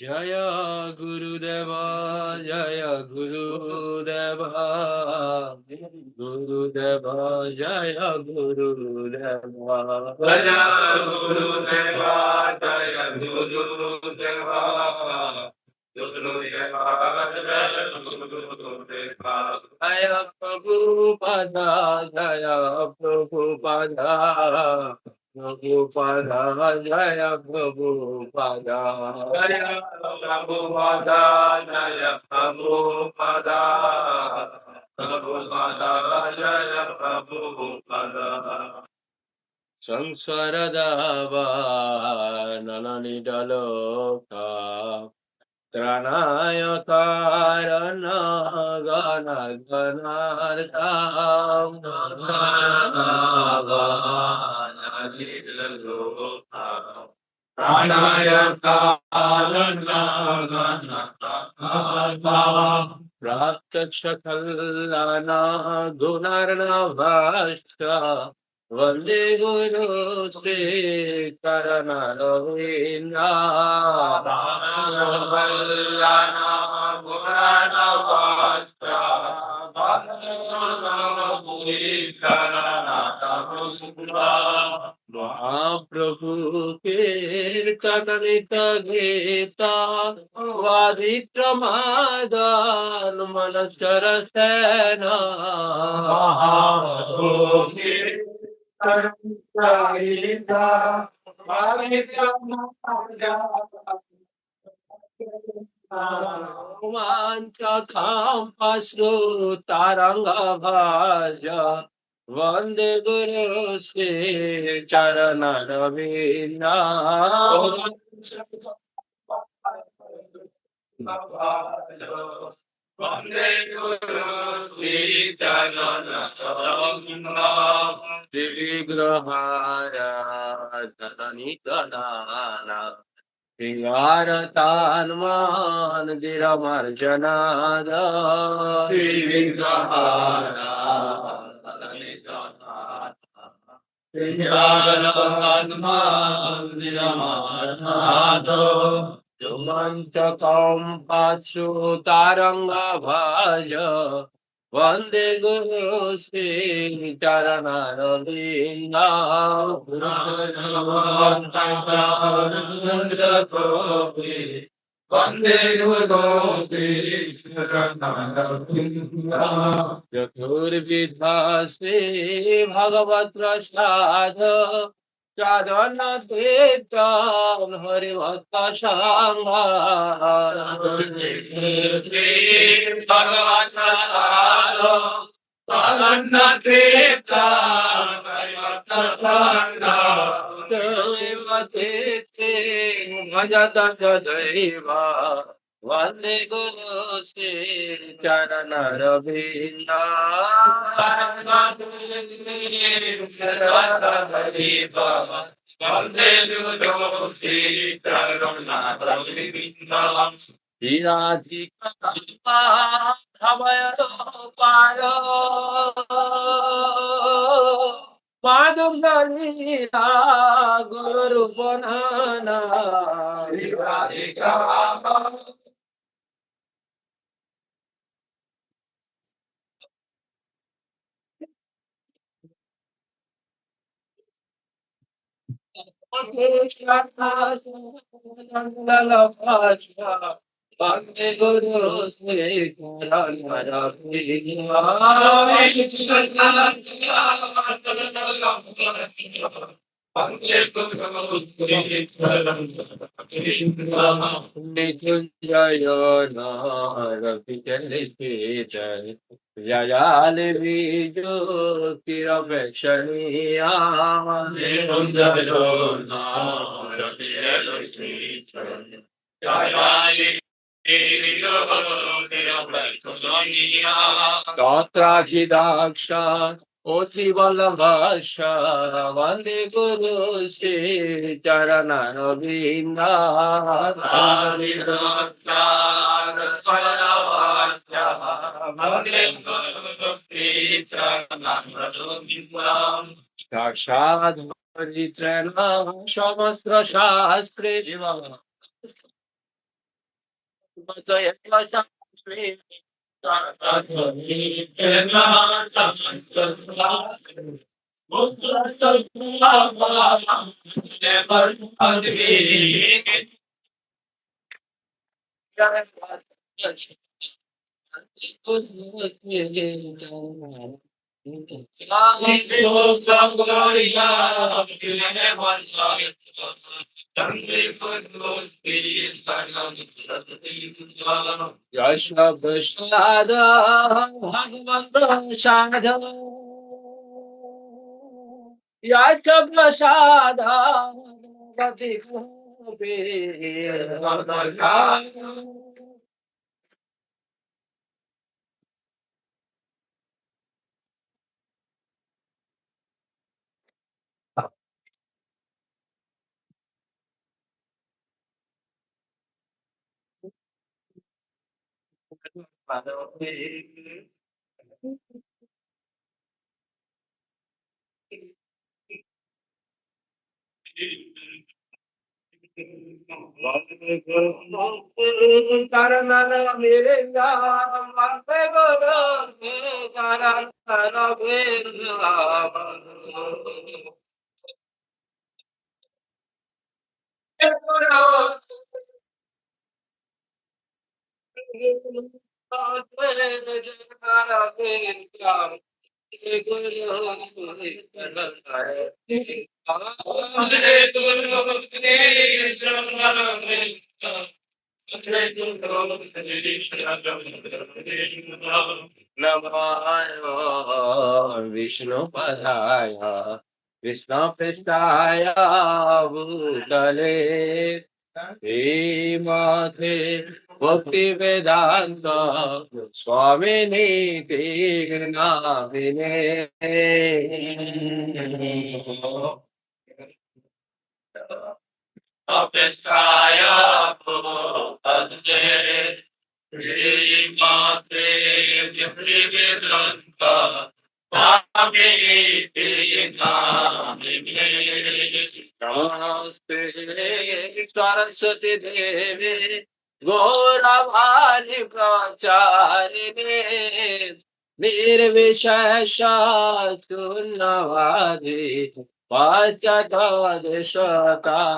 Jaya Gurudeva, Jaya Gurudeva, Gurudeva, Jaya Gurudeva, Jaya Gurudeva, Jaya Gurudeva, Gurudeva, Jaya Gurudeva, Jaya Prabhupada, Jaya Prabhupada. Prabhupada, Jaya Prabhupada, Jaya Prabhupada, Jaya Prabhupada, Prabhupada, Jaya Prabhupada. Samsaradava, Nananidaloka, Tranaya Karana, Gana Ganartam, Nanava. Pranaya Prapta Chakalana Gunarna Vasha Vande Guru Sri Karana Ravina Pranaya Gunarna Vasha Vande Guru Sri Karana Ravina महाप्रभु के चरित गीता वारिक्रमादान मन चरसेन महाप्रभु के चरित गीता वांचकाम पशु तारंग भाजा Vande Guru Sri Charana Ravina Vande Guru Sri Charana Ravina Divi Grahara Dhanani Dhanana Tanman Diramarjanada Divi Grahara Jumantakam Pachu Taranga Bhaja Vande Guru Sri Charana Ravina Vande Guru Sri Charana Ravina Chaturvidhasve Bhagavat Prasada Chadana Devan Hari Bhakta Shanga Bhagavat Prasada Chadana Devan Hari Bhakta Shanga Devate Bhajata Jadaiva Vande Guru Sri Charana Ravina Vande Guru Sri Charana Ravina Radhika Dhamaya Paro Madhum Dalila Guru Banana Radhika Bhakti Guru Sri Karana Ravina Jayal Vijo Kirabeshaniya Daksha Oti Vallabhasha Vande Guru Sri Charana Ravina Vande Guru Sri Charana Ravina Dakshad Varitrana Shamastra Shastri Yasha Prasada Bhagavata Sadha Yasha Prasada Bhagavati Karanana Miringa Mante Guru Karanana Miringa Namo Vishnu Padaya Vishnu Prestaya Bhutale Mate Bhakti Vedanta Swamini Tirnavine Prestaya Bhutale Mate Bhakti Vedanta Namaste Saraswati Devi Gauravani Pracharini Nirvishesha Sunnavadi Paschata Deshatarini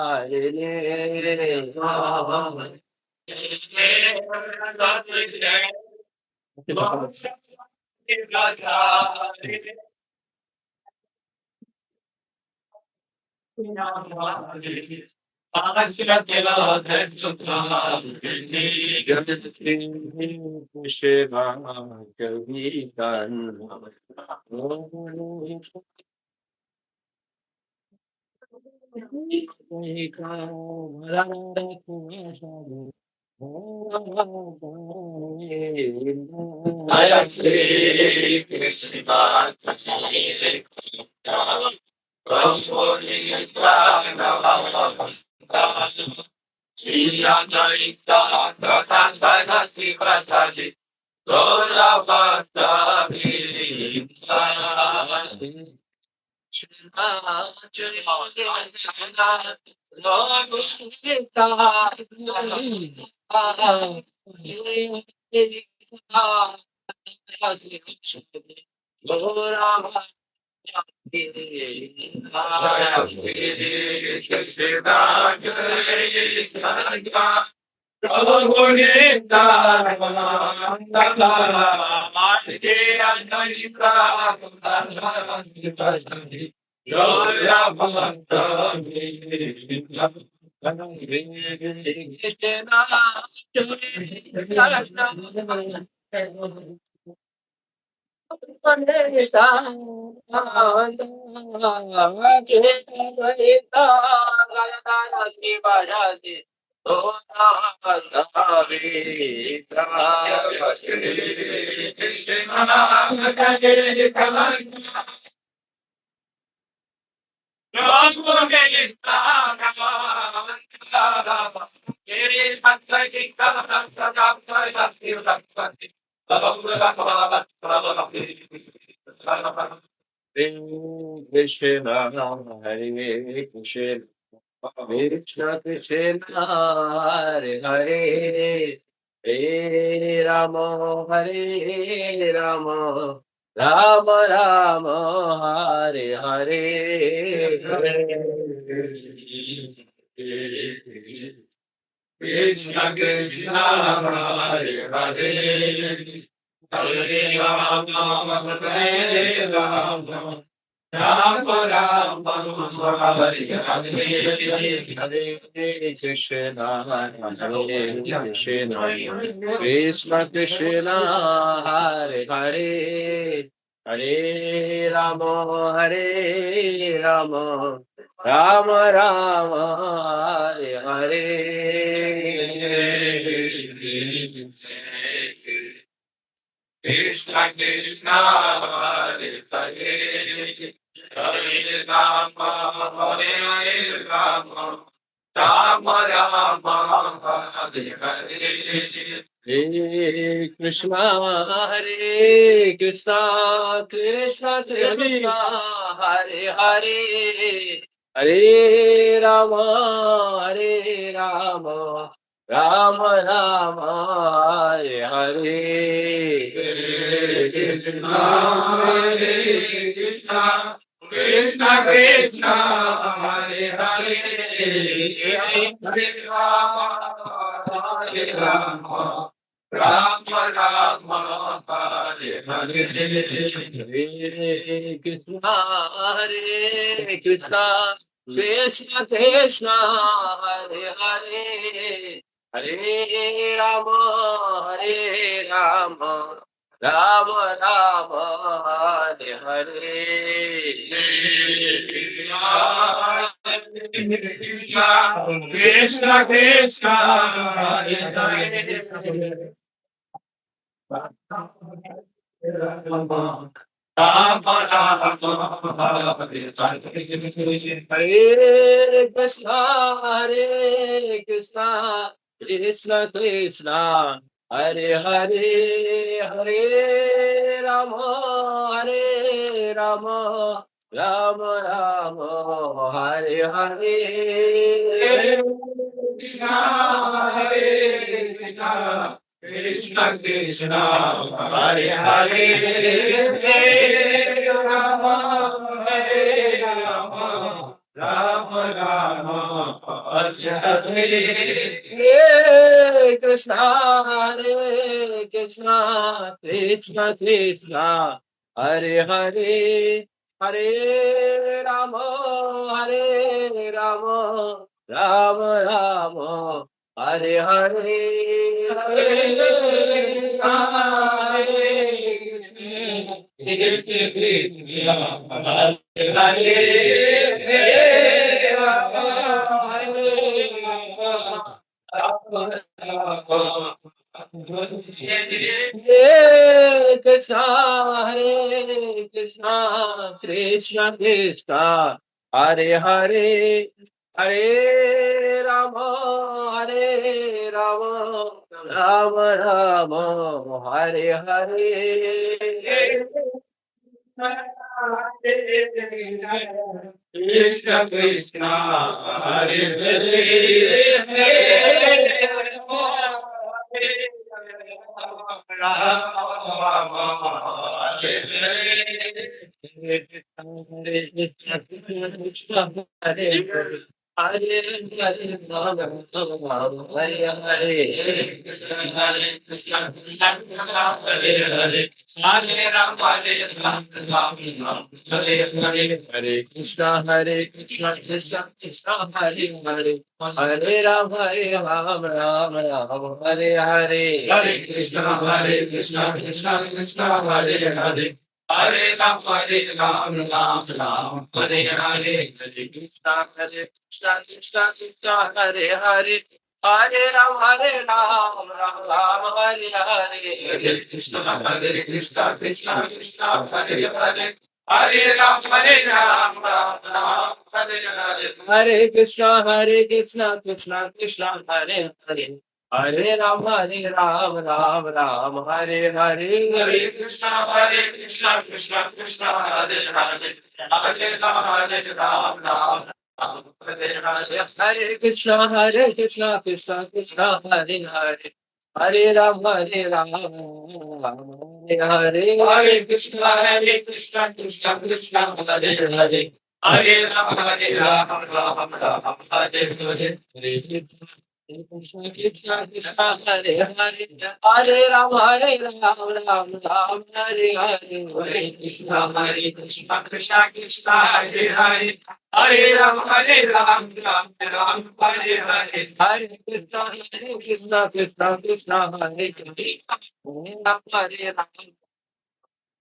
Krishna Hare Krishna Krishna Krishna Hare Hare Hare Rama, Hare Rama, Rama Rama, Hare Hare, Krishna Krishna, Hare Hare, Hare Rama, Hare Rama, Rama Rama, Hare Hare, Hare Krishna, Hare Krishna, Krishna Krishna, Hare Hare, Hare Rama, Hare Rama, Rama Rama, Hare Hare. Krishna Krishna, Hare Hare, Hare Rama, Hare Rama, Rama Rama, Hare Hare. Hare Krishna, Hare Krishna, Krishna Krishna, Hare Hare, Hare Rama, Hare Rama, Rama Rama, Hare Hare. Krishna, Hare Krishna, Krishna Krishna, Hare Hare, Hare Rama, Hare Rama, Rama Rama, Hare Hare. Hare Krishna, Hare Krishna, Krishna Krishna, Hare Hare, Hare Rama, Hare Rama, Rama Rama, Hare Hare. Krishna Krishna, Hare Hare, Rama Rama, Hare Krishna, Hare Krishna, Krishna Krishna, Hare Hare, Hare Rama, Hare Rama, Rama Rama, Hare Hare. Krishna, Hare Krishna, Krishna Krishna, Hare Hare, Hare Rama, Hare Rama, Rama Rama, Hare Hare. Hare Krishna, Hare Krishna, Krishna Krishna, Hare Hare, Hare Rama, Hare Rama, Rama Rama, Hare Hare. Hare Hare Krishna, Hare Krishna, Krishna Krishna, Hare Hare, Hare Rama, Hare Rama, Rama Rama, Hare Hare. Krishna Krishna, Hare Hare, Hare Rama, Hare Hare. Hare Hare, Hare Rama, Hare Hare, Hare Krishna, Krishna Krishna, Hare Hare, Hare Rama, Hare Rama, Hare Hare, Hare Krishna, Krishna Krishna, Hare Hare, Hare Rama, Rama Rama, Hare Hare, Hare Krishna, Krishna Krishna, Hare Hare, Hare Rama, Rama Rama, Hare Hare, Hare Krishna, Krishna Krishna, Hare Hare, Hare Ram, Ram Ram, Hare Hare, Hare Krishna, Krishna Krishna, Hare Hare, Hare Ram, Ram Ram, Hare Hare, Hare Krishna, Krishna Krishna, Hare Hare, Hare Ram, Ram Ram, Hare Hare, Hare Krishna, Krishna Krishna, Hare Hare, Hare Ram, Ram Ram. Hare Krishna, Krishna Krishna, Hare Hare, Hare Ram, Hare Ram, Hare Hare, Hare Krishna, Krishna Krishna, Hare Hare, Hare Ram, Ram Ram, Hare Hare, Krishna Krishna Krishna, Hare Hare, Hare Ram, Ram Ram, Hare Hare, Hare Krishna, Krishna Krishna, Hare Hare. Hare Ram, Ram Ram, Hare Hare, Hare Krishna, Krishna Krishna, Hare Hare, Hare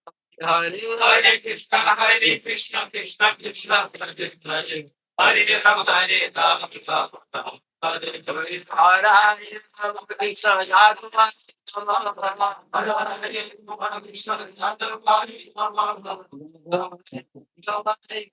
Ram, Hare Krishna, Hare Krishna, Krishna Krishna, Hare Hare, Hare Ram, Ram Ram, Hare Hare, Hare Krishna Yatra, Hare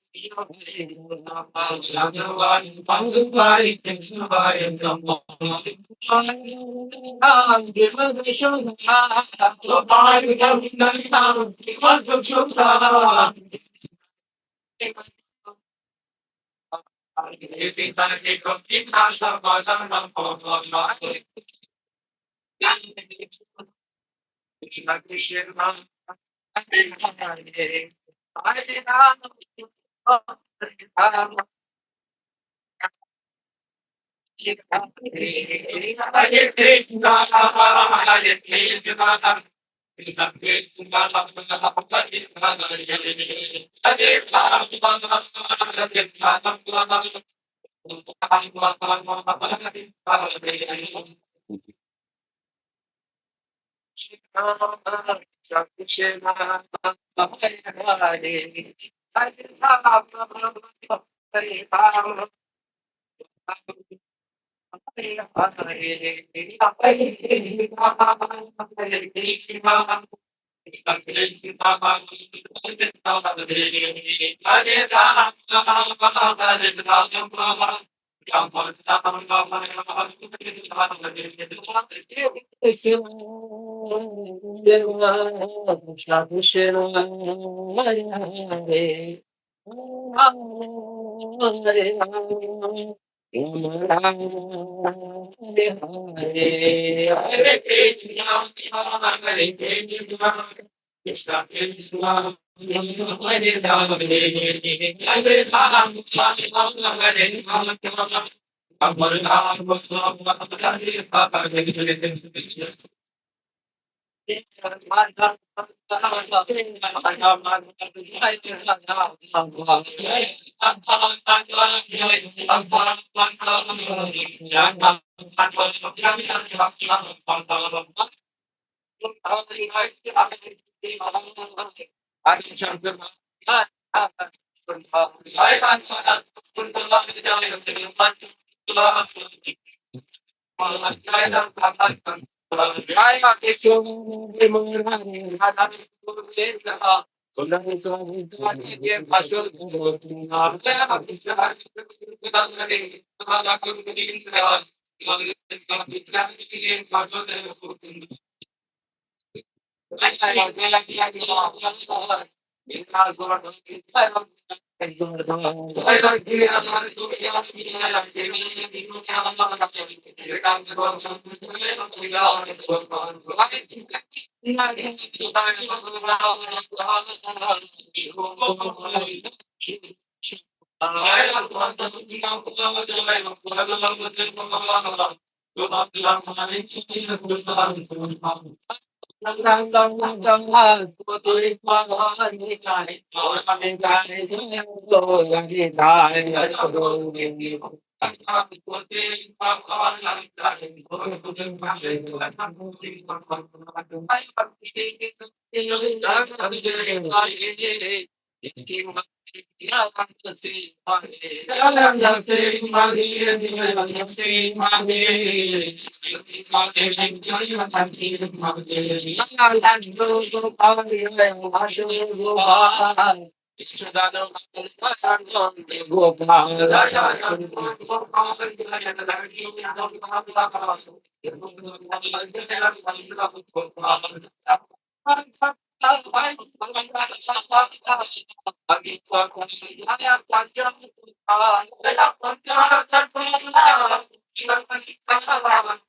Krishna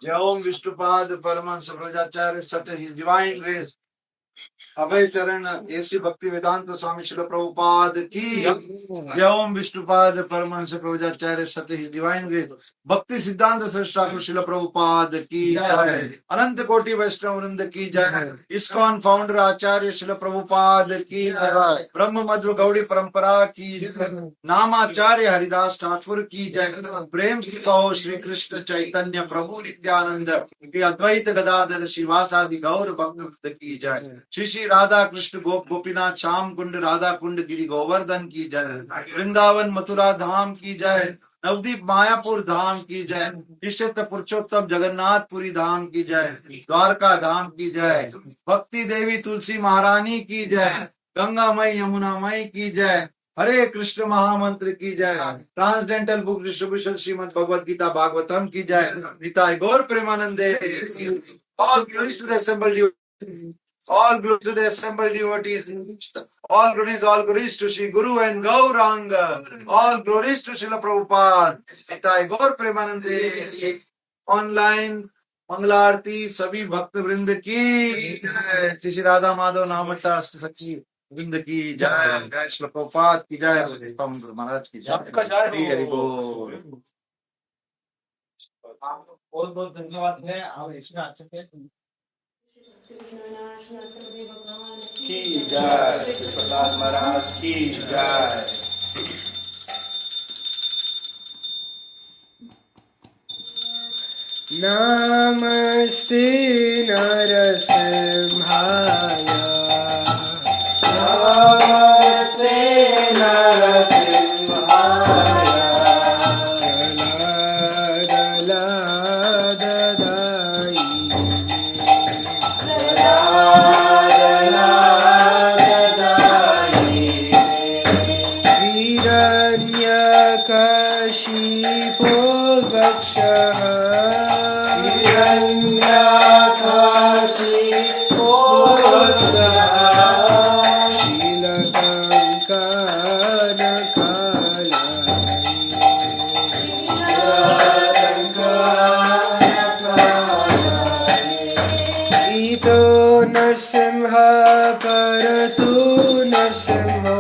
जय ओम विष्णुपाद परमहंस प्रजाचार्य सत्य his divine grace अभय चरण ऐसी भक्ति वेदांत स्वामी शिल प्रभुपाद की जय ओम विष्णुपाद परमहंस प्रजाचार्य सत्य his divine grace भक्ति सिद्धांत श्रेष्ठ शिल प्रभुपाद की जय अनंत कोटि वैष्णव वृंद की जय इस्कॉन फाउंडर आचार्य शिल प्रभुपाद की जय ब्रह्म मध्व गौड़ी परंपरा की जय नामाचार्य हरिदास ठाकुर की जय प्रेम से कहो श्री कृष्ण चैतन्य प्रभु नित्यानंद की अद्वैत गदाधर शिवासादि गौर भक्त की जय श्री श्री राधा कृष्ण गोप गोपीनाथ श्याम कुंड राधा कुंड गिरी गोवर्धन की जय वृंदावन मथुरा धाम की जय नवदीप मायापुर धाम की जय निश्चित पुरुषोत्तम जगन्नाथपुरी धाम की जय द्वारका धाम की जय भक्ति देवी तुलसी महारानी की जय गंगा मई यमुना मई की जय हरे कृष्ण महामंत्र की जय transcendental book distribution Shrimad Bhagavad Gita Bhagavatam की जय निताय गौर प्रेमानंदे all glories to the assembled all glories to the assembled devotees, all glories to Shri Guru and Gauranga, all glories to Srila Prabhupada, Nitai Gaur Premanande, online मंगलारती सभी भक्त वृंद की जय श्री राधा माधव नामता सखी वृंद की जय जय श्री प्रभुपाद की जय महाराज की जय हरि बोल बहुत बहुत धन्यवाद है आप इतना अच्छे से की जय प्रहलाद महाराज की जय नमस्ते नरसिंहाय नमस्ते नरसिंहाय हिरण्यकशिपो वक्षः नरसिंह परतु नरसिंहो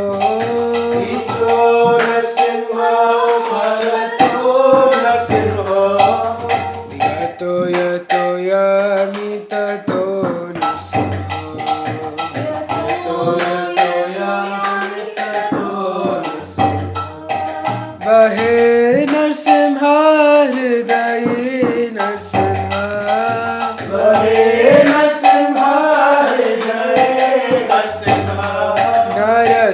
यतो यतो यामि ततो नरसिंहो बहे नरसिंह हृदये नरसिंह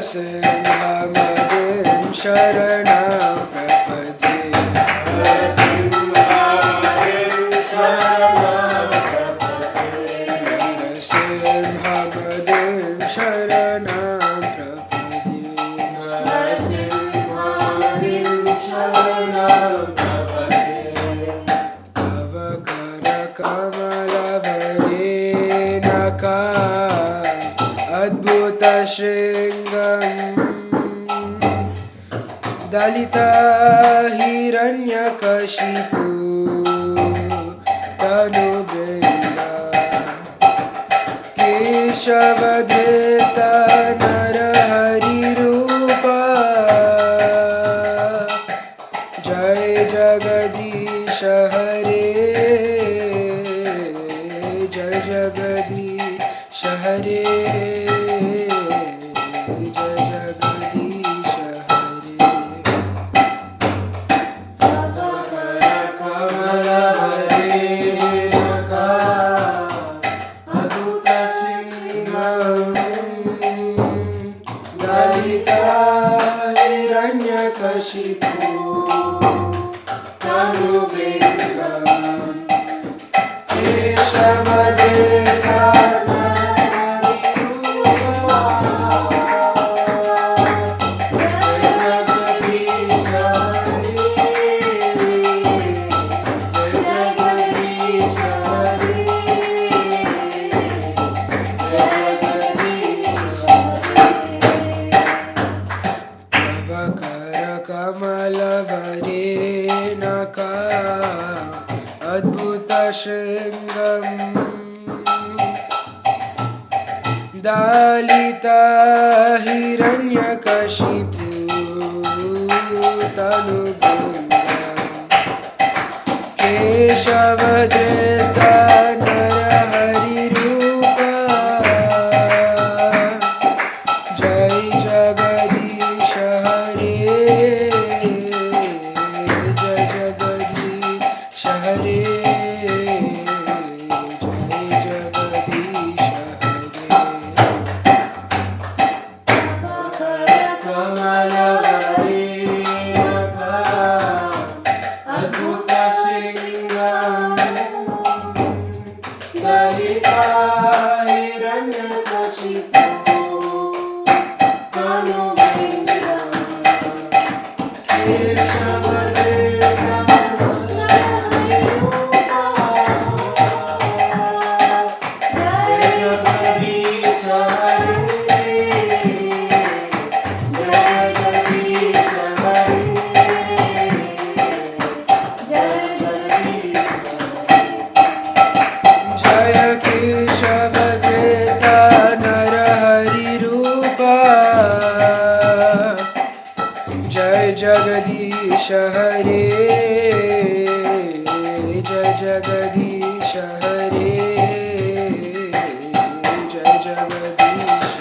नरसिंहमदिं शरणं प्रपद्ये नरसिंहमदिं शरणं प्रपद्ये तव करकमलभरेणका अद्भुत शृङ्गम् दलिता हिरण्यकशिपु तनुभृङ्गा केशवधृता नरहरिरूपा जय जगदीश हरे जय जगदीश हरे जय जगदीश हरे कमल हरे अद्भुत सिंहम दलिता हिरण्यकशिपु तनुभृङ्गम् केशवधृता कमलवरेणका अद्भुतशृङ्गम् दलिता हिरण्यकशिपु तनुभृङ्गम् केशवधृता नरहरिरूपा जय जगदीश हरे जय जगदीश हरे जय जगदीश हरे कमल हरे अद्भुत सिंहम दलिता हिरण्यकशिपु तनुभृङ्गम् केशवधृता नरहरिरूपा जय जगदीश हरे जय जगदीश हरे जय जगदीश जय केशवधृता नरहरिरूपा जय जगदीश हरे जय जगदीश हरे जय जगदीश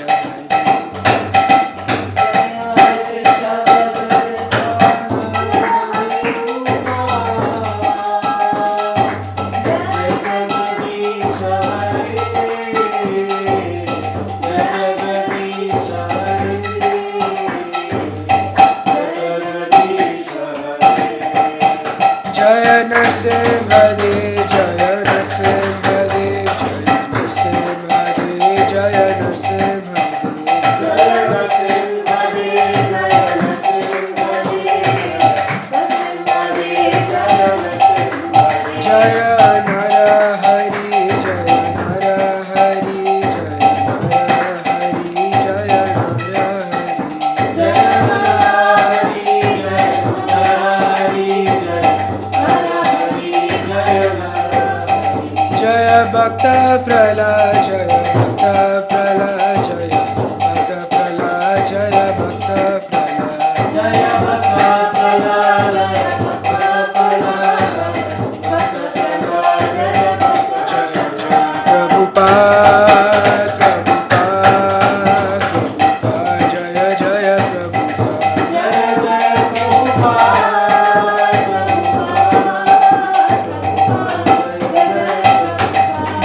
जय नरसिंहदेव जय नरसिंहदेव जय नरसिंहदेव जय नरसिंहदेव जय नरहरि जय नरहरि जय नरहरि जय जय भक्त प्रहलाद जय भक्त प्रहलाद जय भक्त प्रहलाद जय भक्त प्रहलाद जय भक्त प्रहलाद जय प्रभुपाद प्रभुपाद जय जय प्रभुपाद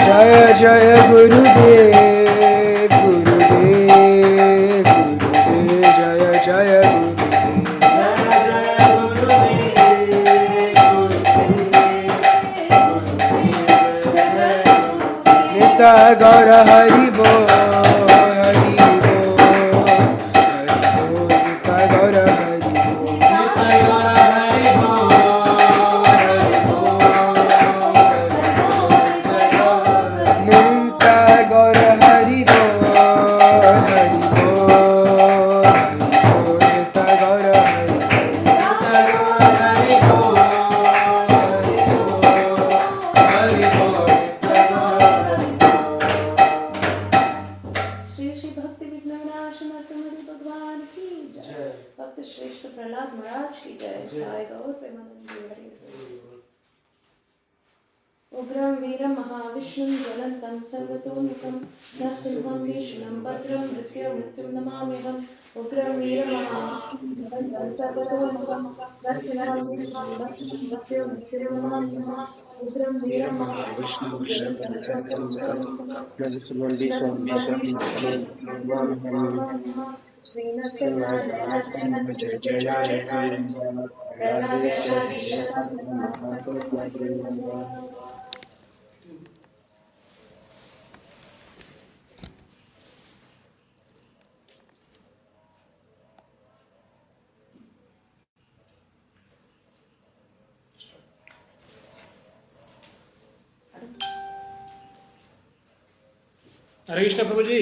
जय जय गुरुदेव गुरुदेव गुरुदेव जय जय गुरुदेव निता गौर हरि बोल हरि बोल निता गौर हरि बोल निता गौर हरि बोल निता गौर हरि बोल भक्त श्रेष्ठ प्रहलाद महाराज की जय। जय गौर प्रेमानंद। उग्रं वीरं महाविष्णुं ज्वलन्तं सर्वतोमुखं नरसिंहं भीषणं भद्रं मृत्युं नमाम्यहम्। उग्रं वीरं महाविष्णुं ज्वलन्तं सर्वतोमुखं नरसिंहं भीषणं भद्रं मृत्युं नमाम्यहम्। उग्रं वीरं महाविष्णुं ज्वलन्तं सर्वतोमुखं नरसिंहं भीषणं नमाम्यहम्। श्रीनरसिंह जय जय गौरंगा प्रहलादेश हरे कृष्ण प्रभु जी।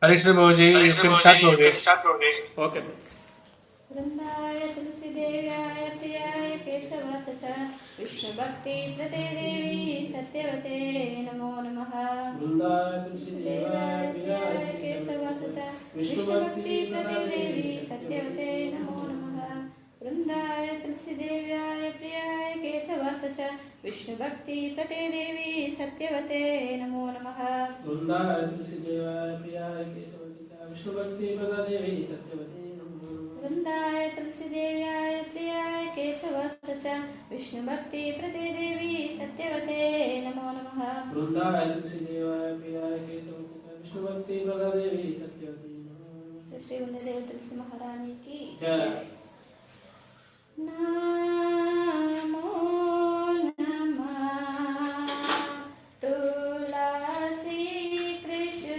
हरे Krishna Prabhu ji, you can start Prabhu. Okay. वृंदाय तुलसी देव्याय प्रियाय केशव सचा विष्णु भक्ति प्रदे देवी सत्यवते नमो नमः। वृंदाय तुलसी देव्याय प्रियाय केशव सचा विष्णु भक्ति प्रदे देवी सत्यवते नमो नमः। वृंदाय तुलसी देव्याय प्रियाय केशव सचा विष्णु भक्ति प्रदे देवी सत्यवते नमो नमः। वृंदाय तुलसी देवाय प्रियाय केशव सचा विष्णु भक्ति प्रदा देवी सत्यवते। वृंदाय तुलसी देव्याय प्रियाय केशव सचा विष्णु भक्ति प्रदे देवी सत्यवते नमो नमः। वृंदाय तुलसी देवाय प्रियाय केशव सचा विष्णु भक्ति प्रदा देवी सत्यवते नमो नमः। श्री वृंदादेव तुलसी महारानी की जय। नमो नमः तुलसी कृष्ण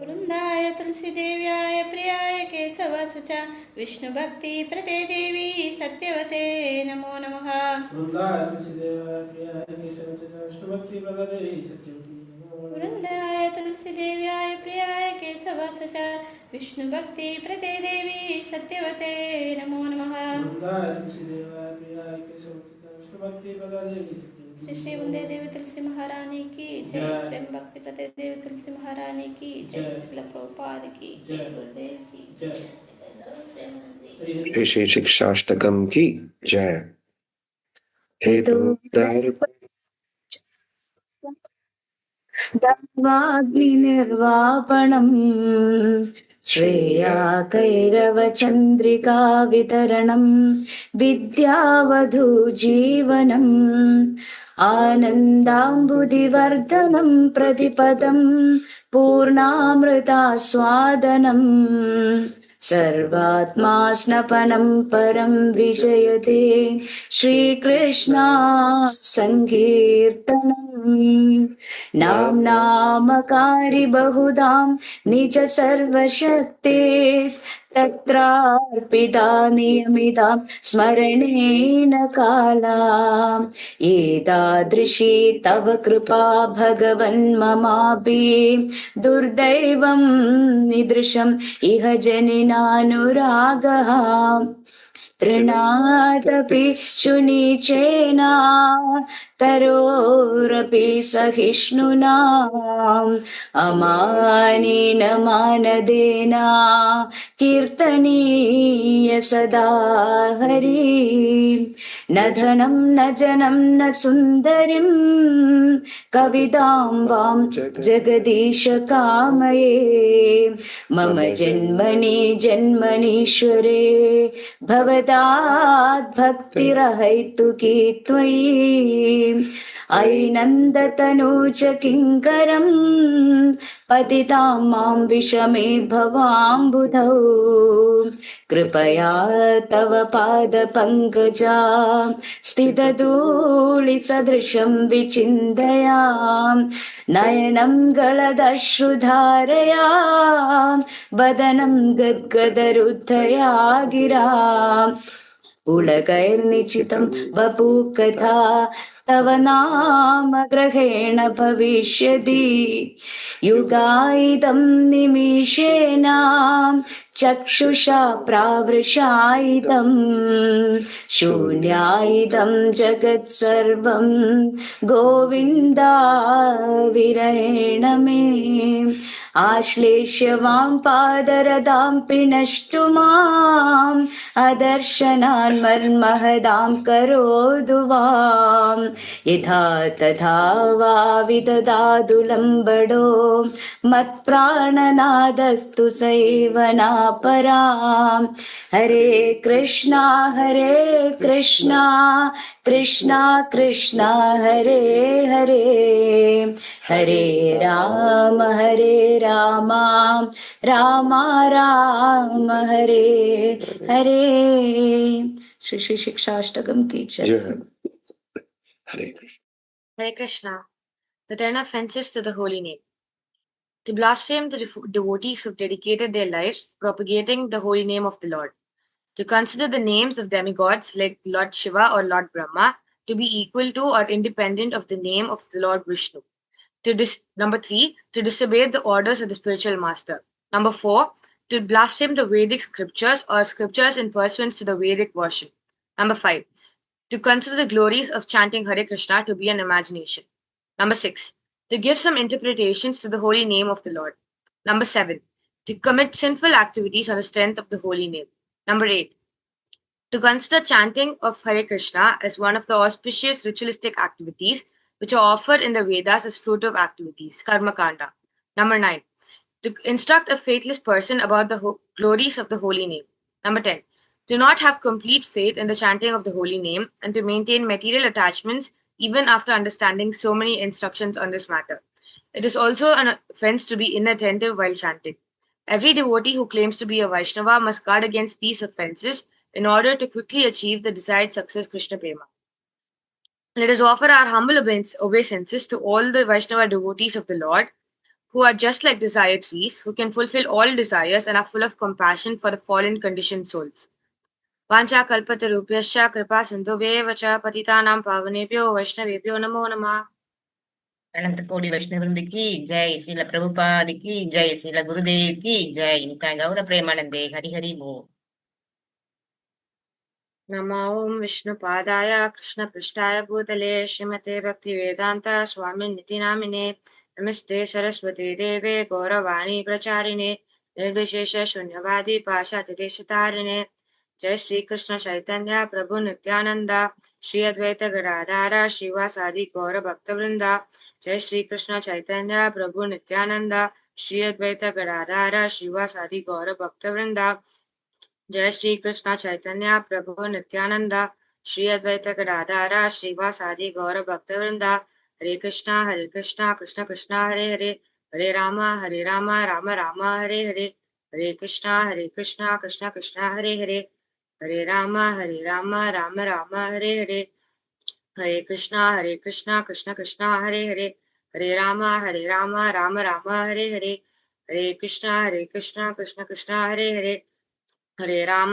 वृन्दाय तुलसीदेव्याय प्रियाय केशवस्य च विष्णुभक्ति प्रदे देवी सत्यवते नमो नमः। वृन्दाय तुलसीदेव्याय प्रियाय केशवस्य च विष्णुभक्ति प्रदे देवी सत्यवते नमो नमः। श्री श्री वंदे देवी तुलसी महारानी की जय। प्रेम भक्ति प्रदे देवी तुलसी महारानी की जय। श्रील प्रभुपाद की जय। गुरुदेव की जय। श्री श्री शिक्षाष्टकम की जय। हेतु दर्वाग्निर्वापणम् श्रेया कैरवचन्द्रिका वितरणम् विद्यावधूजीवनम् आनन्दाम्बुदिवर्धनम् प्रतिपदम् पूर्णामृतास्वादनम् सर्वात्मा स्नपनं परं विजयते श्रीकृष्णा संकीर्तनम् नाम्नामकारि बहुधां निज सर्वशक्ते तत्रार्पिता नियमितां स्मरणेन काला एतादृशी तव कृपा भगवन् ममापि दुर्दैवं निदृशम् इह जनिनानुरागः तृणादपि शुनीचेना तरोरपि सहिष्णुना अमानेन मानदेना कीर्तनीय सदा हरि न धनं न जनं न सुन्दरीं कवितां वां जगदीश कामये मम जन्मनि जन्मनीश्वरे भवतात् भक्तिरहैतुकी त्वयि ऐनन्दतनूच किङ्करं पतितां मां विषमे भवाम्बुधौ कृपया तव पादपङ्कजा स्थितधूलिसदृशं विचिन्तया नयनं गलदश्रुधारया वदनं गद्गदरुद्धया गिरा पुलकैर्निचितं वपुकथा तव नाम ग्रहेण भविष्यति युगायितं निमिषेण चक्षुषा प्रावृषायितं शून्यायितं जगत् सर्वं गोविन्दा विरहेण मे आश्लेष्य वां पादरदां पिनष्टु माम् अदर्शनान् मन्महदां करोतु वां यथा तथा वा विददातु लम्बडो मत्प्राणनादस्तु सेवनापराम् हरे कृष्णा कृष्णा कृष्णा हरे हरे हरे राम राम राम हरे हरे। श्री श्री शिक्षाष्टकम की जय। हरे Hare Krishna. The 10 offenses to the holy name. To blaspheme the devotees who've dedicated their lives propagating the holy name of the Lord. To consider the names of demigods like Lord Shiva or Lord Brahma to be equal to or independent of the name of the Lord Vishnu. Number 3, to disobey the orders of the spiritual master. Number 4, to blaspheme the Vedic scriptures or scriptures in pursuance to the Vedic version. Number 5, to consider the glories of chanting Hare Krishna to be an imagination. Number 6, to give some interpretations to the holy name of the Lord. Number 7, to commit sinful activities on the strength of the holy name. Number 8, to consider chanting of Hare Krishna as one of the auspicious ritualistic activities which are offered in the Vedas as fruitive activities, Karma Kanda. Number 9, to instruct a faithless person about the glories of the holy name. Number 10, to not have complete faith in the chanting of the holy name and to maintain material attachments even after understanding so many instructions on this matter. It is also an offense to be inattentive while chanting. Every devotee who claims to be a Vaishnava must guard against these offenses in order to quickly achieve the desired success Krishna Prema. Let us offer our humble obeisances to all the Vaishnava devotees of the Lord, who are just like desire trees, who can fulfill all desires and are full of compassion for the fallen conditioned souls. Vancha kalpatarubhyascha kripa sindhubhyeva cha patitanam pavanebhyo vaishnavebhyo namo namah. अनंत कोटि वैष्णव वृंद की जय, श्रील प्रभुपाद की जय, श्रील गुरुदेव की जय, निताय गौर प्रेमानंदे, हरि हरि बोल। नमो ओम विष्णुपादाय कृष्णपृष्ठाय भूतले श्रीमते भक्तिवेदान्त स्वामिनिति नामिने नमस्ते सरस्वती देवे गौरवाणी प्रचारिणे निर्विशेष शून्यवादी पाशातिदेशतारिणे जय श्री कृष्ण चैतन्य प्रभु नित्यानंद श्री अद्वैत गदाधर श्रीवासादि गौर भक्तवृंदा। जय श्री कृष्ण चैतन्य प्रभु नित्यानंद श्री अद्वैत गदाधर श्रीवासादि गौर भक्तवृंदा। जय श्री कृष्ण चैतन्य प्रभु नित्यानंद श्री अद्वैत गदाधर श्रीवासादि गौर भक्तवृंदा। हरे कृष्णा कृष्ण कृष्ण हरे हरे, हरे राम राम राम हरे हरे, हरे कृष्णा कृष्ण कृष्ण हरे हरे, हरे राम राम राम हरे हरे, हरे कृष्णा कृष्ण कृष्ण हरे हरे, हरे राम राम राम हरे हरे, हरे कृष्णा कृष्ण कृष्ण हरे हरे, हरे राम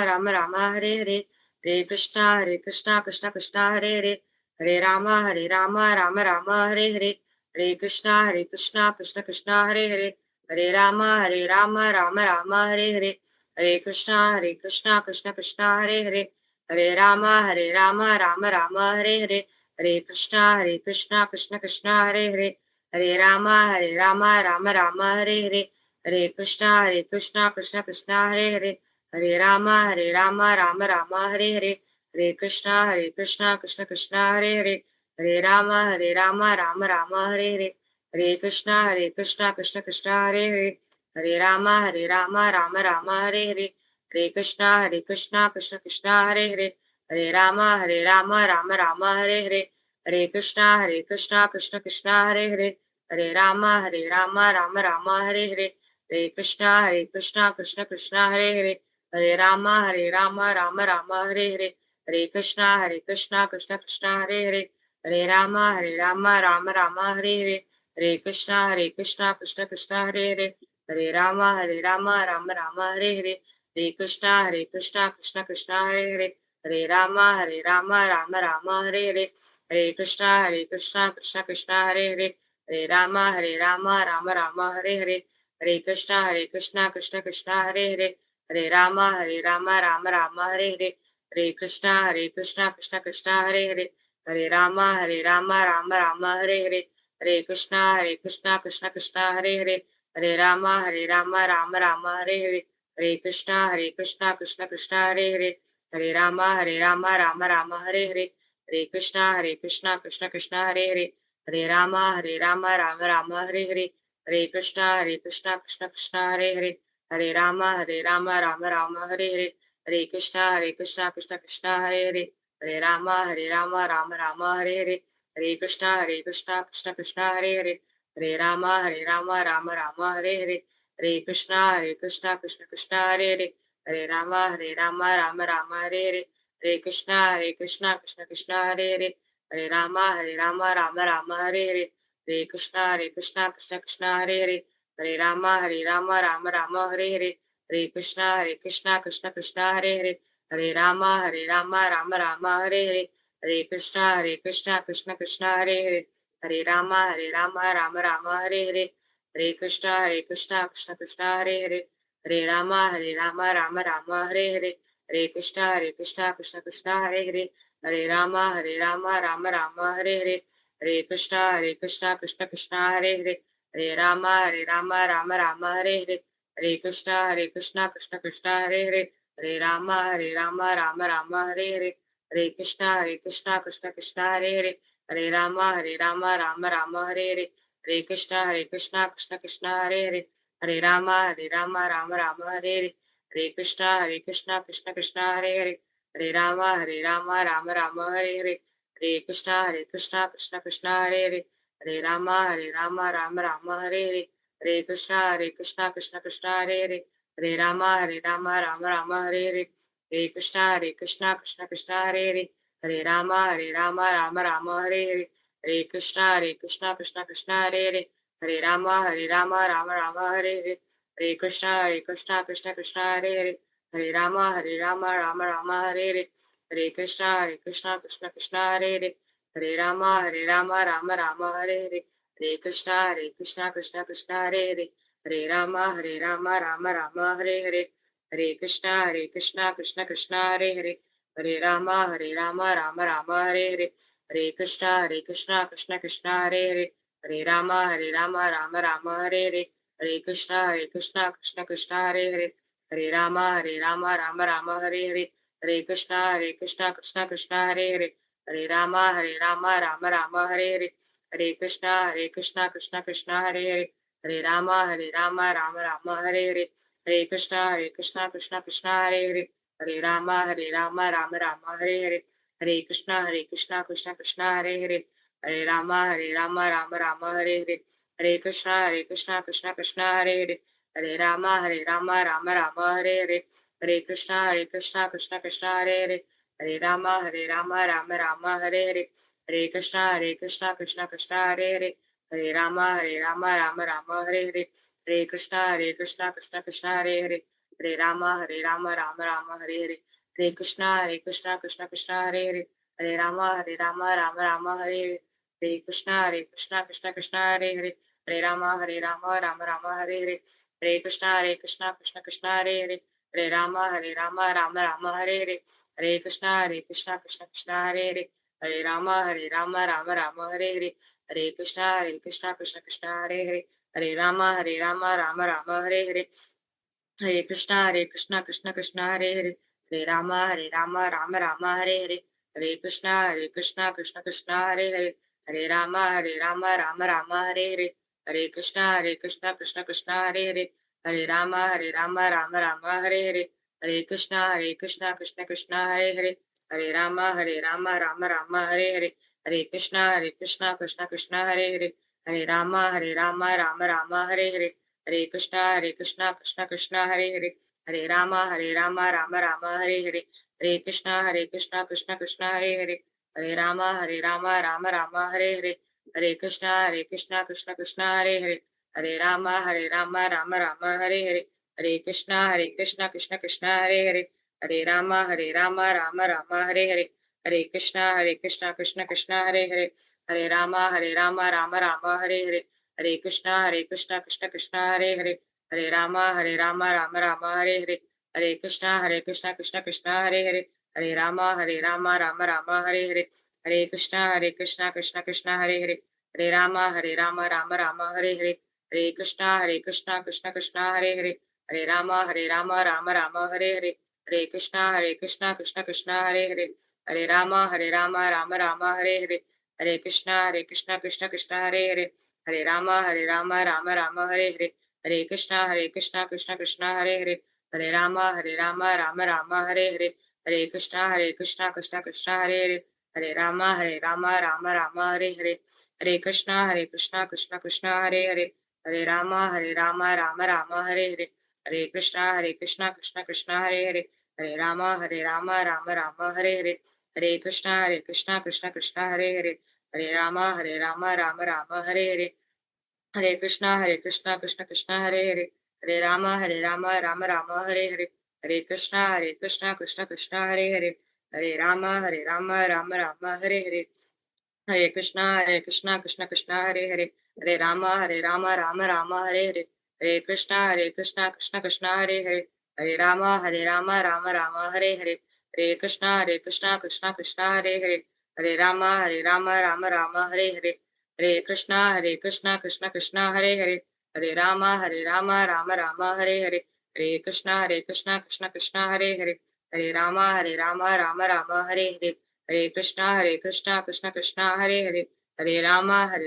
राम राम हरे हरे, हरे कृष्णा कृष्ण कृष्ण हरे हरे, हरे राम राम राम हरे हरे, हरे कृष्णा कृष्ण कृष्ण हरे हरे, हरे राम राम राम हरे हरे, हरे कृष्णा कृष्ण कृष्ण हरे हरे, हरे राम राम राम हरे हरे, हरे कृष्णा कृष्ण कृष्ण हरे हरे, हरे राम राम राम हरे हरे, हरे कृष्णा कृष्ण कृष्ण हरे हरे, हरे राम राम राम हरे हरे, हरे कृष्णा कृष्ण कृष्ण हरे हरे, हरे राम राम राम हरे हरे, हरे कृष्णा कृष्ण कृष्ण हरे हरे, हरे राम राम राम हरे हरे, हरे कृष्णा कृष्ण कृष्ण हरे हरे, हरे राम राम राम हरे हरे, हरे कृष्णा कृष्ण कृष्ण हरे हरे, हरे राम राम राम हरे हरे, हरे कृष्णा कृष्ण कृष्ण हरे हरे, हरे राम राम राम हरे हरे, हरे कृष्णा कृष्ण कृष्ण हरे हरे, हरे राम राम राम हरे हरे, हरे कृष्णा कृष्ण कृष्ण हरे हरे, हरे राम राम राम हरे हरे, हरे कृष्णा कृष्ण कृष्ण हरे हरे, हरे राम राम राम हरे हरे, हरे कृष्णा कृष्ण कृष्ण हरे हरे, हरे राम राम राम हरे हरे, हरे कृष्णा कृष्ण कृष्ण हरे हरे, हरे राम राम राम हरे हरे, हरे कृष्णा कृष्ण कृष्ण हरे हरे, हरे राम राम राम हरे हरे, हरे कृष्णा कृष्ण कृष्ण हरे हरे, हरे राम राम राम हरे हरे, हरे कृष्णा कृष्ण कृष्ण हरे हरे, हरे राम राम राम हरे हरे, हरे कृष्णा कृष्ण कृष्ण हरे हरे, हरे राम राम राम हरे हरे, हरे कृष्णा कृष्ण कृष्ण हरे हरे, हरे राम राम राम हरे हरे, हरे कृष्णा कृष्ण कृष्ण हरे हरे, हरे राम राम राम हरे हरे, हरे कृष्णा कृष्ण कृष्ण हरे हरे, हरे राम राम राम हरे हरे, हरे कृष्णा कृष्ण कृष्ण हरे हरे, हरे राम राम राम हरे हरे, हरे कृष्णा कृष्ण कृष्ण हरे हरे, हरे राम राम राम हरे हरे, हरे कृष्णा कृष्ण कृष्ण हरे हरे, हरे राम राम राम हरे हरे, हरे कृष्णा कृष्ण कृष्ण हरे हरे, हरे राम राम राम हरे हरे, हरे कृष्णा कृष्ण कृष्ण हरे हरे, हरे राम राम राम हरे हरे, हरे कृष्णा कृष्ण कृष्ण हरे हरे, हरे राम राम राम हरे हरे, हरे कृष्णा कृष्ण कृष्ण हरे हरे, हरे राम राम राम हरे हरे, हरे कृष्णा कृष्ण कृष्ण हरे हरे, हरे राम राम राम हरे हरे, हरे कृष्णा कृष्ण कृष्ण हरे हरे, हरे राम राम राम हरे हरे, हरे कृष्णा कृष्ण कृष्ण हरे हरे, हरे राम राम राम हरे हरे, हरे कृष्णा कृष्ण कृष्ण हरे हरे, हरे राम राम राम हरे हरे, हरे कृष्णा कृष्ण कृष्ण हरे हरे, हरे राम राम राम हरे हरे, हरे कृष्णा कृष्ण कृष्ण हरे हरे, हरे राम राम राम हरे हरे, हरे कृष्णा कृष्ण कृष्ण हरे हरे, हरे राम राम राम हरे हरे, हरे Krishna Krishna Krishna Hare Hare, Hare Rama Rama Rama Hare Hare, Hare Krishna Krishna Krishna Hare Hare, Hare Rama Rama Hare Hare, Hare Krishna Krishna Krishna Hare Hare, Hare Rama Rama Hare Hare, Hare Krishna Krishna Krishna Hare Hare, Hare Rama Rama Hare Hare, Hare Krishna Krishna Hare Hare, Hare Rama Rama Hare Hare, Hare Krishna Krishna Hare Hare, Hare Rama Rama Hare Hare, Hare Krishna Krishna Krishna Hare Hare, Hare Rama Rama Hare Hare, Hare Krishna Krishna Krishna Hare Hare, Hare Rama Rama Hare Hare, Hare Krishna Krishna Krishna Hare Hare, Hare Rama Rama Hare Hare, Hare Krishna Krishna Krishna Hare Hare, Hare Rama Rama Hare Hare, Hare Krishna Krishna Krishna Hare Hare, Hare Rama Rama Hare Hare, Hare Krishna Krishna Krishna Hare Hare, Hare Rama Rama Hare Hare, Hare Krishna Krishna Krishna Hare Hare, Hare Rama Rama Hare Hare, Hare Krishna Krishna Krishna Hare Hare, Hare Rama Rama Hare Hare, Hare Krishna Krishna Krishna Hare Hare, Hare Rama Rama Hare Hare, Hare Krishna Krishna Krishna Hare Hare, Hare Rama Rama Hare Hare, Hare Krishna Krishna Krishna Hare Hare, Hare Rama Rama Hare Hare, Hare Krishna Krishna Krishna Hare Hare, Hare Rama Rama Hare Hare, Hare Krishna Krishna Krishna Hare Hare, Hare Rama Rama Hare Hare, Hare Krishna Krishna Krishna Hare Hare, Hare Rama Rama Hare Hare, Hare Krishna Krishna Hare Hare, Hare Rama Rama Hare Hare, Hare Krishna Krishna Hare Hare, Hare Rama Rama Hare Hare, Hare Krishna Krishna Hare Hare, Hare Rama Rama Hare Hare, Hare Krishna Krishna Hare Hare, Hare Rama Rama Hare Hare, Hare Krishna Krishna Hare Hare, Hare Rama Rama Hare Hare, Hare Krishna Krishna Hare Hare, Hare Rama Rama Hare Hare, Hare Krishna Krishna Hare Hare, Hare Rama Rama Hare Hare, Hare Krishna Krishna Hare Hare, Hare Rama Rama Hare Hare, Hare Krishna Krishna Hare Hare, Hare Rama Rama Hare Hare, Hare Krishna Krishna Hare Hare, Hare Rama Rama Hare Hare, Hare Krishna Krishna Hare Hare, Hare Rama Rama Hare Hare, Hare Krishna Krishna Hare Hare, Hare Rama Rama Hare Hare, Hare Krishna Krishna Hare Hare, Hare Rama Rama Hare Hare, Hare Krishna Krishna Hare Hare, Hare Rama Rama Hare Hare, Hare Krishna Krishna Hare Hare, Hare Rama Rama Hare Hare, Hare Krishna Krishna Hare Hare, Hare Rama Rama Hare Hare, Hare Krishna Krishna Hare Hare, Hare Rama Rama Hare Hare, Hare Krishna Krishna Hare Hare, Hare Rama Rama Hare Hare, Hare Krishna Krishna Hare Hare, Hare Rama Rama Hare Hare, Hare Krishna Krishna Hare Hare, Hare Rama Rama Hare Hare, Hare Krishna Krishna Hare Hare, Hare Rama Rama Hare Hare, Hare Krishna Krishna Hare Hare, Hare Rama Rama Hare Hare, Hare Krishna Krishna Hare Hare, Hare Rama Rama Hare Hare, Hare Krishna Krishna Hare Hare, Hare Rama Rama Hare Hare, Hare Krishna Krishna Hare Hare, Hare Rama Rama Hare Hare, Hare Krishna Krishna Hare Hare, Hare Rama Rama Hare Hare, Hare Krishna Krishna Hare Hare, Hare Rama Rama Hare Hare, Hare Krishna Krishna Hare Hare, Hare Rama Rama Hare Hare, Hare Krishna Krishna Hare Hare, Hare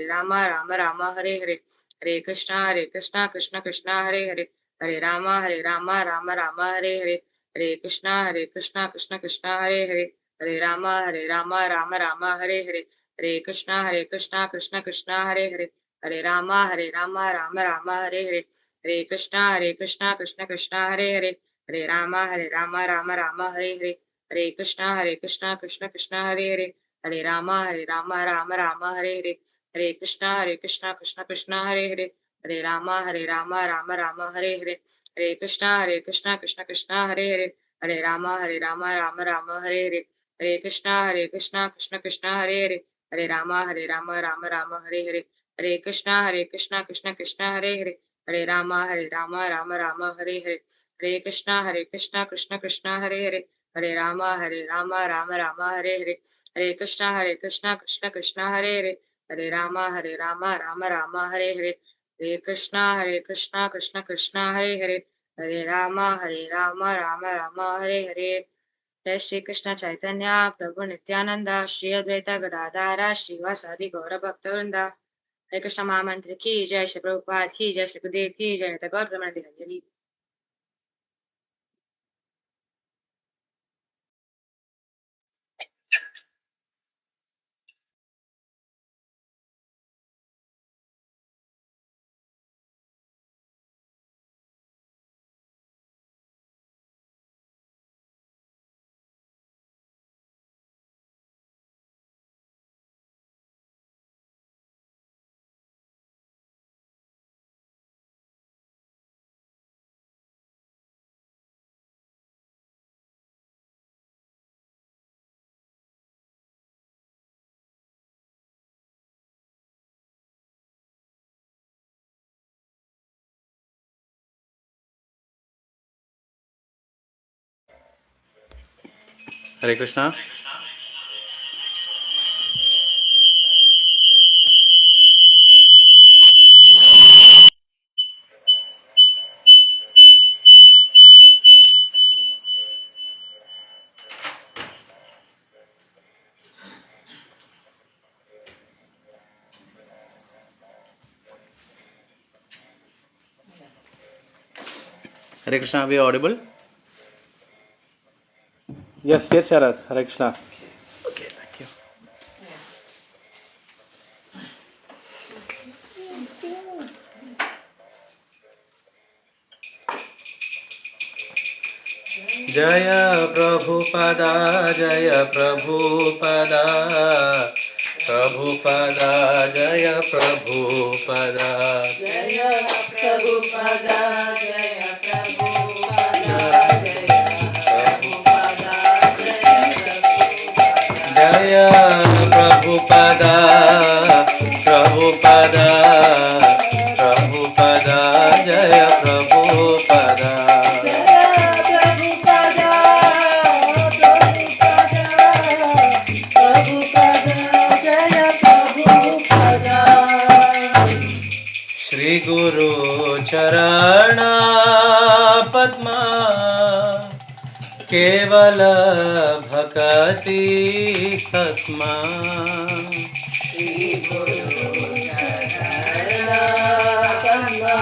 Rama Rama Hare Hare, Hare Krishna Krishna Hare Hare, Hare Rama Rama Hare Hare, Hare Krishna Krishna Hare Hare, Hare Rama Rama Hare Hare, Hare Krishna Krishna Hare Hare, Hare Rama Rama Hare Hare, Hare Krishna Krishna Hare Hare, Hare Rama Rama Hare Hare, Hare Krishna Krishna Hare Hare, Hare Rama Rama Hare Hare, Hare Krishna, Krishna Krishna, Hare Hare, Hare Rama, Rama Rama, Hare Hare, Hare Krishna, Krishna Krishna, Hare Hare, Hare Rama, Rama Rama, Hare Hare, Hare Krishna, Krishna Krishna, Hare Hare, Hare Rama, Rama Rama, Hare Hare, Hare Krishna, Krishna Hare Hare, Hare Rama, Rama Rama, Hare Hare, Hare Krishna, Krishna Hare Hare, Hare Rama, Rama Rama, Hare Hare, Hare Krishna, Krishna Hare Hare, Hare Rama, Rama Rama, Hare Hare, Hare Krishna, Krishna Hare Hare, Hare Rama, Rama Rama, Hare Hare, Hare Krishna, Krishna Hare Hare, Hare Rama, Rama Rama, Hare Hare. Jai Shri Krishna Chaitanya Prabhu Nityananda Shri Advaita Gadadara Srivasadi Gaura Bhaktavranda. Hare Krishna Mahamantra ki Jai, Shri Prabhupada ki Jai, Shri Gurudev ki Jai, Nitya Gaur Brahmanandi Hari. Hare Krishna. Hare Krishna, are we audible? Yes, Sharad. Hare Krishna. Okay, thank you. Jaya Prabhupada, Jaya Prabhupada, Prabhupada, Jaya Prabhupada, Jaya Prabhupada, Jaya Prabhupada, Jaya Prabhupada, Prabhupada, Prabhupada, Jaya Prabhupada. Shri Guru Charana Padma Kevala Bhakati Satma Shri Guru Charana Padma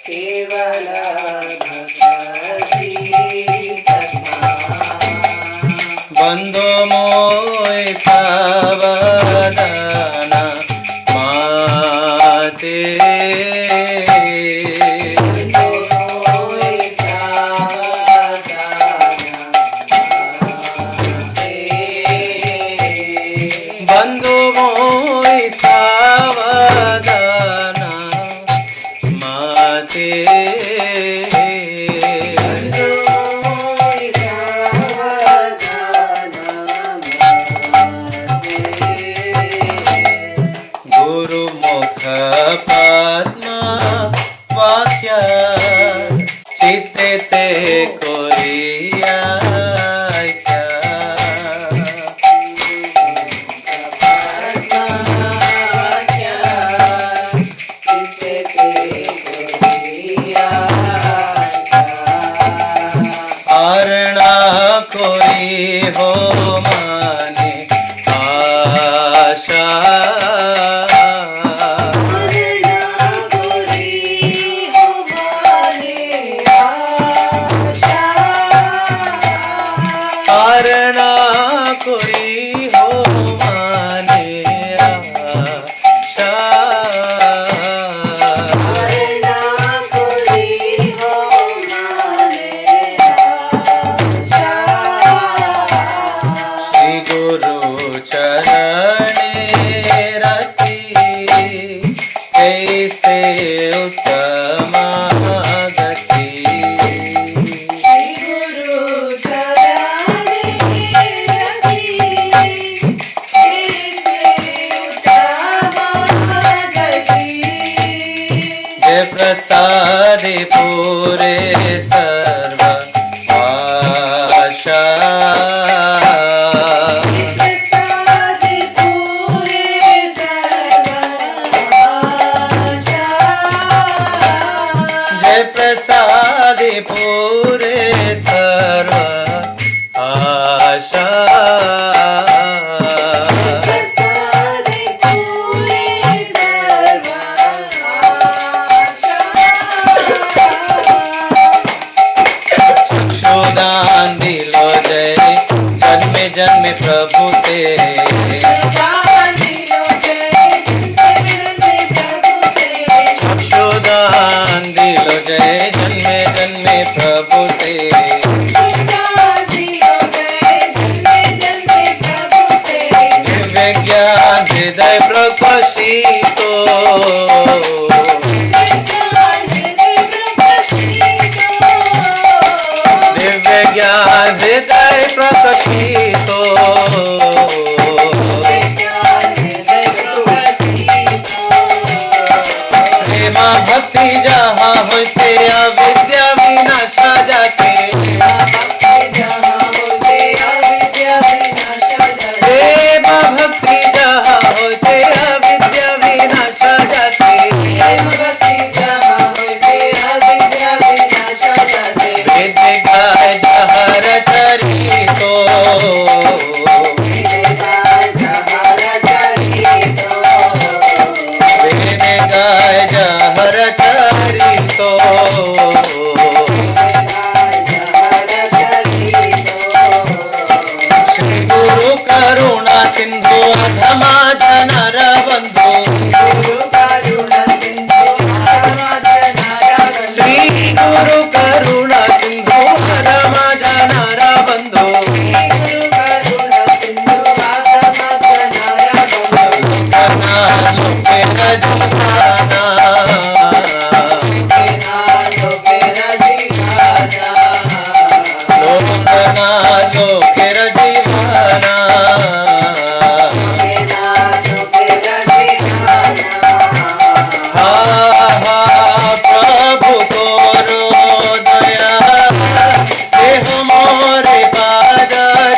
Kevala Bhakati Satma Bando Moy Savadana Mate Bandhu moy savadana mate Guru Mukha Padma Vakya Chitte Te Koriya Arna Kori Ho Mane Asha Arna Kori Ho Mane Asha प्रसादे पूरे सर्व आशा जय प्रसादे पूरे सर्व आशा चक्षुदान दिलो जय जन्मे जन्मे प्रभु तेरे चक्षुदान दिलो जय जन्मे जन्मे प्रभु तेरे दिव्य ज्ञान हृदय प्रकाशितो दिव्य ज्ञान हृदय प्रकाशितो प्रेम भक्ति जहाँ होते अविद्या विनाशा जाते प्रेम भक्ति जहाँ होते अविद्या विनाशा जाते वेद गाय जहर चरितो वेद गाय जहर चरितो श्री गुरु करुणा सिंधु अधमा जनर बंधु श्री गुरु करुणा सिंधु अधमा जनर बंधु लोके रजिहाना लोकना लोके रजिहाना हा हा प्रभु करो दया देह मोरे पाद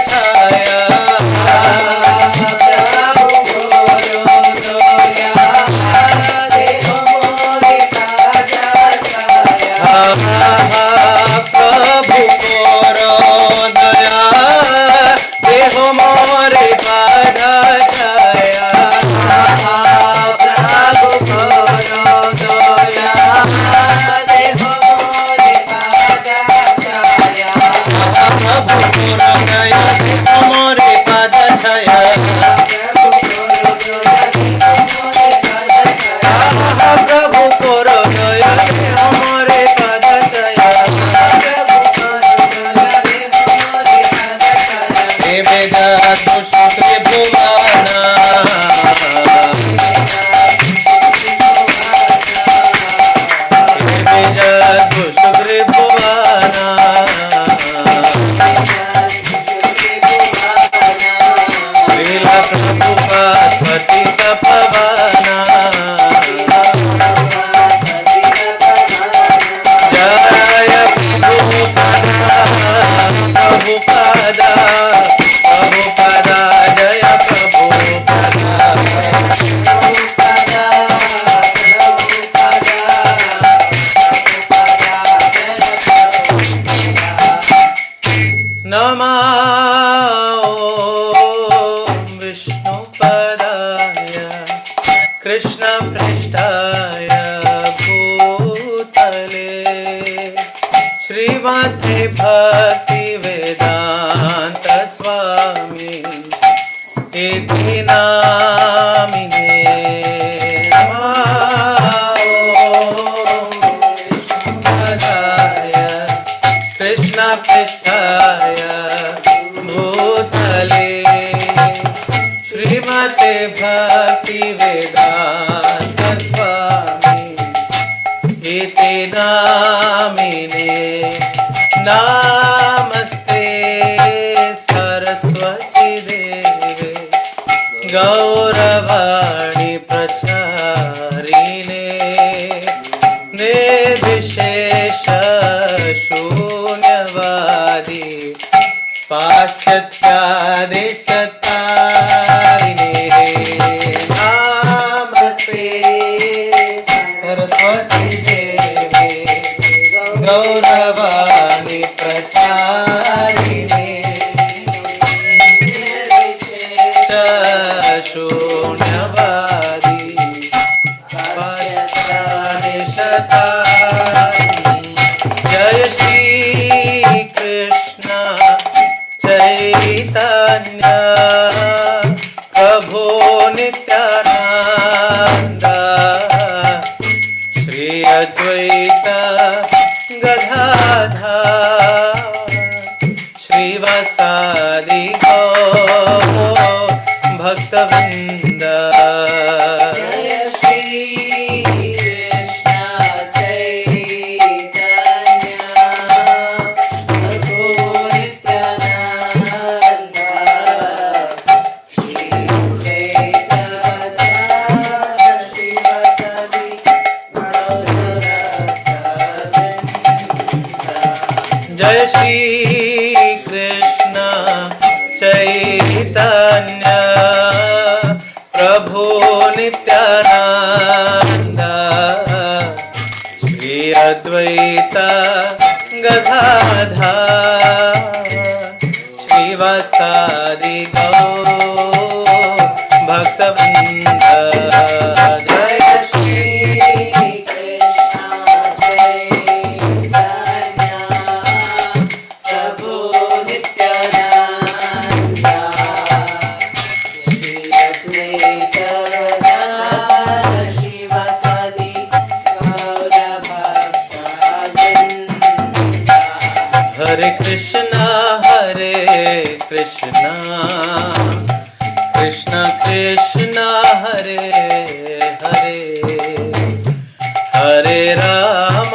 छाया प्रभु करो दया देह मोरे पाद छाया प्रभु करो दया देह मोरे पाद छाया प्रभु करो दया देह मोरे पाद छाया कृष्ण पृष्ठाय भूतले श्रीमते भक्ति वेदांत स्वामी इति नामिने कृष्ण पृष्ठाय भूतले श्रीमते भक्ति वेदांत स्वामी इति नामिने नमस्ते सरस्वती देवे गौरवाणी प्रचारिणे श्री अद्वैत गदाधर श्रीवासादि भक्तवृंद। जय श्री कृष्ण चैतन्य प्रभु नित्यानंद श्री अद्वैत गदाधर श्रीवासादि जय श्री कृष्ण चैतन्य प्रभु नित्यानंद श्री अद्वैत गदाधर श्रीवासादि भक्तवृंद। जय श्री हरे कृष्णा कृष्णा कृष्णा हरे हरे हरे राम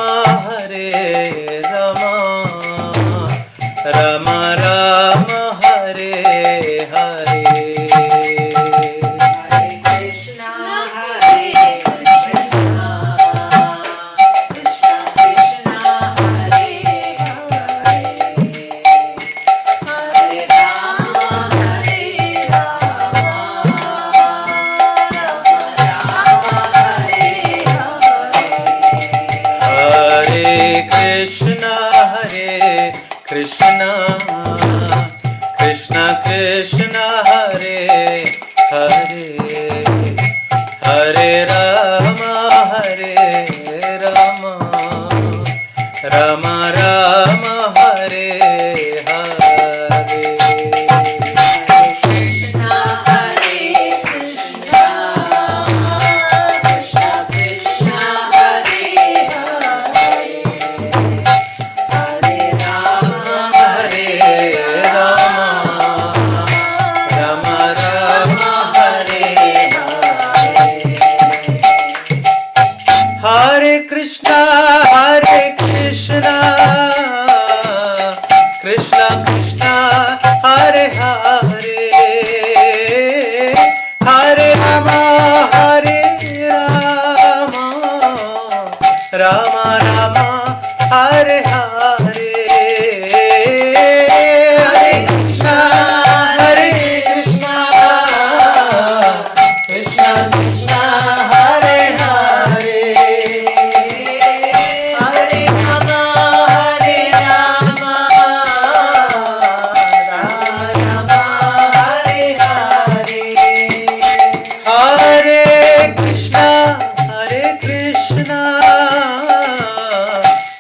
राम राम हरे हरे। हरे कृष्णा कृष्णा कृष्णा हरे हरे हरे राम कृष्णा कृष्णा कृष्णा हरे हरे हरे राम राम राम हरे हरे। कृष्णा हरे कृष्णा कृष्णा कृष्णा हरे हरे हरे राम राम राम हरे हरे। हरे कृष्णा कृष्णा कृष्णा हरे हरे हरे राम राम राम हरे हरे। हरे कृष्णा कृष्णा कृष्णा हरे हरे हरे राम राम हरे हरे। हरे कृष्णा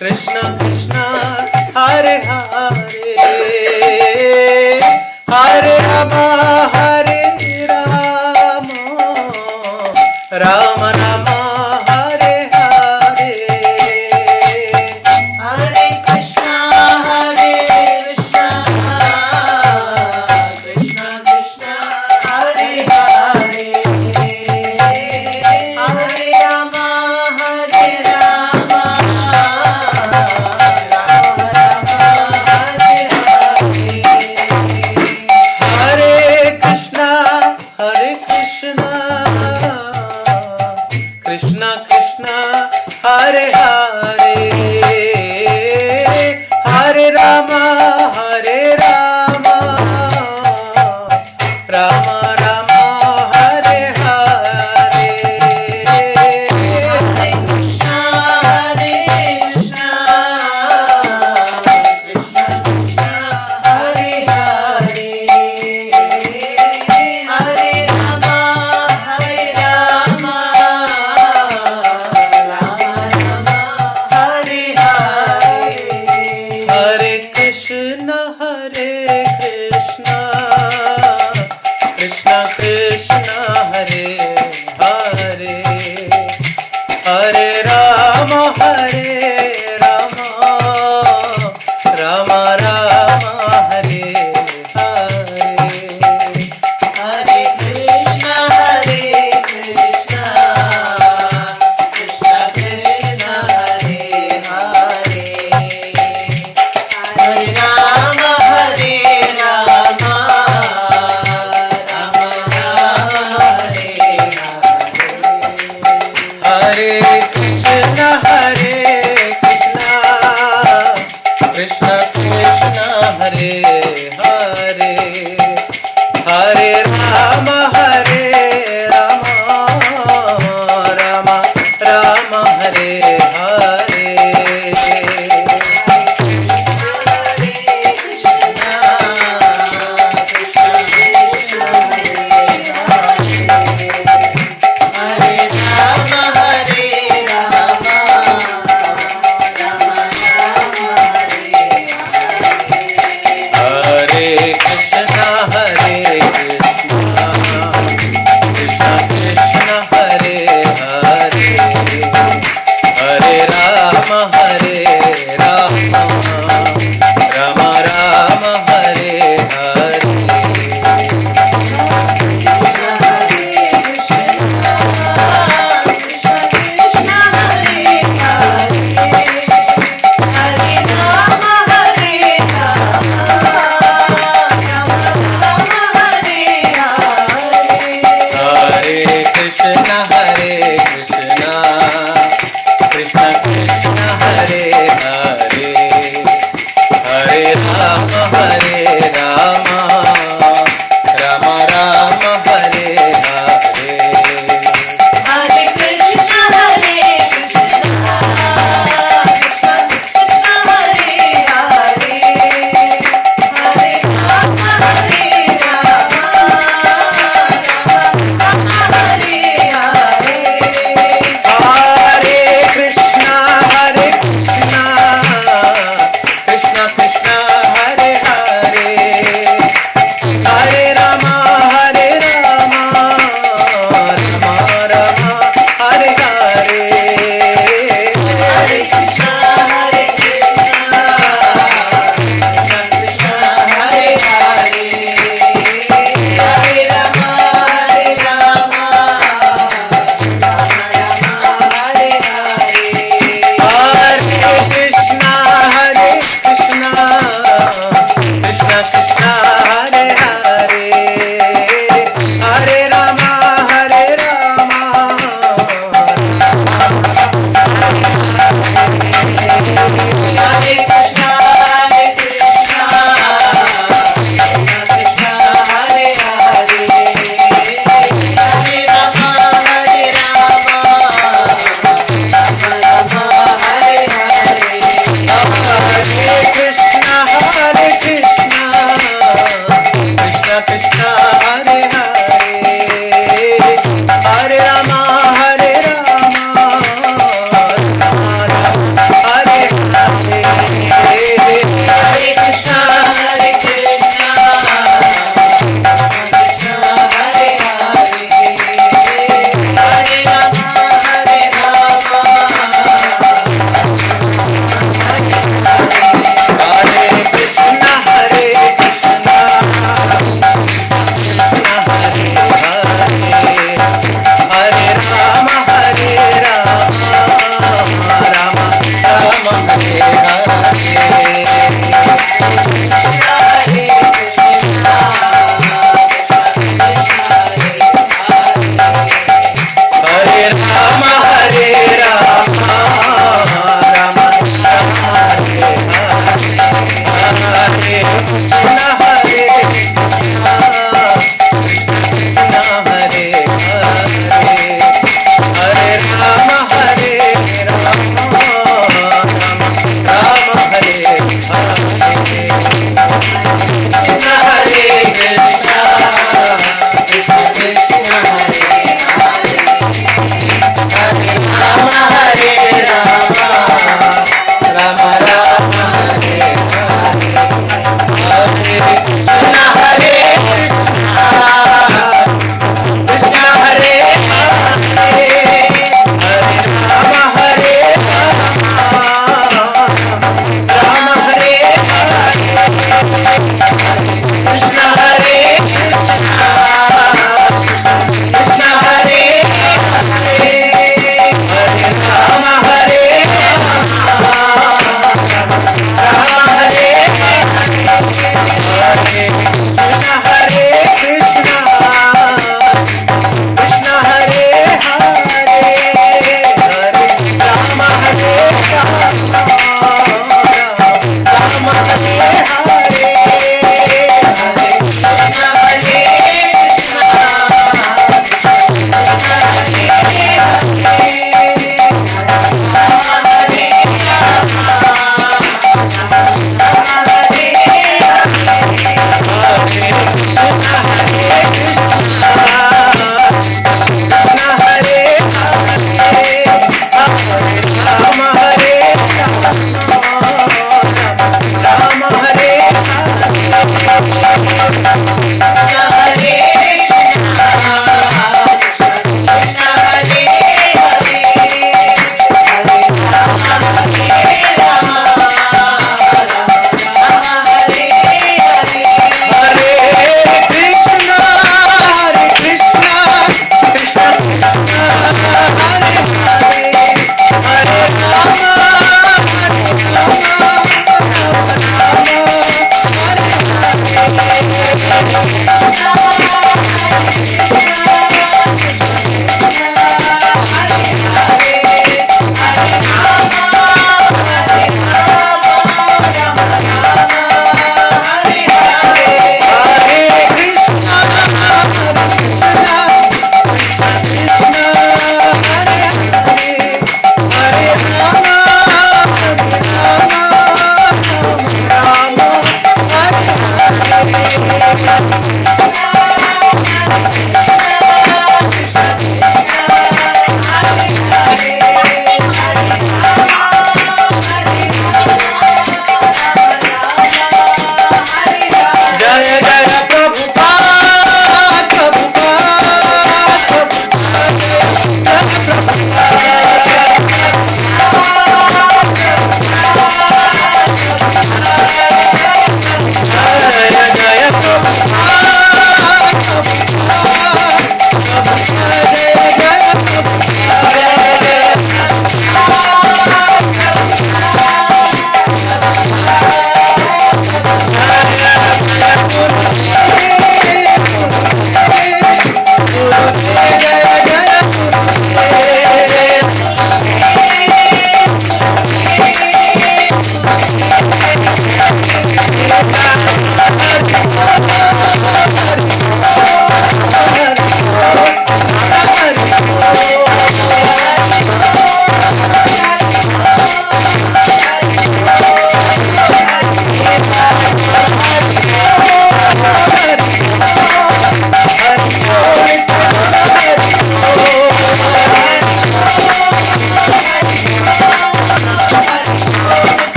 कृष्णा कृष्णा हरे हरे हरे राम राम राम हरे हरे। हरे कृष्णा कृष्णा कृष्णा हरे हरे हरे राम हरे कृष्णा कृष्णा कृष्णा हरे हरे हरे राम राम राम हरे हरे। हरे Krishna Krishna Krishna Hare Hare Hare Ram Ram Ram Hare Krishna Krishna Krishna Hare Hare Hare Rama Rama Rama Hare Hare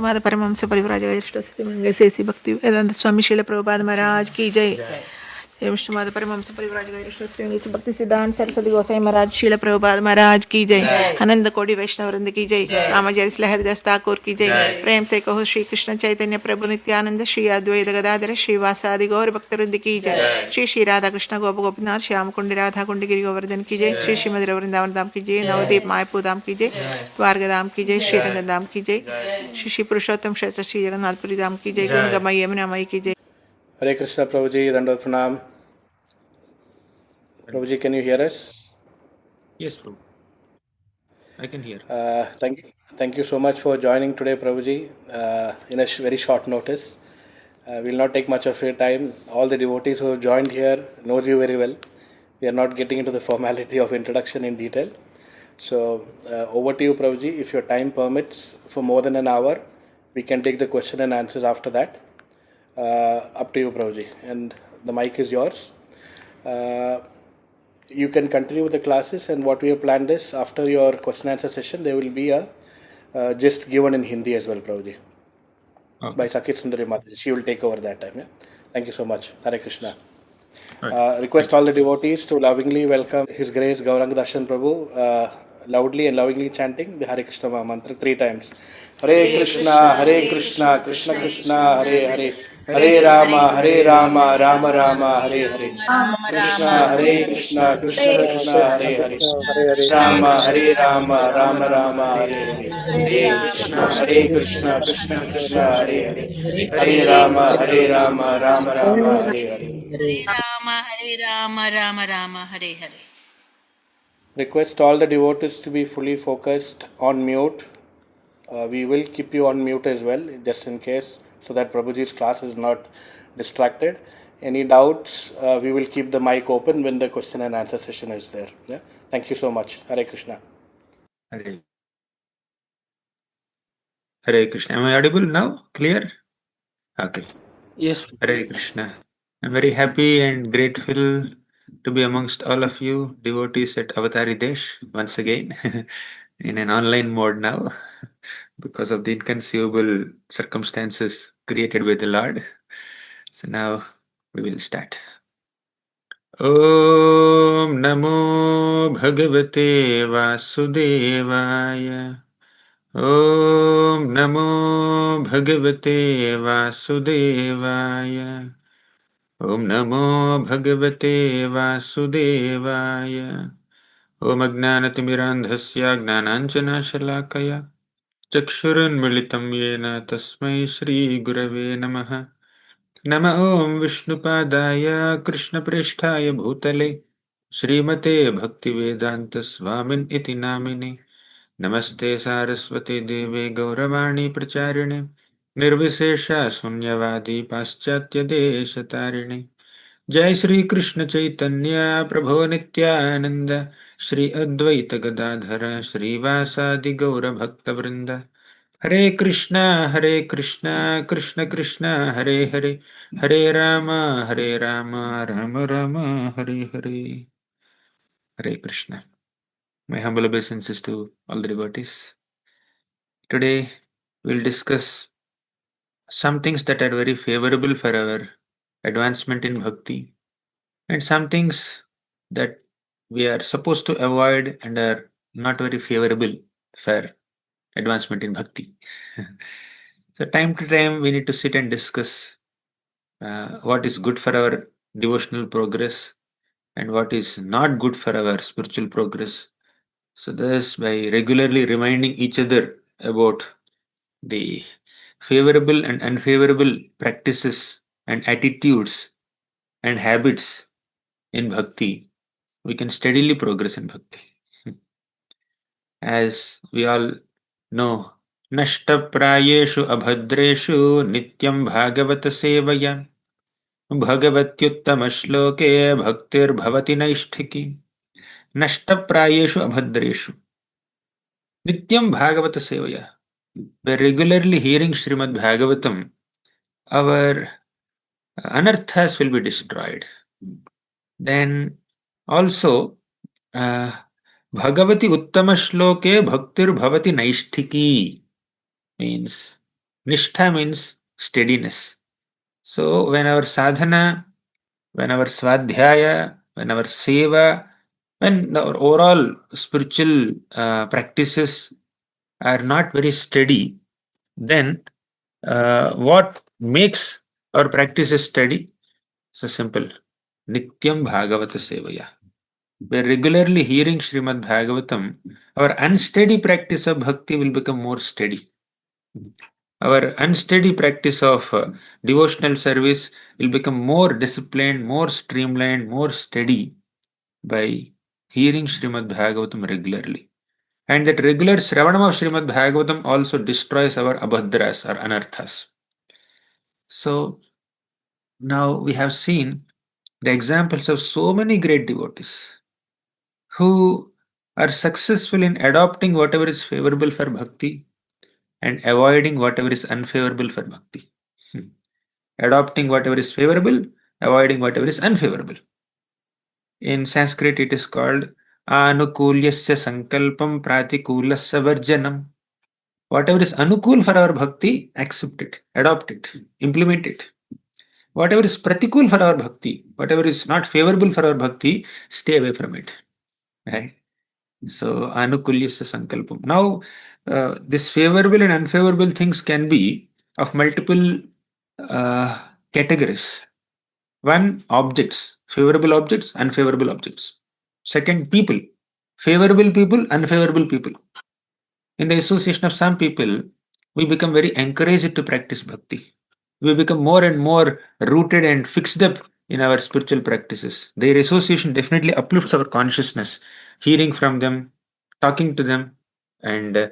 Vishnupad Paramhans परिव्राजक Shri भक्ति वेदांत स्वामी श्रील प्रभुपाद महाराज की जय। विष्णुपाद परमहंस परिव्राजक श्री भक्ति सिद्धांत सरस्वती गोसाई महाराज श्रील प्रभुपाद महाराज की जय। आनंद कोटि वैष्णव वृंद की जय। आमजय हरिदास ठाकुर की जय। प्रेम से कहो श्री कृष्ण चैतन्य प्रभु नित्यानंद श्री अद्वैत गदाधर श्रीवासादि गौर भक्त वृंद की जय। श्री श्री राधा कृष्ण गोप गोपीनाथ श्याम कुंड राधा कुंड गिरि गोवर्धन की जय। श्री श्री मधुर वृंदावन धाम की जय। नवदीप मायपुर धाम की जय। द्वारका धाम की जय। श्रीरंग धाम की जय। श्री श्री पुरुषोत्तम क्षेत्र श्री जगन्नाथपुरी धाम की जय। गंगा यमुना मई की जय। Hare Krishna, Prabhuji, Dandot Pranam. Prabhuji, can you hear us? Yes, Prabhu. I can hear. Thank you so much for joining today, Prabhuji, in a very short notice. We'll not take much of your time. All the devotees who have joined here knows you very well. We are not getting into the formality of introduction in detail. So over to you, Prabhuji. If your time permits for more than an hour, we can take the question and answers after that. Up to you, Prabhuji. And the mic is yours. You can continue with the classes, and what we have planned is after your question answer session, there will be a gist given in Hindi as well, Prabhuji. Okay. By Sakit Sundari Mataji. She will take over that time. Yeah? Thank you so much. Hare Krishna. Right. Request all the devotees to lovingly welcome His Grace Gauranga Darshan Prabhu, loudly and lovingly chanting the Hare Krishna mantra 3 times. Hare Krishna, Hare Krishna, Krishna Krishna, Hare Hare, Hare Rama, Rama Rama, Hare Hare. Krishna, Hare Krishna, Krishna Krishna, Hare Hare, Rama, Rama Rama, Hare Hare. Hare Krishna, Krishna Krishna, Hare Hare, Hare Rama, Rama Rama, Hare Hare. Rama Rama, Hare Hare. Request all the devotees to be fully focused on mute. We will keep you on mute as well, just in case, so that Prabhuji's class is not distracted. Any doubts, we will keep the mic open when the question and answer session is there. Yeah? Thank you so much. Hare Krishna. Hare Krishna. Am I audible now? Clear? Okay. Yes. Hare Krishna. I'm very happy and grateful to be amongst all of you devotees at Avataridesh once again in an online mode now because of the inconceivable circumstances created by the Lord. So now we will start. Om Namo Bhagavate Vasudevaya. Om Namo Bhagavate Vasudevaya. Om Namo Bhagavate Vasudevaya. Om Ajnanatimirandhasya Gnananjana Shalakaya Chakshurunmilitam Yena Tasmai Shri Gurave Namaha. Nama Om Vishnupadaya Krishna Prishtaya Bhutale Srimate Bhaktivedanta Swamin Iti Namini. Namaste Saraswati Deve Gauravani Pracharine Nirvisesha Sunyavadi Paschatya Deshatarine. Jai Shri Krishna Chaitanya Prabhu Nityananda Shri Advaita Gadadhara Shri Vasadi Gaura Bhakta Vrinda. Hare Krishna, Krishna Krishna, Hare Hare, Hare Rama, Rama Rama, Hare Hare. Hare Krishna. My humble obeisances to all the devotees. Today we'll discuss some things that are very favorable for our advancement in bhakti, and some things that we are supposed to avoid and are not very favorable for advancement in bhakti. So time to time we need to sit and discuss what is good for our devotional progress and what is not good for our spiritual progress. So thus, by regularly reminding each other about the favorable and unfavorable practices and attitudes and habits in bhakti, we can steadily progress in bhakti. As we all know, Nashta prayeshu abhadreshu nityam bhagavata sevaya bhagavatyuttama shloke bhaktir bhavati naishthiki. Nashta prayeshu abhadreshu nityam bhagavata sevaya. By regularly hearing Srimad Bhagavatam, our anarthas will be destroyed. Then also, Bhagavati Uttama Shloke Bhaktir Bhavati Naishthiki means Nishtha means steadiness. So when our sadhana, when our swadhyaya, when our seva, when our overall spiritual practices are not very steady, then what makes our practices steady? So simple. Nityam Bhagavata Sevaya. We are regularly hearing Srimad Bhagavatam. Our unsteady practice of bhakti will become more steady. Our unsteady practice of devotional service will become more disciplined, more streamlined, more steady by hearing Srimad Bhagavatam regularly. And that regular Shravanam of Srimad Bhagavatam also destroys our abhadras or anarthas. So now we have seen the examples of so many great devotees who are successful in adopting whatever is favorable for bhakti and avoiding whatever is unfavorable for bhakti. Adopting whatever is favorable, avoiding whatever is unfavorable. In Sanskrit, it is called anukulyasya sankalpam pratikulasya varjanam. Whatever is anukul for our bhakti, accept it, adopt it, implement it. Whatever is pratikul for our bhakti, whatever is not favorable for our bhakti, stay away from it. Right? So, anukulyasya sankalpam. Now, this favorable and unfavorable things can be of multiple categories. One, objects, favorable objects, unfavorable objects. Second, people, favorable people, unfavorable people. In the association of some people, we become very encouraged to practice bhakti. We become more and more rooted and fixed up in our spiritual practices. Their association definitely uplifts our consciousness. Hearing from them, talking to them, and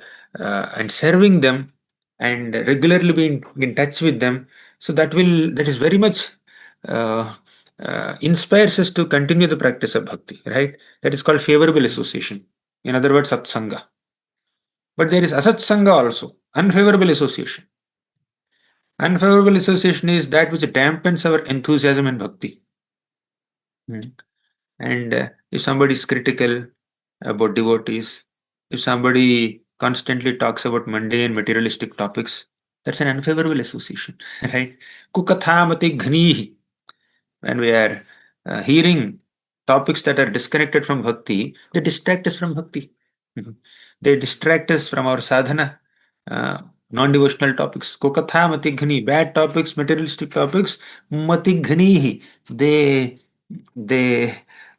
serving them, and regularly being in touch with them. So that is very much inspires us to continue the practice of bhakti. Right? That is called favorable association. In other words, satsanga. But there is asatsanga also, unfavorable association. Unfavorable association is that which dampens our enthusiasm in bhakti. And if somebody is critical about devotees, if somebody constantly talks about mundane materialistic topics, that's an unfavorable association, right? Kukathamati ghanihi. When we are hearing topics that are disconnected from bhakti, they distract us from bhakti. They distract us from our sadhana. Non-devotional topics. Kokatha matighani, bad topics, materialistic topics, matighani, they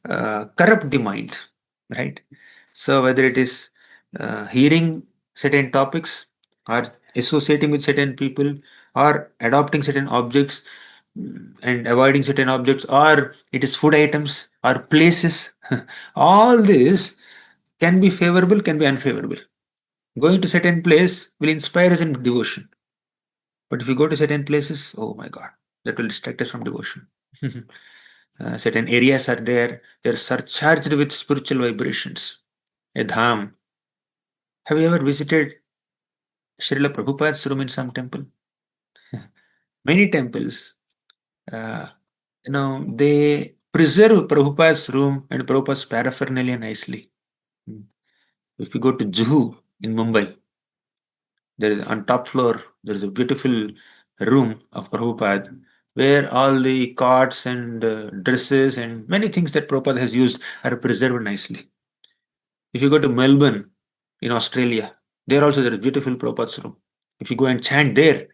corrupt the mind, right? So whether it is hearing certain topics or associating with certain people or adopting certain objects and avoiding certain objects, or it is food items or places, all this can be favorable, can be unfavorable. Going to certain place will inspire us in devotion. But if you go to certain places, oh my God, that will distract us from devotion. Certain areas are there, they're surcharged with spiritual vibrations. A dham. Have you ever visited Srila Prabhupada's room in some temple? Many temples, they preserve Prabhupada's room and Prabhupada's paraphernalia nicely. If you go to Juhu in Mumbai, there is on top floor, there is a beautiful room of Prabhupada where all the cards and dresses and many things that Prabhupada has used are preserved nicely. If you go to Melbourne in Australia, there also there is beautiful Prabhupada's room. If you go and chant there,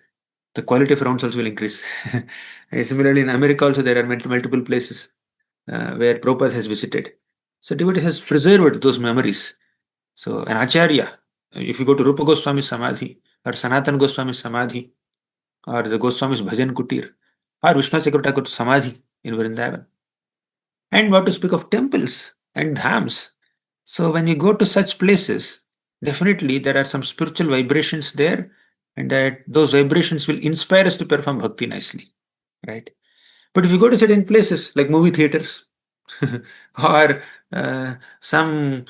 the quality of rounds also will increase. And similarly, in America also there are multiple places where Prabhupada has visited. So devotee has preserved those memories. So an acharya, if you go to Rupa Goswami's Samadhi or Sanatan Goswami's Samadhi or the Goswami's Bhajan Kutir or Vishnu Chakravarti's Samadhi in Vrindavan. And what to speak of temples and dhams. So when you go to such places, definitely there are some spiritual vibrations there, and that those vibrations will inspire us to perform bhakti nicely, right? But if you go to certain places like movie theaters or some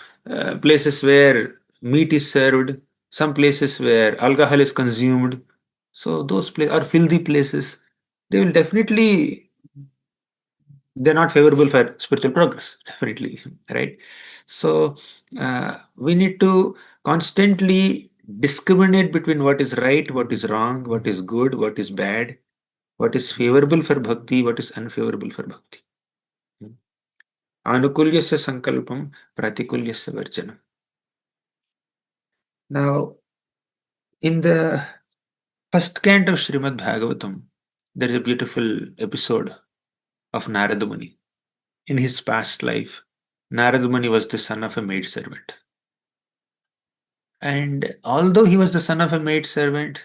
places where meat is served, some places where alcohol is consumed, so those places are filthy places, they will definitely, they're not favorable for spiritual progress, definitely, right? So we need to constantly discriminate between what is right, what is wrong, what is good, what is bad, what is favorable for bhakti, what is unfavorable for bhakti. Anukulyasya sankalpam pratikulyasya varjanam. Now, in the first canto of Srimad Bhagavatam, there is a beautiful episode of Narada Muni. In his past life, Narada Muni was the son of a maidservant. And although he was the son of a maidservant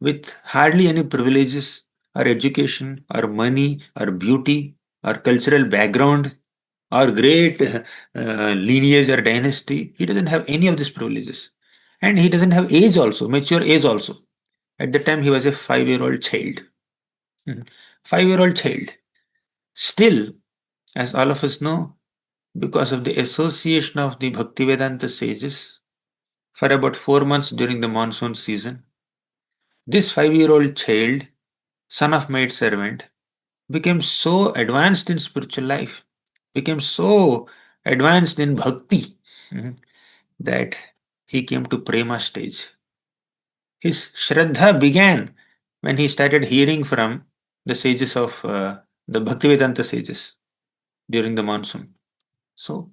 with hardly any privileges or education or money or beauty or cultural background or great lineage or dynasty, he doesn't have any of these privileges. And he doesn't have age also, mature age also. At the time, he was a 5-year-old child. 5-year-old child. Still, as all of us know, because of the association of the Bhaktivedanta sages for about 4 months during the monsoon season, this 5-year-old child, son of maid servant, became so advanced in spiritual life, became so advanced in bhakti that he came to prema stage. His shraddha began when he started hearing from the sages of the Bhaktivedanta sages during the monsoon. So,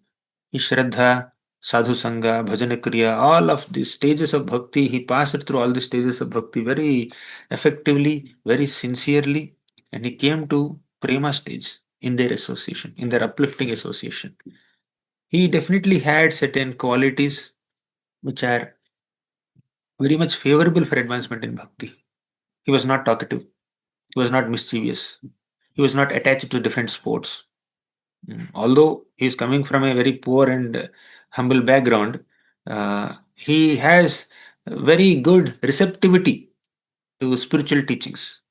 his shraddha, sadhu sangha, bhajana kriya, all of these stages of bhakti, he passed through all the stages of bhakti very effectively, very sincerely, and he came to prema stage in their association, in their uplifting association. He definitely had certain qualities which are very much favorable for advancement in bhakti. He was not talkative, he was not mischievous, he was not attached to different sports. Although he is coming from a very poor and humble background, he has very good receptivity to spiritual teachings.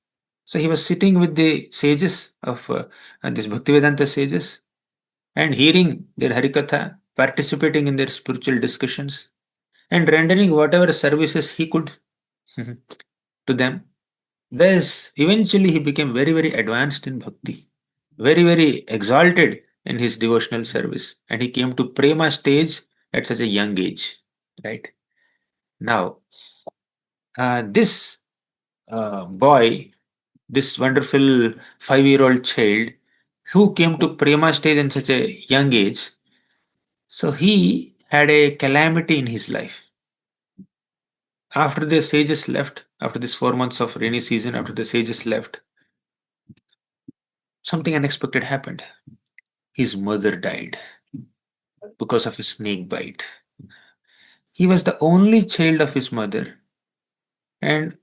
So he was sitting with the sages of this Bhaktivedanta sages and hearing their Harikatha, participating in their spiritual discussions, and rendering whatever services he could to them. Thus, eventually he became very, very advanced in bhakti, very, very exalted in his devotional service, and he came to prema stage at such a young age. Right now, this boy, this wonderful 5-year-old child, who came to prema stage in such a young age, so he had a calamity in his life. After the sages left, after this 4 months of rainy season, after the sages left, something unexpected happened. His mother died because of a snake bite. He was the only child of his mother, and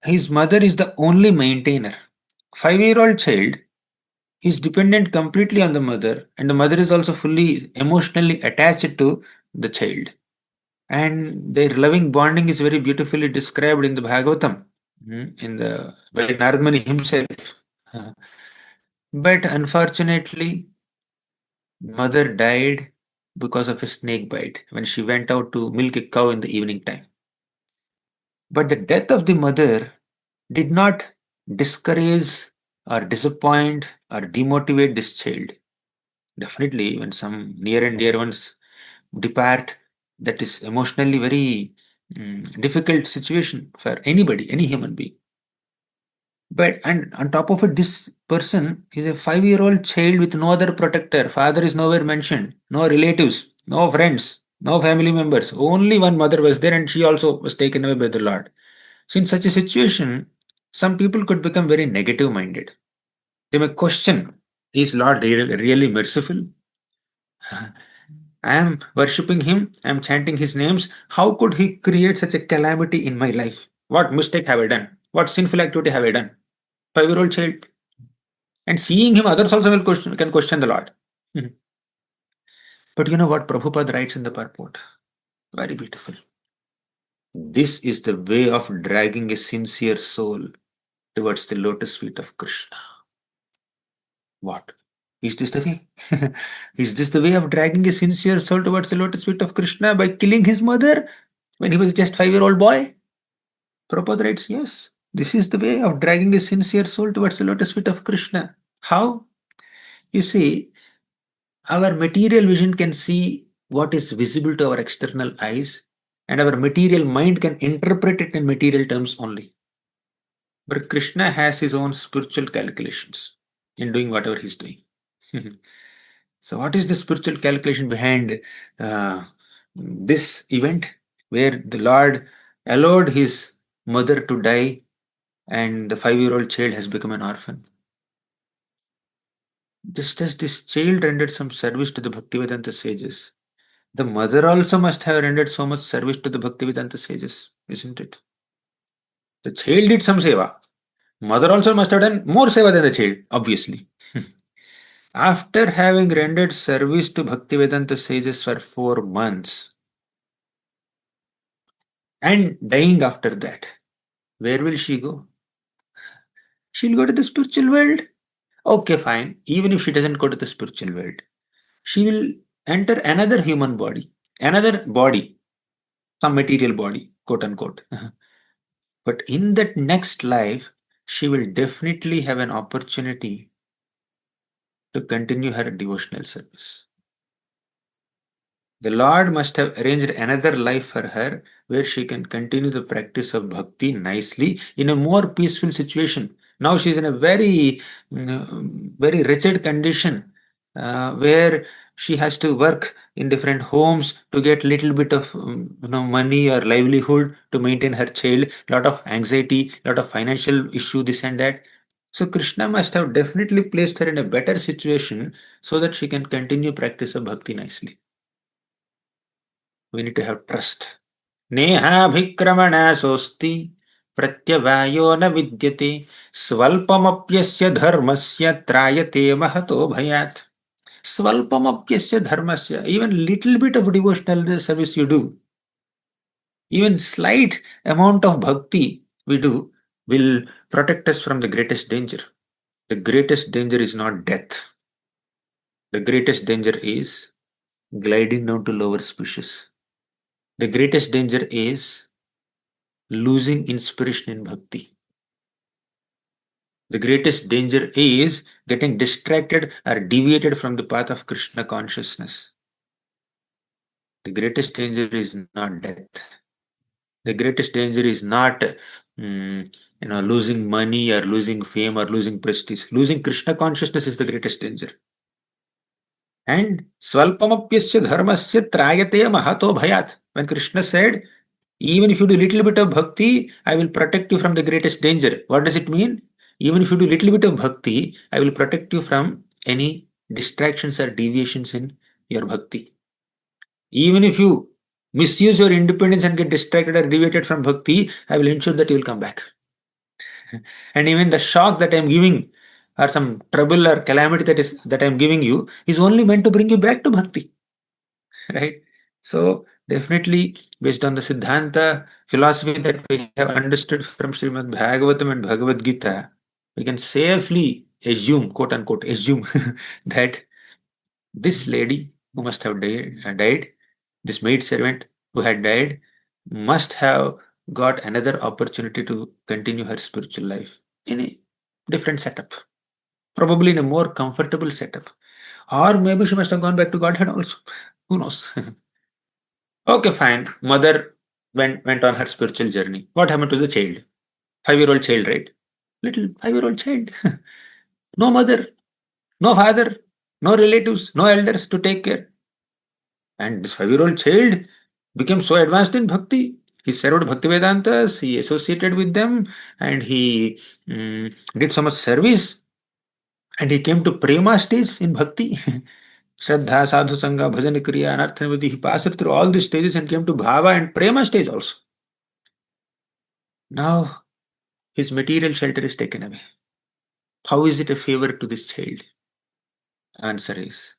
his mother is the only maintainer. 5-year-old child is dependent completely on the mother, and the mother is also fully emotionally attached to the child. And their loving bonding is very beautifully described in the Bhagavatam, in the by Narad Muni himself. But unfortunately, mother died because of a snake bite when she went out to milk a cow in the evening time. But the death of the mother did not discourage or disappoint or demotivate this child. Definitely, when some near and dear ones depart, that is emotionally very difficult situation for anybody, any human being. But and on top of it, this person is a 5-year-old child with no other protector. Father is nowhere mentioned, no relatives, no friends, no family members. Only one mother was there, and she also was taken away by the Lord. So, in such a situation, some people could become very negative minded. They may question, is Lord really merciful? I am worshipping him, I am chanting his names. How could he create such a calamity in my life? What mistake have I done? What sinful activity have I done? 5-year-old child. And seeing him, others also can question the Lord. But you know what Prabhupada writes in the purport? Very beautiful. This is the way of dragging a sincere soul towards the lotus feet of Krishna. What? Is this the way? Is this the way of dragging a sincere soul towards the lotus feet of Krishna by killing his mother when he was just 5-year-old boy? Prabhupada writes, yes, this is the way of dragging a sincere soul towards the lotus feet of Krishna. How? You see, our material vision can see what is visible to our external eyes, and our material mind can interpret it in material terms only. But Krishna has his own spiritual calculations in doing whatever he's doing. So, what is the spiritual calculation behind this event where the Lord allowed his mother to die and the 5-year-old child has become an orphan? Just as this child rendered some service to the Bhaktivedanta sages, the mother also must have rendered so much service to the Bhaktivedanta sages, isn't it? The child did some seva. Mother also must have done more seva than the child, obviously. After having rendered service to Bhaktivedanta sages for 4 months and dying after that, where will she go? She'll go to the spiritual world. Okay, fine. Even if she doesn't go to the spiritual world, she will enter another human body, another body, some material body, quote unquote. But in that next life, she will definitely have an opportunity to continue her devotional service. The Lord must have arranged another life for her where she can continue the practice of bhakti nicely in a more peaceful situation. Now she is in a very, very wretched condition where she has to work in different homes to get little bit of money or livelihood to maintain her child. Lot of anxiety, lot of financial issue, this and that. So Krishna must have definitely placed her in a better situation so that she can continue practice of bhakti nicely. We need to have trust. नेहाभिक्रमणासोऽस्ति प्रत्यवायो न विद्यते स्वल्पमप्यस्य धर्मस्य त्रायते महतो भयात्. Swalpamapyasya dharmasya, even little bit of devotional service you do, even slight amount of bhakti we do, will protect us from the greatest danger. The greatest danger is not death. The greatest danger is gliding down to lower species. The greatest danger is losing inspiration in bhakti. The greatest danger is getting distracted or deviated from the path of Krishna consciousness. The greatest danger is not death. The greatest danger is not losing money or losing fame or losing prestige. Losing Krishna consciousness is the greatest danger. And Swalpamapyasya dharmasya trayate mahato bhayat. When Krishna said, even if you do little bit of bhakti, I will protect you from the greatest danger. What does it mean? Even if you do little bit of bhakti, I will protect you from any distractions or deviations in your bhakti. Even if you misuse your independence and get distracted or deviated from bhakti, I will ensure that you will come back. And even the shock that I am giving or some trouble or calamity that I am giving you is only meant to bring you back to bhakti. Right? So definitely based on the Siddhanta philosophy that we have understood from Srimad Bhagavatam and Bhagavad Gita, we can safely assume, quote unquote, assume that this lady who must have died, this maid servant who had died, must have got another opportunity to continue her spiritual life in a different setup, probably in a more comfortable setup. Or maybe she must have gone back to Godhead also. Who knows? Okay, fine. Mother went on her spiritual journey. What happened to the child? 5-year-old child, right? Little 5-year-old child. No mother, no father, no relatives, no elders to take care. And this 5-year-old child became so advanced in bhakti. He served Bhakti Vedantas, he associated with them, and he did so much service. And he came to prema stage in bhakti. Shraddha, Sadhu Sangha, Bhajan Kriya, Anarthanavati. He passed through all these stages and came to Bhava and prema stage also. Now his material shelter is taken away. How is it a favor to this child? Answer is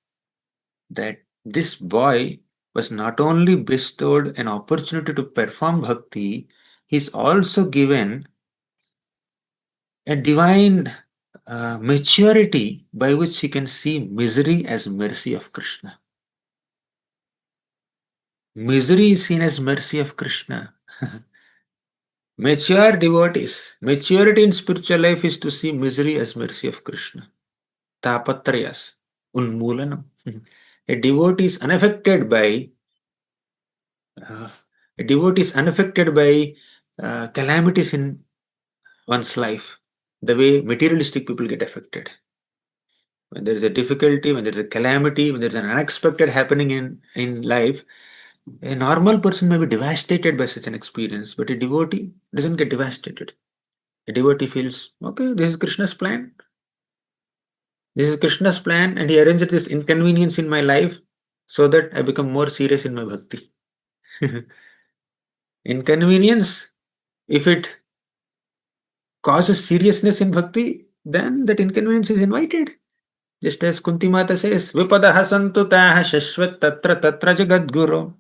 that this boy was not only bestowed an opportunity to perform bhakti, he is also given a divine maturity by which he can see misery as mercy of Krishna. Misery is seen as mercy of Krishna. Mature devotees, maturity in spiritual life is to see misery as mercy of Krishna. Tapatrayas, unmulanam. A devotee is unaffected by A devotee is unaffected by calamities in one's life, the way materialistic people get affected. When there is a difficulty, when there is a calamity, when there is an unexpected happening in life, a normal person may be devastated by such an experience, but a devotee doesn't get devastated. A devotee feels, okay, this is Krishna's plan. This is Krishna's plan, and he arranged this inconvenience in my life so that I become more serious in my bhakti. Inconvenience, if it causes seriousness in bhakti, then that inconvenience is invited. Just as Kunti Mata says, Vipadaha santutaha shashvat tatra tatra jagadguru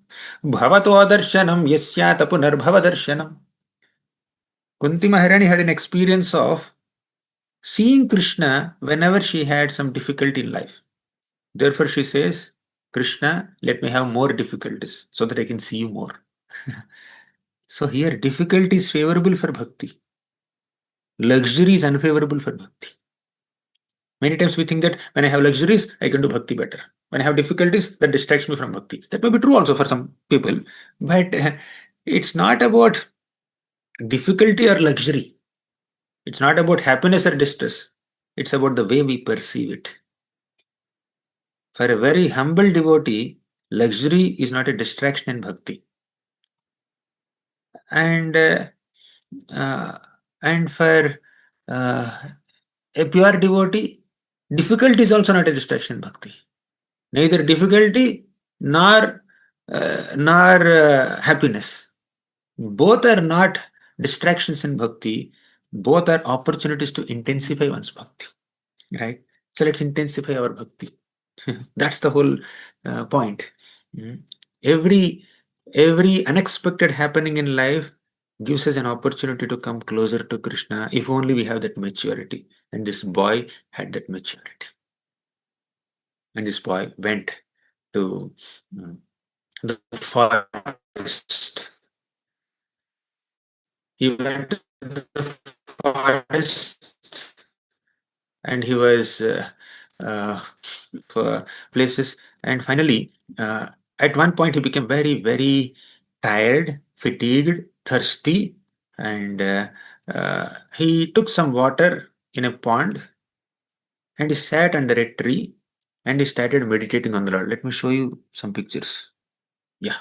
bhavato darshanam yasyata punarbhava darshanam. Kunti Maharani had an experience of seeing Krishna whenever she had some difficulty in life. Therefore, she says, Krishna, let me have more difficulties so that I can see you more. So, here, difficulty is favorable for bhakti, luxury is unfavorable for bhakti. Many times we think that when I have luxuries, I can do bhakti better. When I have difficulties, that distracts me from bhakti. That may be true also for some people, but it's not about difficulty or luxury. It's not about happiness or distress. It's about the way we perceive it. For a very humble devotee, luxury is not a distraction in bhakti. And for a pure devotee, difficulty is also not a distraction in bhakti. Neither difficulty nor happiness. Both are not distractions in bhakti. Both are opportunities to intensify one's bhakti. Right? So let's intensify our bhakti. That's the whole point. Every unexpected happening in life gives us an opportunity to come closer to Krishna if only we have that maturity. And this boy had that maturity. And this boy went to the forest. He went to the forest and he was for places, and finally at one point he became very, very tired, fatigued, thirsty, and he took some water in a pond and he sat under a tree and he started meditating on the Lord. Let me show you some pictures. Yeah.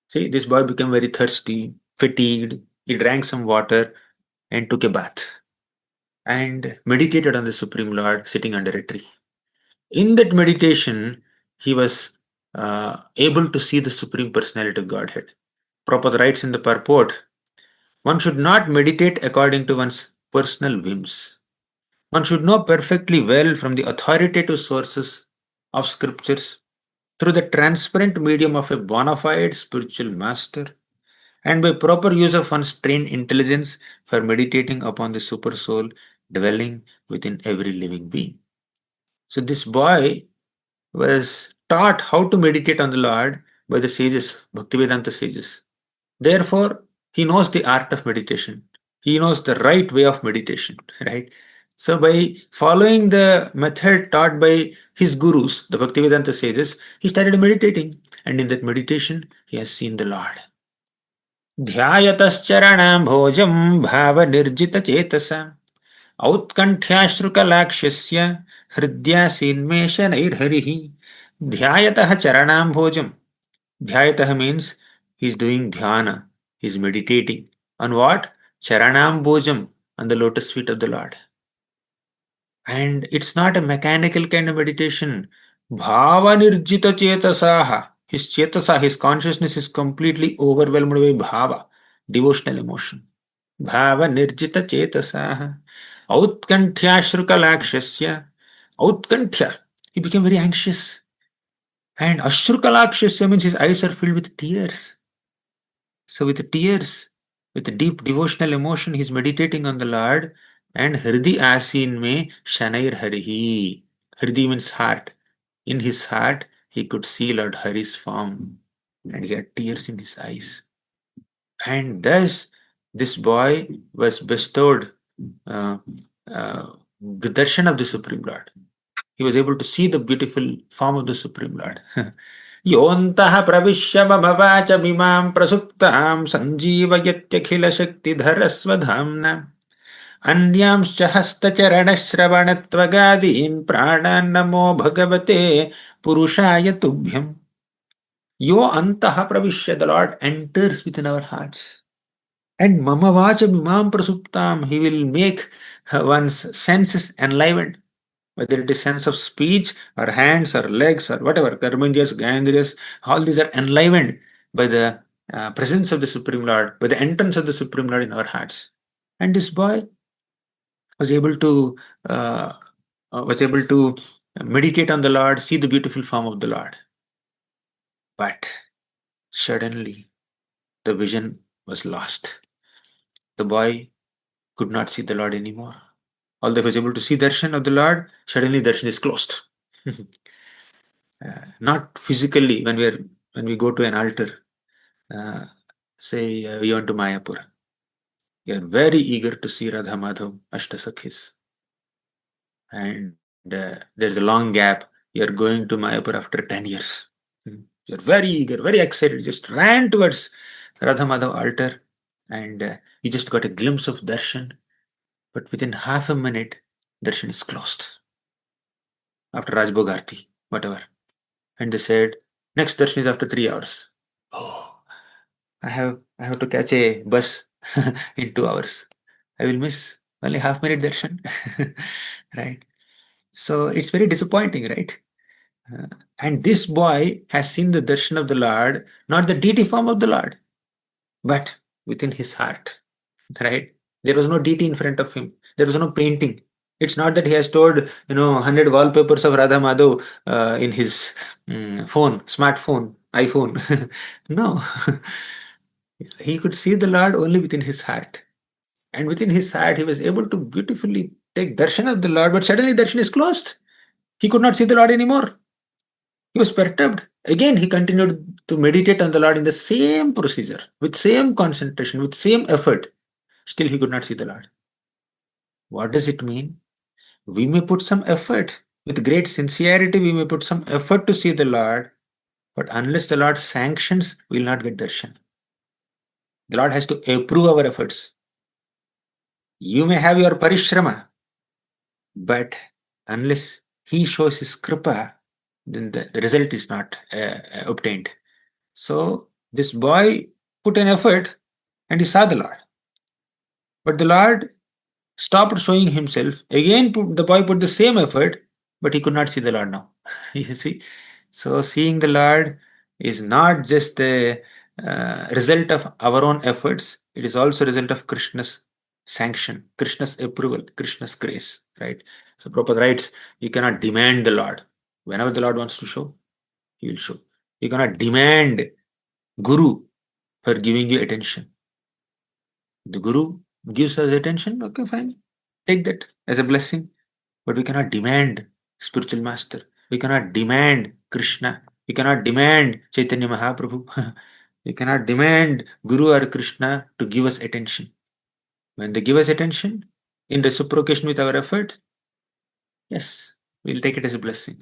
See, this boy became very thirsty, fatigued. He drank some water and took a bath and meditated on the Supreme Lord sitting under a tree. In that meditation, he was able to see the Supreme Personality of Godhead. Prabhupada writes in the purport, one should not meditate according to one's personal whims. One should know perfectly well from the authoritative sources of scriptures through the transparent medium of a bona fide spiritual master and by proper use of one's trained intelligence for meditating upon the super soul dwelling within every living being. So this boy was taught how to meditate on the Lord by the sages, Bhaktivedanta sages. Therefore, he knows the art of meditation. He knows the right way of meditation, right? So by following the method taught by his gurus, the Bhaktivedanta sages, he started meditating. And in that meditation, he has seen the Lord. ध्यायतश्चरणाम्भोजं भावनिर्जितचेतसा औत्कण्ठ्याश्रुकलाक्ष्यस्य हृद्यासीन्मेषणैर्हरिः ध्यायतः चरणाम्भोजं. Dhyayatah means he is doing dhyana, he is meditating. On what? Charanambojam, on the lotus feet of the Lord. And it's not a mechanical kind of meditation. Bhavanirjita chetasaha. His chetasa, his consciousness is completely overwhelmed by bhava, devotional emotion. Bhavanirjita chetasaha. Outkanthya shrukalakshasya. Outkanthya. He became very anxious. And Ashrukalakshasya means his eyes are filled with tears. So with tears, with deep devotional emotion, he is meditating on the Lord. And Hridi Asin me Shanair Harihi. Hridi means heart. In his heart, he could see Lord Hari's form. And he had tears in his eyes. And thus, this boy was bestowed the darshan of the Supreme Lord. He was able to see the beautiful form of the Supreme Lord. योऽन्तः प्रविश्य ममवाच मिमां प्रसुप्तां सञ्जीवयत्यखिलशक्तिधरस्वधाम्ना अन्यांश्च हस्तचरणश्रवणत्वगादीन् प्राणान् नमो भगवते पुरुषाय तुभ्यम्. Yo antaha pravisya, the Lord enters within our hearts. And mama vacha mimam prasuptam, he will make one's senses enlivened, whether it is sense of speech or hands or legs or whatever, karmendriyas, gyanendriyas, all these are enlivened by the presence of the Supreme Lord, by the entrance of the Supreme Lord in our hearts. And this boy was able to meditate on the Lord, see the beautiful form of the Lord. But suddenly the vision was lost. The boy could not see the Lord anymore. Although he was able to see darshan of the Lord, suddenly darshan is closed. Not physically when we go to an altar. Say we went to Mayapur. We are very eager to see Radha Madhav Ashtasakhis. And there's a long gap. You are going to Mayapur after 10 years. You're very eager, very excited. Just ran towards Radha Madhav altar and you just got a glimpse of darshan. But within half a minute, darshan is closed. After Rajbhog Aarti, whatever. And they said, next darshan is after 3 hours. Oh, I have to catch a bus in 2 hours. I will miss only half-minute darshan. Right? So it's very disappointing, right? And this boy has seen the darshan of the Lord, not the deity form of the Lord, but within his heart. Right? There was no deity in front of him. There was no painting. It's not that he has stored, 100 wallpapers of Radha Madhav in his smartphone, iPhone. No. He could see the Lord only within his heart. And within his heart, he was able to beautifully take darshan of the Lord, but suddenly darshan is closed. He could not see the Lord anymore. He was perturbed. Again, he continued to meditate on the Lord in the same procedure, with same concentration, with same effort. Still, he could not see the Lord. What does it mean? We may put some effort. With great sincerity, we may put some effort to see the Lord, but unless the Lord sanctions, we will not get darshan. The Lord has to approve our efforts. You may have your parishrama, but unless He shows His kripa, then the result is not obtained. So this boy put an effort and he saw the Lord. But the Lord stopped showing himself. Again, the boy put the same effort, but he could not see the Lord now. You see? So seeing the Lord is not just a result of our own efforts, it is also a result of Krishna's sanction, Krishna's approval, Krishna's grace, right? So Prabhupada writes, you cannot demand the Lord. Whenever the Lord wants to show, He will show. You cannot demand Guru for giving you attention. The Guru gives us attention, okay, fine. Take that as a blessing. But we cannot demand spiritual master. We cannot demand Krishna. We cannot demand Chaitanya Mahaprabhu. We cannot demand Guru or Krishna to give us attention. When they give us attention, in reciprocation with our effort, yes, we'll take it as a blessing.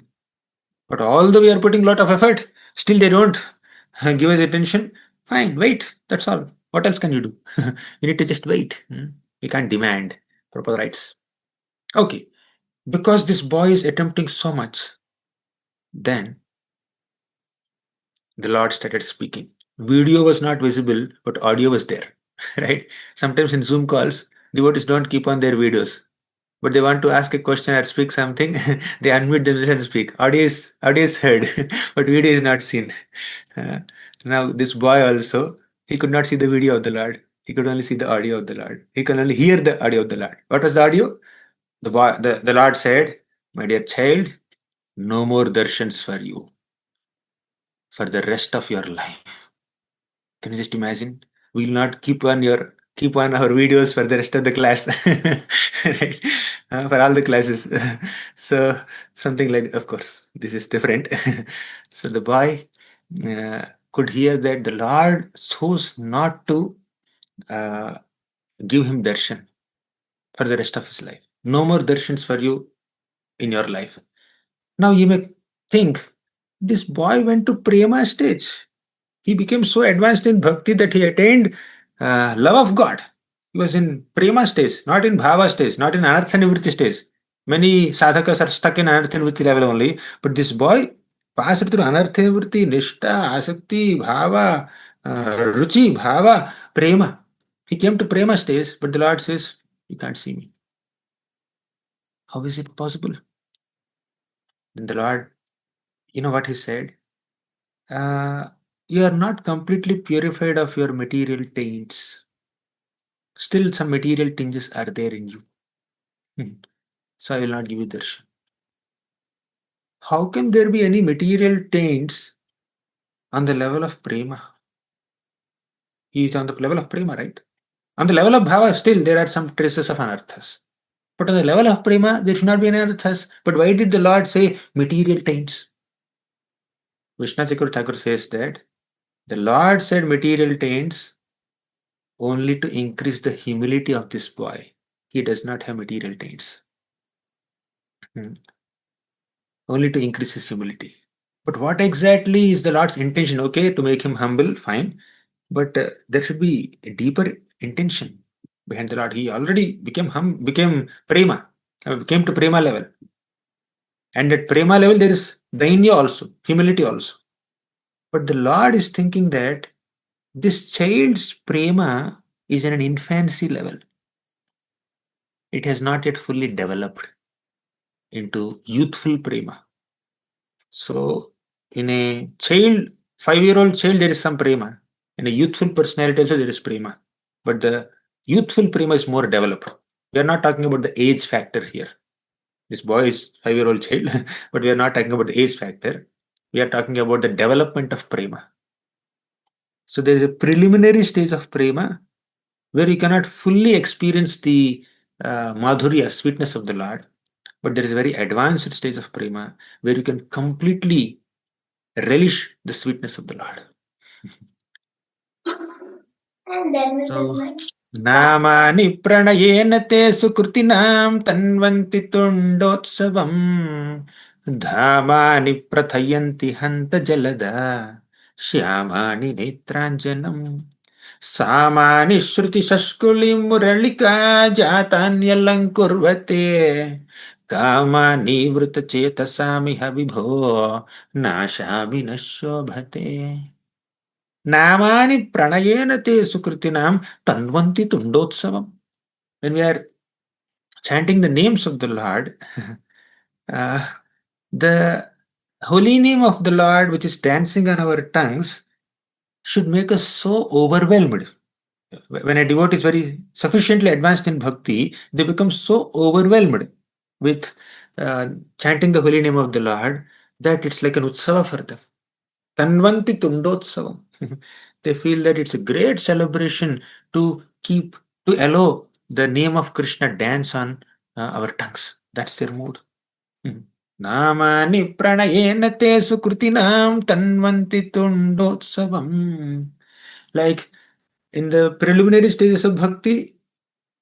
But although we are putting a lot of effort, still they don't give us attention, fine, wait, that's all. What else can you do? You need to just wait. You can't demand. Proper rights. Okay, because this boy is attempting so much, then the Lord started speaking. Video was not visible, but audio was there. Right? Sometimes in Zoom calls, devotees don't keep on their videos, but they want to ask a question or speak something, they unmute themselves and speak. Audio is heard, but video is not seen. Now this boy also, he could not see the video of the Lord. He could only see the audio of the Lord. He could only hear the audio of the Lord. What was the audio? The Lord said, my dear child, no more darshans for you for the rest of your life. Can you just imagine? We'll not keep on our videos for the rest of the class. Right? For all the classes. So something like, of course, this is different. So the boy could hear that the Lord chose not to give him darshan for the rest of his life. No more darshans for you in your life. Now you may think this boy went to prema stage. He became so advanced in bhakti that he attained love of God. He was in prema stage, not in bhava stage, not in anartha nivritti stage. Many sadhakas are stuck in anartha nivritti level only, but this boy passed through anartha nivritti, nishta, asakti, bhava, ruchi, bhava, prema. He came to prema stage, but the Lord says, you can't see me. How is it possible? Then the Lord, you know what he said? You are not completely purified of your material taints. Still, some material tinges are there in you. So I will not give you darshan. How can there be any material taints on the level of prema? He is on the level of prema, right? On the level of bhava, still there are some traces of anarthas. But on the level of prema, there should not be any anarthas. But why did the Lord say material taints? Vishnu Thakur says that the Lord said material taints only to increase the humility of this boy. He does not have material taints. Only to increase his humility. But what exactly is the Lord's intention? Okay, to make him humble, fine. But there should be a deeper intention behind the Lord. He already became prema, came to prema level. And at prema level, there is dainya also, humility also. But the Lord is thinking that this child's prema is in an infancy level. It has not yet fully developed into youthful prema. So, in a child, 5-year-old child, there is some prema. In a youthful personality, also there is prema. But the youthful prema is more developed. We are not talking about the age factor here. This boy is 5-year-old child, but we are not talking about the age factor. We are talking about the development of prema. So there is a preliminary stage of prema where you cannot fully experience the madhurya, sweetness of the Lord. But there is a very advanced stage of prema where you can completely relish the sweetness of the Lord. So, नामानि प्रणयेन ते सुकृतिनां तन्वन्ति तुण्डोत्सवम् धामानि प्रथयन्ति हन्त जलदा श्यामानि नेत्राञ्जनम् सामानि श्रुतिशष्कुलिं मुरळिका जातान्यलङ्कुर्वते कामानि वृतचेतसामिह विभो नाशामि न शोभते Namani pranayena te sukritinam tanvanti tundotsavam. When we are chanting the names of the Lord, the holy name of the Lord, which is dancing on our tongues, should make us so overwhelmed. When a devotee is very sufficiently advanced in bhakti, they become so overwhelmed with chanting the holy name of the Lord that it's like an utsava for them. Tanvanti Tundotsavam. They feel that it's a great celebration to allow the name of Krishna dance on our tongues. That's their mood. Namani pranayena te sukrutinam tanvanti tundotsavam. Like in the preliminary stages of bhakti,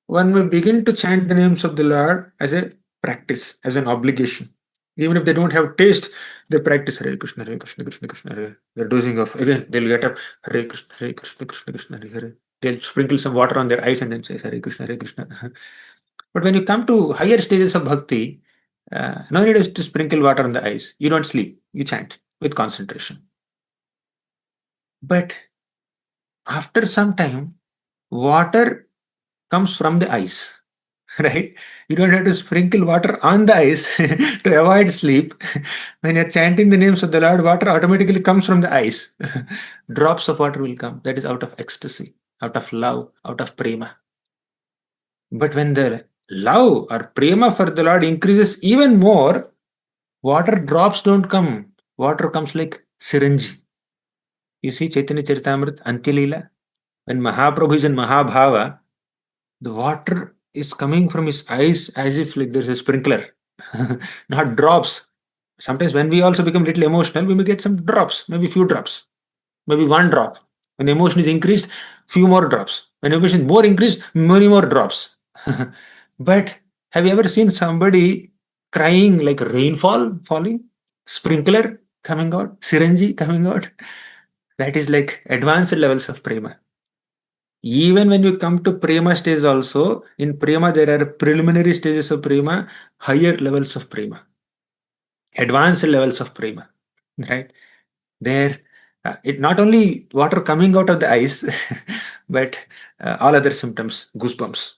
one may begin to chant the names of the Lord as a practice, as an obligation. Even if they don't have taste, they practice Hare Krishna, Krishna Krishna, Hare. They're dozing off. Again, they'll get up, Hare Krishna, Krishna Krishna, Hare Hare. They'll sprinkle some water on their eyes and then say Hare Krishna, Hare Krishna. But when you come to higher stages of bhakti, no need to sprinkle water on the eyes. You don't sleep. You chant with concentration. But after some time, water comes from the eyes. Right? You don't have to sprinkle water on the eyes to avoid sleep. When you're chanting the names of the Lord, water automatically comes from the eyes. Drops of water will come. That is out of ecstasy, out of love, out of prema. But when the love or prema for the Lord increases even more, water drops don't come. Water comes like syringe. You see Chaitanya Charitamrita, Antilila, when Mahaprabhu is in Mahabhava, the water is coming from his eyes as if like there's a sprinkler, not drops. Sometimes when we also become a little emotional, we may get some drops, maybe few drops, maybe one drop. When the emotion is increased, few more drops. When emotion is more increased, many more drops. But have you ever seen somebody crying like rainfall falling? Sprinkler? coming out, Siranji coming out. That is like advanced levels of prema. Even when you come to prema stage also, in prema there are preliminary stages of prema, higher levels of prema, advanced levels of prema, right? There, it not only water coming out of the eyes, but all other symptoms, goosebumps,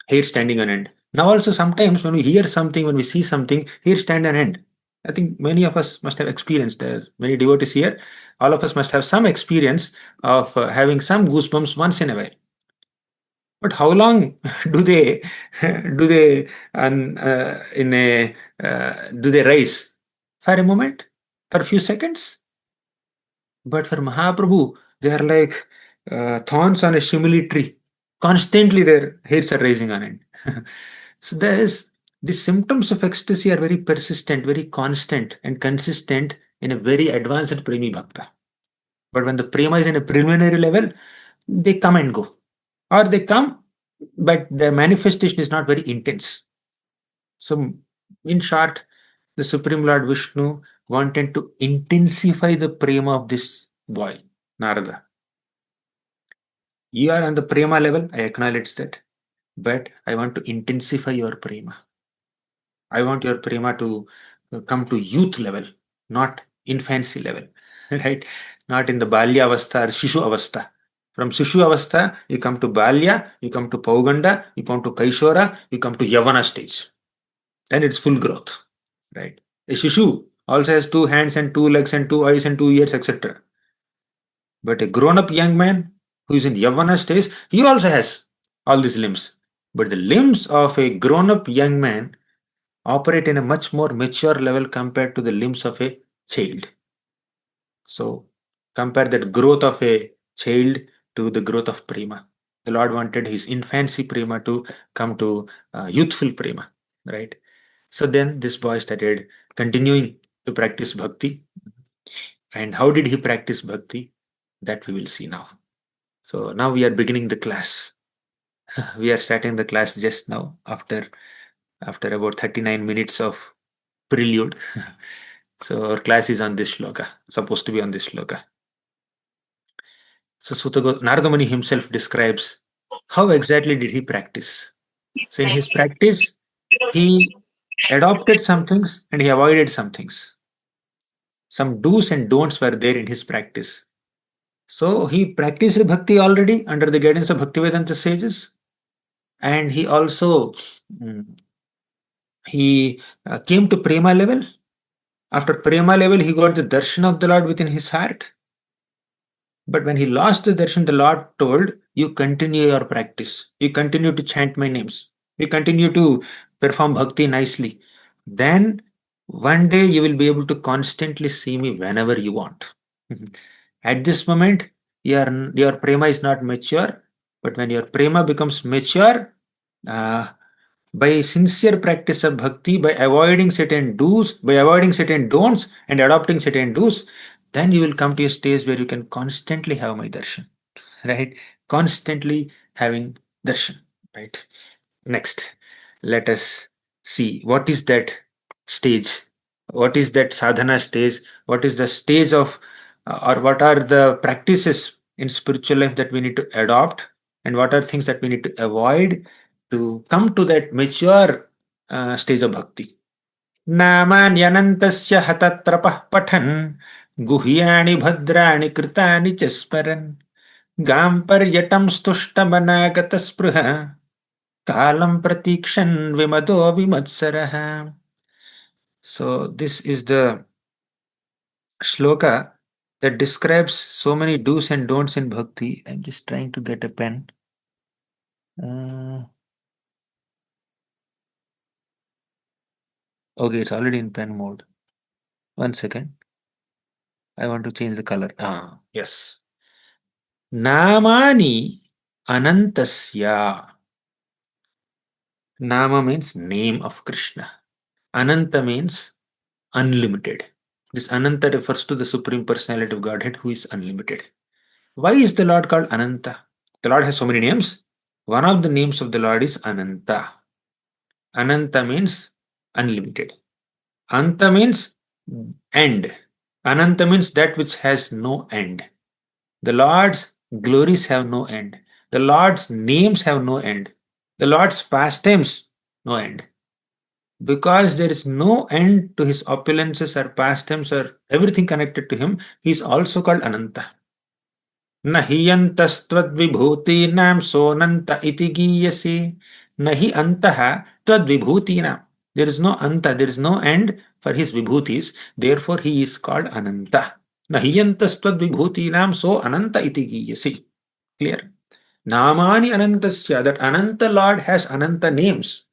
hair standing on end. Now also sometimes when we hear something, when we see something, hair stand on end. I think many of us must have experienced, many devotees here, all of us must have some experience of having some goosebumps once in a while. But how long do they do they in a do they rise? For a moment, for a few seconds. But for Mahaprabhu, they are like thorns on a shimuli tree. Constantly their hairs are rising on end. So the symptoms of ecstasy are very persistent, very constant and consistent in a very advanced premi bhakta. But when the prema is in a preliminary level, they come and go. Or they come, but the manifestation is not very intense. So, in short, the Supreme Lord Vishnu wanted to intensify the prema of this boy, Narada. You are on the prema level, I acknowledge that, but I want to intensify your prema. I want your prema to come to youth level, not infancy level, right? Not in the Balya Avastha or Shishu Avastha. From Shishu Avastha, you come to Balya, you come to Pauganda, you come to Kaishora, you come to Yavana stage. Then it's full growth, right? A Shishu also has 2 hands and 2 legs and 2 eyes and 2 ears, etc. But a grown-up young man who is in Yavana stage, he also has all these limbs. But the limbs of a grown-up young man operate in a much more mature level compared to the limbs of a child. So compare that growth of a child to the growth of prema. The Lord wanted his infancy prema to come to youthful prema, right? So then this boy started continuing to practice bhakti. And how did he practice bhakti? That we will see now. So now we are beginning the class. We are starting the class just now after about 39 minutes of prelude. So our class is on this shloka, supposed to be on this shloka. So Narada Muni himself describes how exactly did he practice. So in his practice, he adopted some things and he avoided some things. Some do's and don'ts were there in his practice. So he practiced bhakti already under the guidance of Bhaktivedanta sages, and he also came to prema level. After prema level, he got the darshan of the Lord within his heart. But when he lost the darshan, the Lord told, you continue your practice. You continue to chant my names. You continue to perform bhakti nicely. Then one day you will be able to constantly see me whenever you want. At this moment, your prema is not mature. But when your prema becomes mature, by sincere practice of bhakti, by avoiding certain do's, by avoiding certain don'ts, and adopting certain do's, then you will come to a stage where you can constantly have my darshan, right? Constantly having darshan, right? Next, let us see what is that stage, what is that sadhana stage, what is the stage of, or what are the practices in spiritual life that we need to adopt, and what are things that we need to avoid to come to that mature stage of bhakti. नामान्यनन्तस्य हतत्रपः पठन् गुह्यानि भद्राणि कृतानि च स्मरन् गां पर्यटं स्तुष्टमनागतस्पृह कालं प्रतीक्षन् विमदो विमत्सरः. So this is the shloka that describes so many do's and don'ts in bhakti. I'm just trying to get a pen. Okay, it's already in pen mode. 1 second. I want to change the color. Yes. Namani Anantasya. Nama means name of Krishna. Ananta means unlimited. This Ananta refers to the Supreme Personality of Godhead who is unlimited. Why is the Lord called Ananta? The Lord has so many names. One of the names of the Lord is Ananta. Ananta means unlimited. Anta means end. Ananta means that which has no end. The Lord's glories have no end. The Lord's names have no end. The Lord's pastimes, no end. Because there is no end to his opulences or pastimes or everything connected to him, he is also called Ananta. न हियन्तस्त्वद्विभूतीनां सोऽनन्त इति गीयसे न हि अन्तः त्वद्विभूतीनां. There is no anta, there is no end for his vibhutis, therefore he is called Ananta. न हियन्तस्त्वद्विभूतीनां so ananta iti giyasi. Clear? Namani anantasya, that Ananta Lord has Ananta names.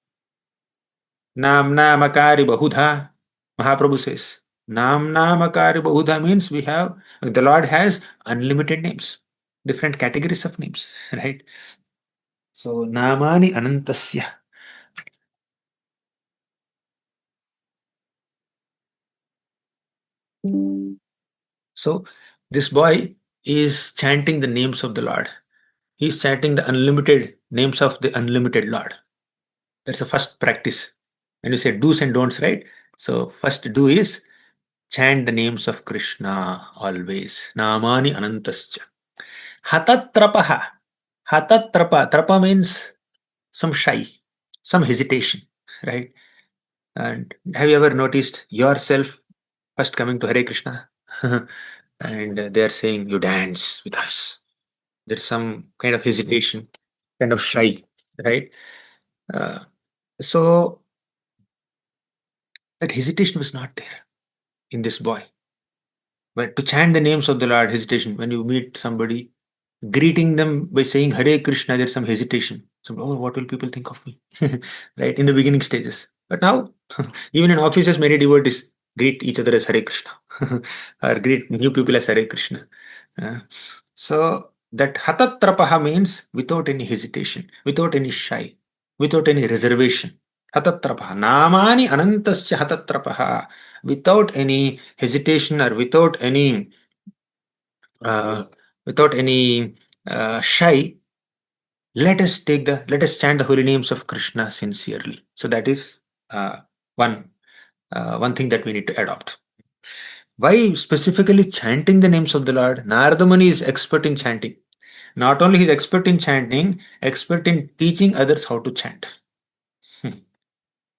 Namna makari bahudha, Mahaprabhu says. Namna makari bahudha means the Lord has unlimited names, different categories of names, right? So, Namani anantasya. So, this boy is chanting the names of the Lord. He is chanting the unlimited names of the unlimited Lord. That's the first practice. When you say do's and don'ts, right? So, first do is chant the names of Krishna always. Namani anantascha. Hatatrapaha. Hatatrapa. Trapa means some shy, some hesitation, right? And have you ever noticed yourself first coming to Hare Krishna and they are saying, you dance with us? There's some kind of hesitation, kind of shy, right? So that hesitation was not there in this boy. But to chant the names of the Lord, hesitation. When you meet somebody, greeting them by saying Hare Krishna, there's some hesitation. So, oh, what will people think of me? Right? In the beginning stages. But now, even in offices, many devotees greet each other as Hare Krishna or greet new people as Hare Krishna. So, that hatatrapaha means without any hesitation, without any shy, without any reservation. Hatatrapaha. Namani anantasya hatatrapaha. Without any hesitation or without any uh, shy, let us chant the holy names of Krishna sincerely. So that is one thing that we need to adopt. Why specifically chanting the names of the Lord? Narada Muni is expert in chanting. Not only he is expert in chanting, expert in teaching others how to chant.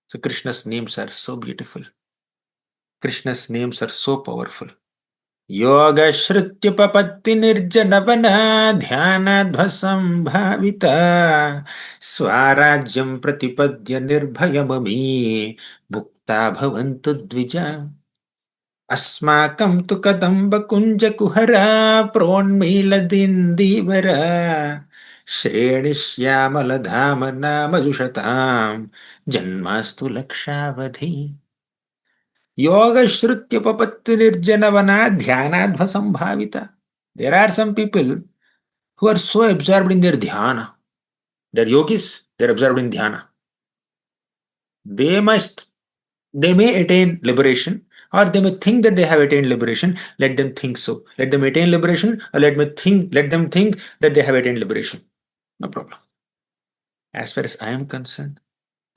So Krishna's names are so beautiful. Krishna's names are so powerful. योगश्रुत्युपपत्तिनिर्जनवना ध्यानाध्वसम्भाविता स्वाराज्यं प्रतिपद्य निर्भयममी मुक्ता भवन्तु द्विजा अस्माकं तु कदम्बकुञ्जकुहरा प्रोन्मीलदिन्दीवरा श्रेणिश्यामलधाम नामजुषतां जन्मास्तु लक्षावधि Yoga Shrutyapapatti Nirjanavana Dhyanadva Sambhavita. There are some people who are so absorbed in their dhyana. They're yogis, they're absorbed in dhyana. They may attain liberation, or they may think that they have attained liberation. Let them think so. Let them attain liberation, or let them think that they have attained liberation. No problem. As far as I am concerned,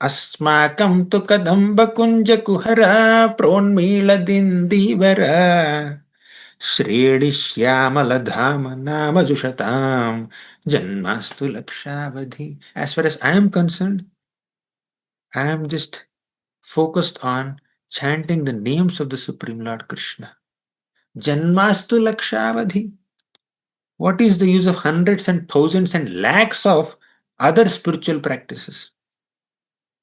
अस्माकं तु कदम्बकुञ्जकुहरा प्रोन्मीलदिन्दीवरा श्रेणिश्यामलधाम नामजुषतां जन्मास्तु लक्षावधि. As far as I am concerned, I am just focused on chanting the names of the Supreme Lord Krishna. Janmastu lakshavadhi. What is the use of hundreds and thousands and lakhs of other spiritual practices?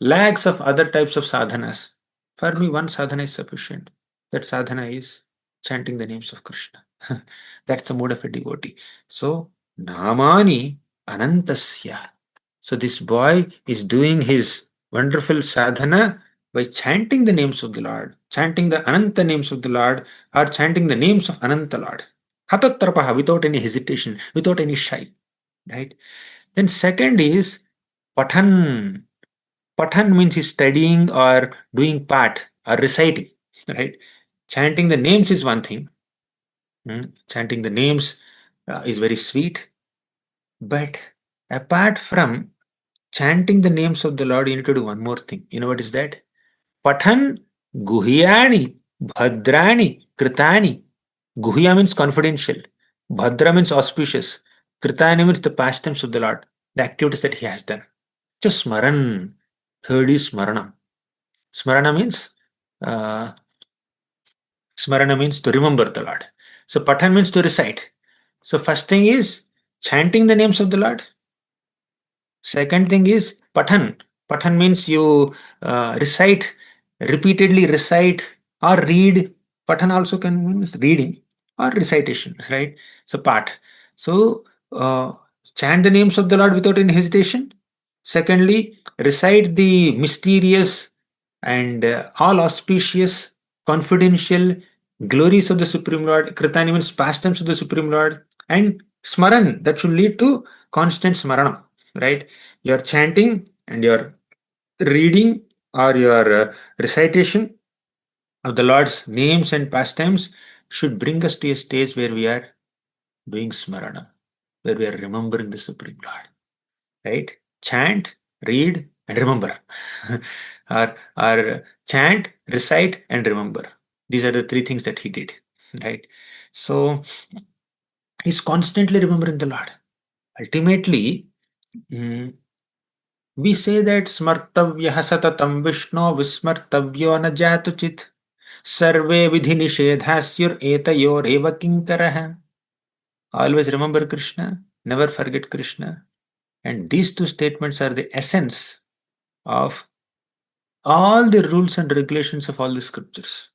Lakhs of other types of sadhanas. For me, one sadhana is sufficient. That sadhana is chanting the names of Krishna. That's the mode of a devotee. So, Namani Anantasya. So, this boy is doing his wonderful sadhana by chanting the names of the Lord, chanting the Ananta names of the Lord, or chanting the names of Ananta Lord. Hatatrapaha, without any hesitation, without any shy. Right? Then, second is Pathan. Pathan means he's studying or doing part or reciting, right? Chanting the names is one thing. Chanting the names is very sweet. But apart from chanting the names of the Lord, you need to do one more thing. You know what is that? Pathan guhyani bhadrani Kritani. Guhya means confidential. Bhadra means auspicious. Kritani means the pastimes of the Lord, the activities that he has done. Just Smaran. Third is Smarana. Smarana means to remember the Lord. So Patan means to recite. So first thing is chanting the names of the Lord. Second thing is Patan. Patan means you recite, repeatedly recite or read. Patan also can mean reading or recitation, right? So part. So chant the names of the Lord without any hesitation. Secondly, recite the mysterious and all auspicious, confidential glories of the Supreme Lord. Kritani means pastimes of the Supreme Lord. And Smaran, that should lead to constant Smaranam, right? Your chanting and your reading or your recitation of the Lord's names and pastimes should bring us to a stage where we are doing Smarana, where we are remembering the Supreme Lord, right? Chant, read, and remember. or chant, recite, and remember. These are the three things that he did, right? So he's constantly remembering the Lord. Ultimately, we say that smartavyah satatam Vishno vismartavyo na jatuchit sarve vidhi nishedhasyur etayor eva kinkaraha. Always remember Krishna, never forget Krishna. And these two statements are the essence of all the rules and regulations of all the scriptures.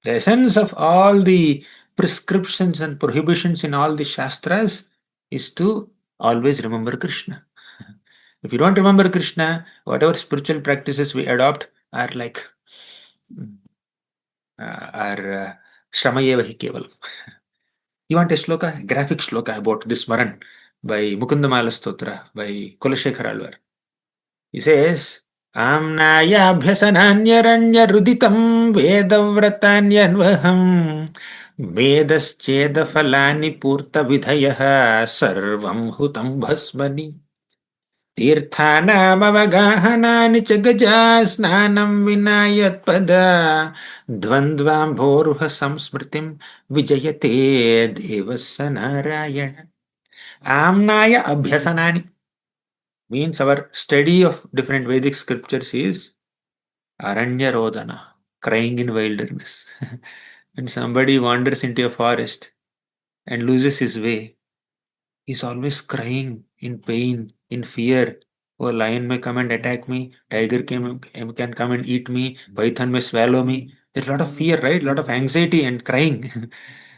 The essence of all the prescriptions and prohibitions in all the Shastras is to always remember Krishna. If you don't remember Krishna, whatever spiritual practices we adopt are like Shramayeva hi keval. You want a shloka? Graphic shloka about this Maran by Mukundamala Stotra by Kulashekar Alvar. He says, Amnayabhyasananyaranyarudhitam Vedavrataanyanvaham Vedaschedafalani Purta Vidhayaha Sarvam Hutam Bhasmani Tirthanamavagahanani Chagaja Snanam Vinayatpada Dvandvambhoruha Samsmritim Vijayate Devasanarayana. Amnaya Abhyasanani means our study of different Vedic scriptures is Aranya Rodana, crying in wilderness. When somebody wanders into a forest and loses his way, he's always crying in pain, in fear. Oh, lion may come and attack me, tiger can come and eat me, python may swallow me. There's a lot of fear, right? A lot of anxiety and crying.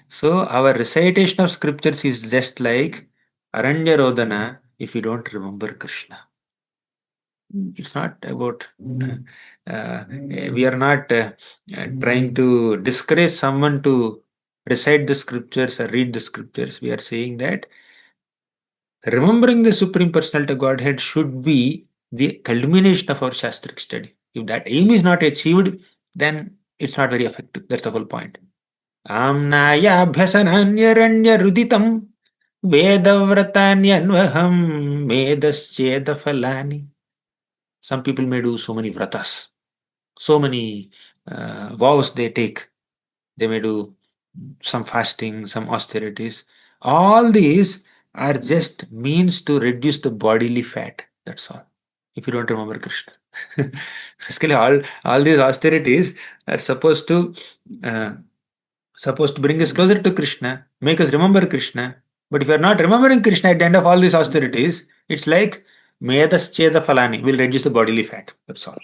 So our recitation of scriptures is just like Aranya Rodana if you don't remember Krishna. It's not about, we are not trying to discourage someone to recite the scriptures or read the scriptures. We are saying that remembering the Supreme Personality of Godhead should be the culmination of our Shastric study. If that aim is not achieved, then it's not very effective. That's the whole point. Amnaya abhyasananyaranya ruditam vedavratanyanvaham vedaschedafalani. Some people may do so many vratas, so many vows they take. They may do some fasting, some austerities. All these are just means to reduce the bodily fat. That's all. If you don't remember Krishna. Basically, all these austerities are supposed to bring us closer to Krishna, make us remember Krishna. But if you are not remembering Krishna at the end of all these austerities, it's like Medascheda Falani will reduce the bodily fat. That's all.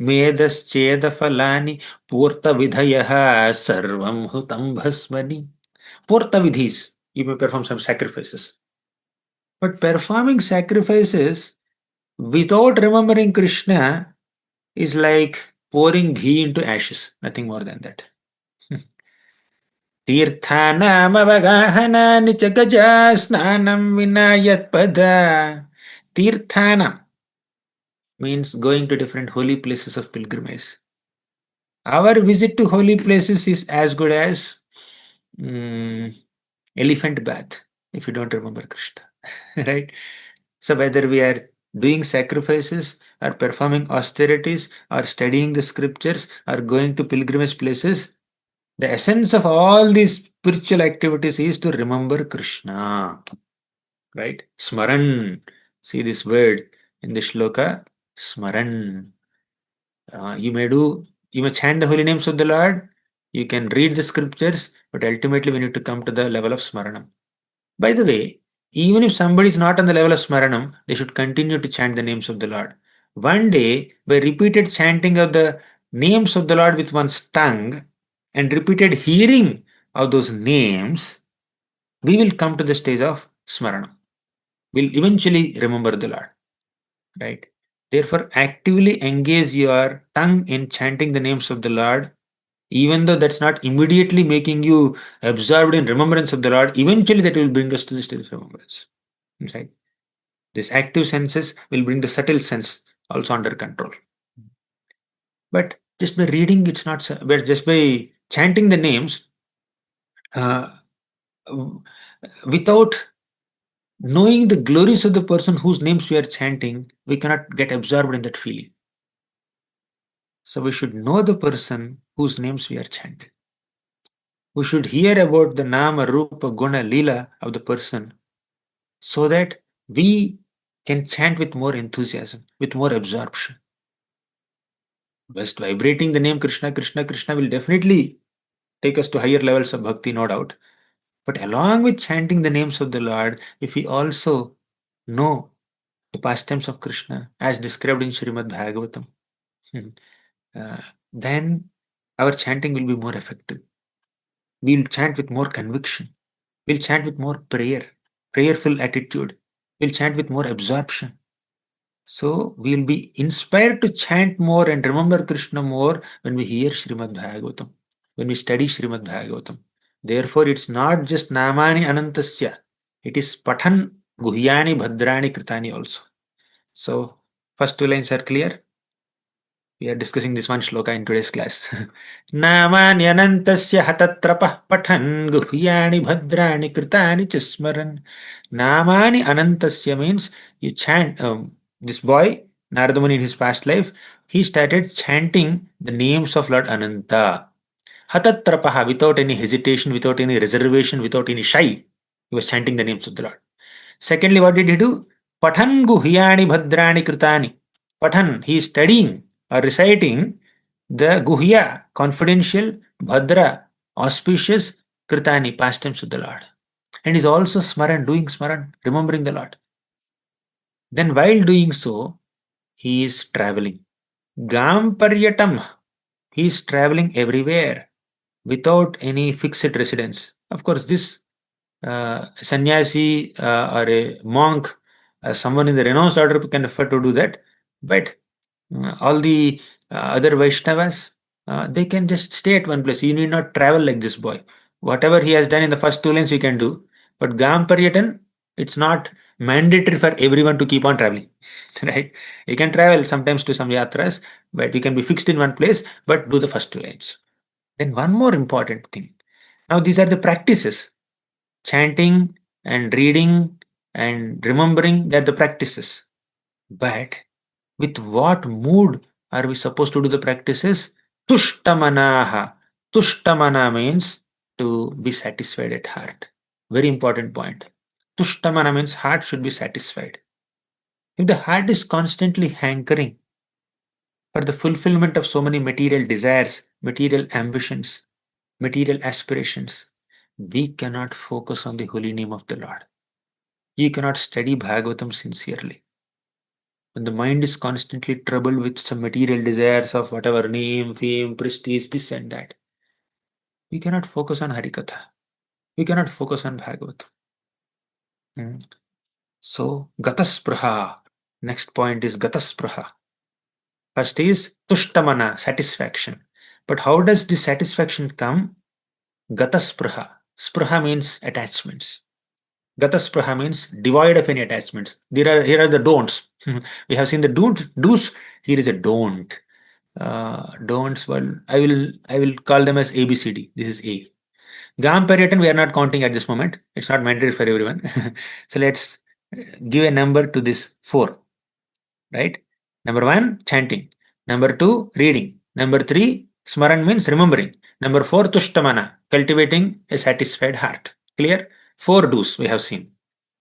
Medascheda Falani Purta Vidhayaha Sarvam Hutam Bhasmani. Purta Vidhis, you may perform some sacrifices. But performing sacrifices without remembering Krishna is like pouring ghee into ashes, nothing more than that. Tirthanamavagahanani chagaja snanam vinayatpada. Tirthana means going to different holy places of pilgrimage. Our visit to holy places is as good as elephant bath if you don't remember Krishna. Right? So whether we are doing sacrifices or performing austerities or studying the scriptures or going to pilgrimage places, The essence of all these spiritual activities is to remember Krishna. Right? Smaran. See this word in the shloka. Smaran. You may chant the holy names of the Lord. You can read the scriptures, but ultimately we need to come to the level of Smaranam. By the way, even if somebody is not on the level of Smaranam, they should continue to chant the names of the Lord. One day, by repeated chanting of the names of the Lord with one's tongue and repeated hearing of those names, we will come to the stage of Smaranam. We'll eventually remember the Lord. Right? Therefore, actively engage your tongue in chanting the names of the Lord, even though that's not immediately making you absorbed in remembrance of the Lord. Eventually, that will bring us to the state of remembrance. Right? This active senses will bring the subtle sense also under control. But just by reading, it's not. But just by chanting the names, without knowing the glories of the person whose names we are chanting, we cannot get absorbed in that feeling. So we should know the person whose names we are chanting. We should hear about the Nama, Rupa, Guna, Lila of the person so that we can chant with more enthusiasm, with more absorption. Just vibrating the name Krishna, Krishna, Krishna will definitely take us to higher levels of bhakti, no doubt. But along with chanting the names of the Lord, if we also know the pastimes of Krishna as described in Srimad Bhagavatam, then our chanting will be more effective. We'll chant with more conviction. We'll chant with more prayerful attitude. We'll chant with more absorption. So we'll be inspired to chant more and remember Krishna more when we hear Srimad Bhagavatam, when we study Srimad Bhagavatam. Therefore, it's not just Namani Anantasya. It is Pathan Guhyani Bhadrani Kritani also. So, first two lines are clear. We are discussing this one shloka in today's class. Namanyanantasya hatatrapah pathan guhyani bhadrani kritani chasmaran. Namani anantasya means you chant. This boy, Narada Muni in his past life, he started chanting the names of Lord Ananta. Hatatrapaha, without any hesitation, without any reservation, without any shy. He was chanting the names of the Lord. Secondly, what did he do? Pathan guhyani bhadrani kritani. Pathan, he is studying or reciting the guhya, confidential, bhadra, auspicious, kritani, pastimes of the Lord. And is also smaran, doing smaran, remembering the Lord. Then while doing so, he is traveling. Gam paryatam, he is traveling everywhere without any fixed residence. Of course, this sannyasi or a monk, someone in the renounced order can afford to do that. But all the other Vaishnavas, they can just stay at one place. You need not travel like this boy. Whatever he has done in the first two lanes, you can do. But Gam Paryatan, it's not mandatory for everyone to keep on traveling. Right? You can travel sometimes to some yatras, but you can be fixed in one place, but do the first two lanes. Then one more important thing. Now these are the practices. Chanting and reading and remembering, they're the practices. But with what mood are we supposed to do the practices? Tushtamanaha. Tushtamana means to be satisfied at heart. Very important point. Tushtamana means heart should be satisfied. If the heart is constantly hankering for the fulfillment of so many material desires, material ambitions, material aspirations, we cannot focus on the holy name of the Lord. You cannot study Bhagavatam sincerely. When the mind is constantly troubled with some material desires of whatever name, fame, prestige, this and that, we cannot focus on Harikatha. We cannot focus on Bhagavatam. So, Gataspraha. Next point is Gataspraha. First is Tushtamana, satisfaction. But how does this satisfaction come? Gataspraha. Spraha means attachments. Gataspraha means devoid of any attachments. Here are the don'ts. We have seen the do's. Here is a don't. Don'ts. Well, I will call them as ABCD. This is A. Gam Paryatan we are not counting at this moment. It's not mandatory for everyone. So let's give a number to this 4. Right? Number 1, chanting. Number 2, reading. Number 3, Smaran means remembering. Number 4, Tushtamana, cultivating a satisfied heart. Clear? 4 do's we have seen.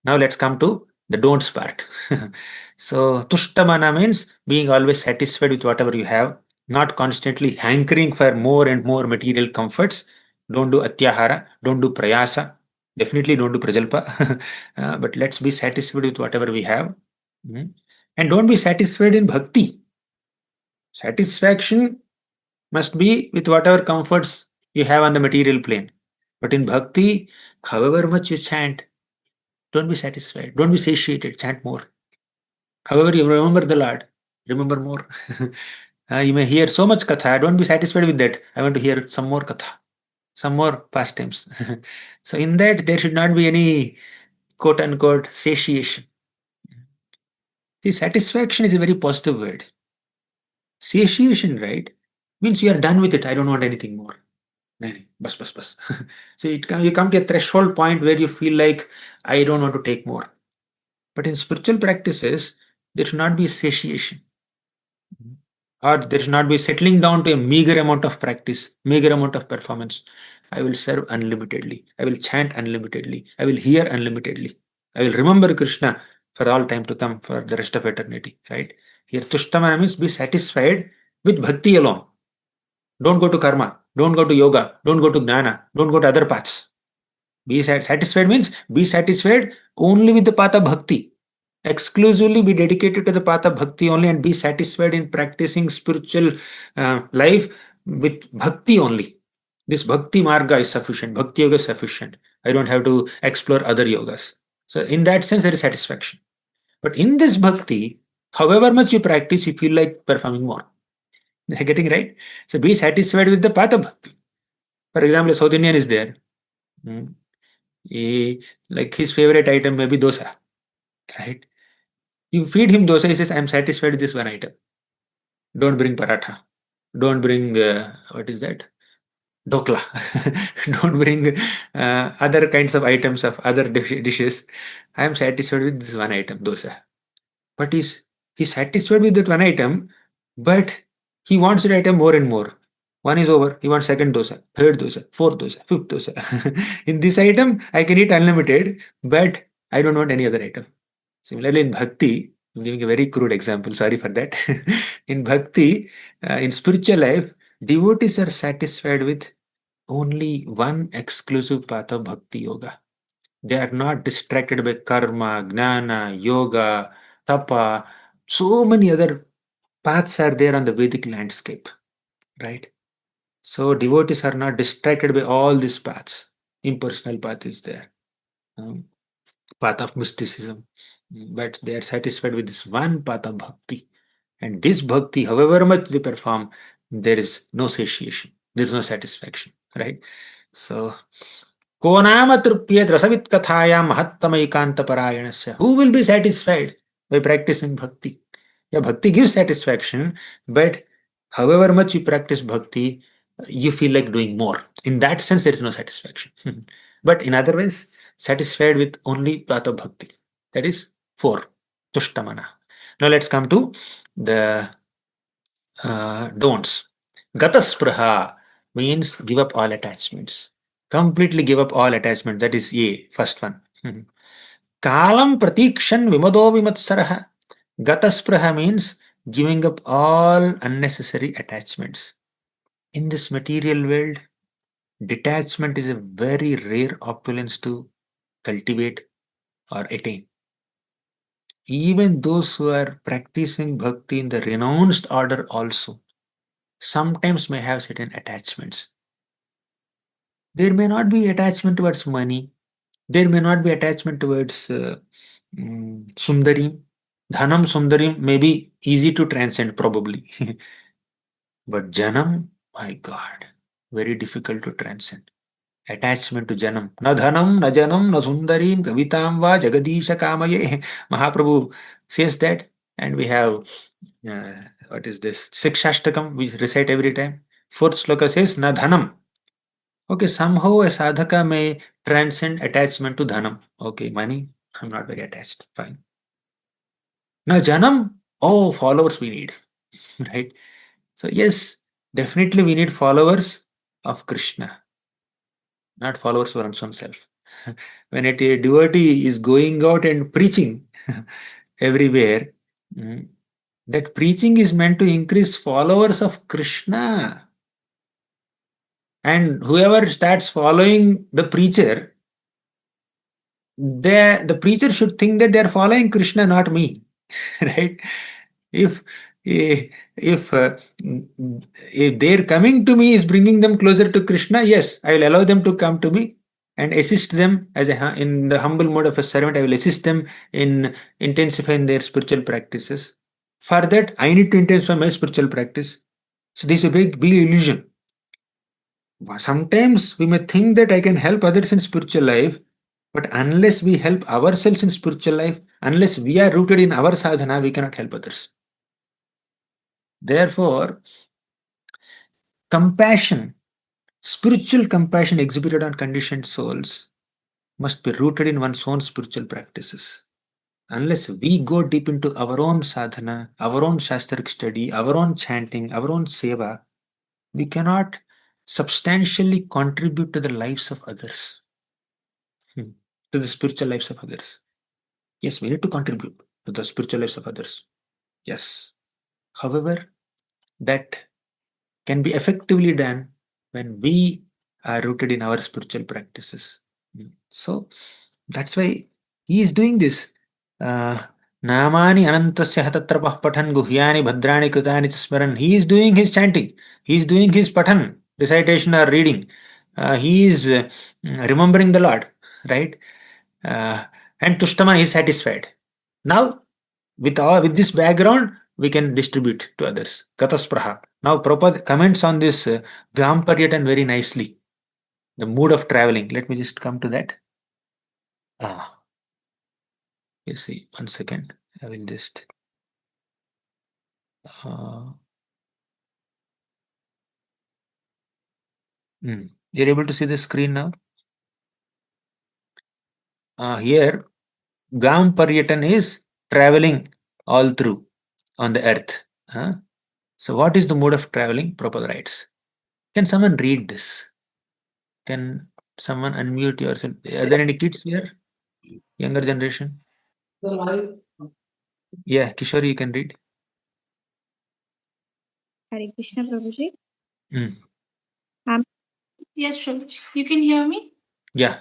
Now let's come to the don'ts part. So, Tushtamana means being always satisfied with whatever you have, not constantly hankering for more and more material comforts. Don't do Atyahara, don't do Prayasa, definitely don't do Prajalpa, but let's be satisfied with whatever we have. And don't be satisfied in Bhakti. Satisfaction must be with whatever comforts you have on the material plane. But in Bhakti, however much you chant, don't be satisfied, don't be satiated, chant more. However, you remember the Lord, remember more. You may hear so much katha, don't be satisfied with that. I want to hear some more katha, some more pastimes. So, in that, there should not be any quote unquote satiation. See, satisfaction is a very positive word. Satiation, right, means you are done with it. I don't want anything more. Bus, bus, bus. So, you come to a threshold point where you feel like, I don't want to take more. But in spiritual practices, there should not be satiation. Or there should not be settling down to a meager amount of practice, meager amount of performance. I will serve unlimitedly. I will chant unlimitedly. I will hear unlimitedly. I will remember Krishna for all time to come, for the rest of eternity. Right? Here, Tushtamana means be satisfied with bhakti alone. Don't go to karma. Don't go to yoga. Don't go to jnana. Don't go to other paths. Be satisfied means be satisfied only with the path of bhakti. Exclusively be dedicated to the path of bhakti only, and be satisfied in practicing spiritual life with bhakti only. This bhakti marga is sufficient. Bhakti yoga is sufficient. I don't have to explore other yogas. So in that sense, there is satisfaction. But in this bhakti, however much you practice, you feel like performing more. Getting right? So be satisfied with the path of bhakti. For example, a South Indian is there. Like his favorite item may be dosa, right? You feed him dosa, he says, I'm satisfied with this one item. Don't bring paratha. Don't bring, what is that? Dokla. Don't bring other kinds of items of other dishes. I am satisfied with this one item, dosa. But he's satisfied with that one item, but he wants that item more and more. One is over, he wants second dosa, third dosa, fourth dosa, fifth dosa. In this item, I can eat unlimited, but I don't want any other item. Similarly, in Bhakti, I'm giving a very crude example, sorry for that. In Bhakti, in spiritual life, devotees are satisfied with only one exclusive path of Bhakti Yoga. They are not distracted by karma, jnana, yoga, tapa. So many other paths are there on the Vedic landscape, right? So devotees are not distracted by all these paths. Impersonal path is there. Path of mysticism, but they are satisfied with this one path of bhakti. And this bhakti, however much they perform, there is no satiation, there is no satisfaction, right? So, ko nama trupyet rasavit kathaya mahattama ekanta parayanasya. Who will be satisfied by practicing bhakti? Yeah, bhakti gives satisfaction, but however much you practice bhakti, you feel like doing more. In that sense, there is no satisfaction. But in other ways, satisfied with only path of bhakti. That is 4, tushtamana. Now let's come to the don'ts. Gataspraha means give up all attachments. Completely give up all attachment. That is A, first one. Kalam pratikshan vimado vimatsaraha. Gataspraha means giving up all unnecessary attachments. In this material world, detachment is a very rare opulence to cultivate or attain. Even those who are practicing bhakti in the renounced order also sometimes may have certain attachments. There may not be attachment towards money. There may not be attachment towards sundarim. Dhanam sundarim may be easy to transcend probably. But janam, my God, very difficult to transcend. Attachment to janam. Na dhanam, na janam, na sundarim, kavitam va jagadisha kamaye. Mahaprabhu says that, and we have, what is this? Sikshashtakam, we recite every time. Fourth sloka says, na dhanam. Okay, somehow a sadhaka may transcend attachment to dhanam. Okay, money, I'm not very attached. Fine. Na janam, oh, followers we need. Right? So, yes, Definitely we need followers of Krishna, not followers for oneself. When a devotee is going out and preaching everywhere, that preaching is meant to increase followers of Krishna. And whoever starts following the preacher, the preacher should think that they are following Krishna, not me. Right? If if uh, if their coming to me is bringing them closer to Krishna, yes, I will allow them to come to me and assist them as in the humble mode of a servant. I will assist them in intensifying their spiritual practices. For that, I need to intensify my spiritual practice. So this is a big illusion. Sometimes we may think that I can help others in spiritual life, but unless we help ourselves in spiritual life, unless we are rooted in our sadhana, we cannot help others. Therefore, compassion, spiritual compassion exhibited on conditioned souls must be rooted in one's own spiritual practices. Unless we go deep into our own sadhana, our own shastric study, our own chanting, our own seva, we cannot substantially contribute to the lives of others, to the spiritual lives of others. Yes, we need to contribute to the spiritual lives of others. Yes. However, that can be effectively done when we are rooted in our spiritual practices. So that's why he is doing this. Namani anantasya hatatrapah pathan guhyani bhadrani krutani smaran. He is doing his chanting. He is doing his pathan, recitation or reading. He is remembering the Lord, right? And Tushtaman is satisfied. Now, with this background, we can distribute to others. Kataspraha. Now, Prabhupada comments on this Gamparyatan very nicely. The mood of traveling. Let me just come to that. You see, 1 second. I will just. You're able to see the screen now? Here, Gamparyatan is traveling all through on the earth. So, what is the mode of traveling? Prabhupada writes. Can someone read this? Can someone unmute yourself? Are there any kids here? Younger generation? Yeah, Kishore, you can read. Hare Krishna, Prabhuji. Mm. Yes, Prabhuji. You can hear me? Yeah.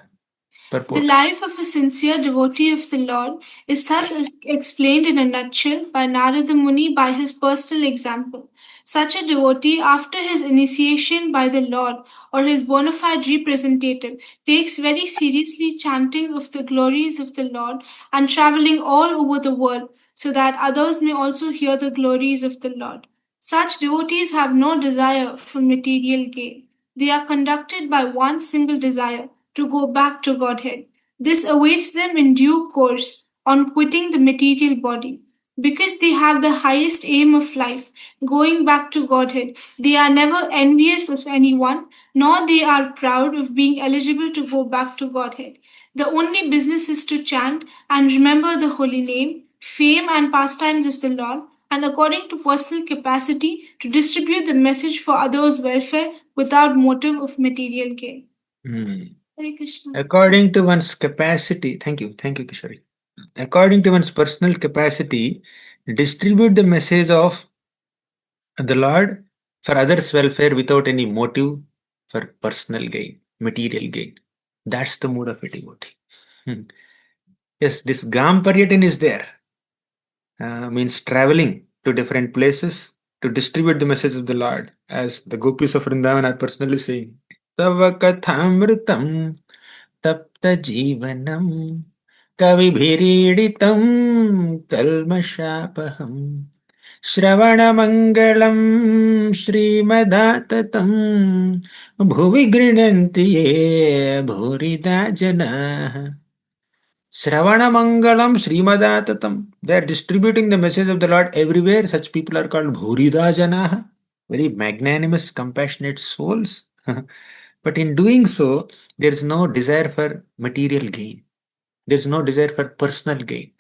The life of a sincere devotee of the Lord is thus explained in a nutshell by Narada Muni by his personal example. Such a devotee, after his initiation by the Lord or his bona fide representative, takes very seriously chanting of the glories of the Lord and traveling all over the world so that others may also hear the glories of the Lord. Such devotees have no desire for material gain. They are conducted by one single desire to go back to Godhead. This awaits them in due course on quitting the material body. Because they have the highest aim of life, going back to Godhead, they are never envious of anyone, nor they are proud of being eligible to go back to Godhead. The only business is to chant and remember the holy name, fame and pastimes of the Lord, and according to personal capacity to distribute the message for others' welfare without motive of material gain. Hare Krishna. According to one's capacity, thank you, Kishori. According to one's personal capacity, distribute the message of the Lord for others' welfare without any motive for personal gain, material gain. That's the mood of a devotee. Yes, this Gamparyatan is there. Means traveling to different places to distribute the message of the Lord, as the gopis of Vrindavan are personally saying. Tava kathamritam tapta jivanam kavibhiriditam kalmashapaham श्रवणमङ्गलम् श्रीमदाततम् भुवि गृह्णन्ति ये भूरिदा जनाः. Shravanamangalam Srimadatam. They are distributing the message of the Lord everywhere. Such people are called Bhurida Janaha, very magnanimous, compassionate souls. But in doing so, there is no desire for material gain. There is no desire for personal gain.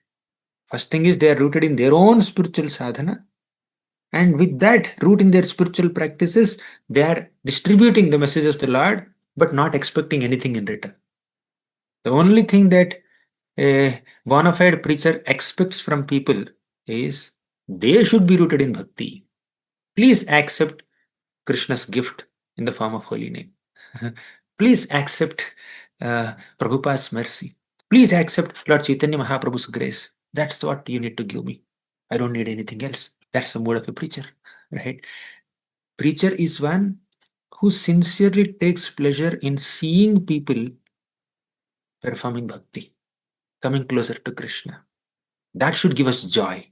First thing is they are rooted in their own spiritual sadhana. And with that root in their spiritual practices, they are distributing the message of the Lord, but not expecting anything in return. The only thing that a bona fide preacher expects from people is they should be rooted in bhakti. Please accept Krishna's gift in the form of holy name. Please accept Prabhupada's mercy. Please accept Lord Chaitanya Mahaprabhu's grace. That's what you need to give me. I don't need anything else. That's the mode of a preacher, right? Preacher is one who sincerely takes pleasure in seeing people performing bhakti, coming closer to Krishna. That should give us joy.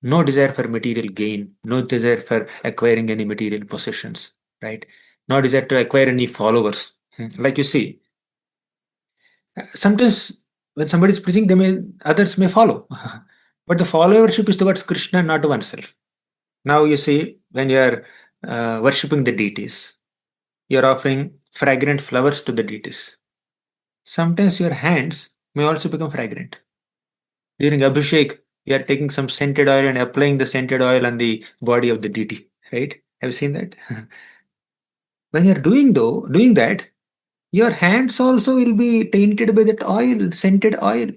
No desire for material gain, no desire for acquiring any material possessions, right? No desire to acquire any followers. Like you see, sometimes when somebody is preaching, others may follow, but the followership is towards Krishna, not to oneself. Now you see, when you are worshipping the deities, you are offering fragrant flowers to the deities. Sometimes your hands may also become fragrant. During Abhishek, you are taking some scented oil and applying the scented oil on the body of the deity, right? Have you seen that? When you are doing that, your hands also will be tainted by that oil, scented oil.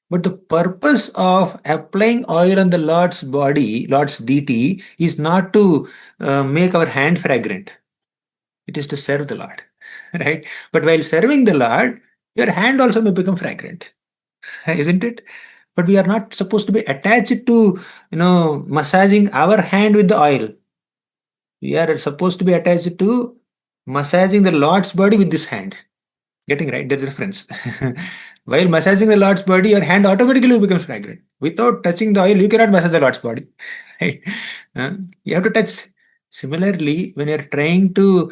But the purpose of applying oil on the Lord's body, Lord's deity, is not to make our hand fragrant. It is to serve the Lord, right? But while serving the Lord, your hand also may become fragrant, isn't it? But we are not supposed to be attached to, massaging our hand with the oil. We are supposed to be attached to massaging the Lord's body with this hand. Getting right? There's a difference. While massaging the Lord's body, your hand automatically becomes fragrant. Without touching the oil, you cannot massage the Lord's body. Right? You have to touch. Similarly, when you're trying to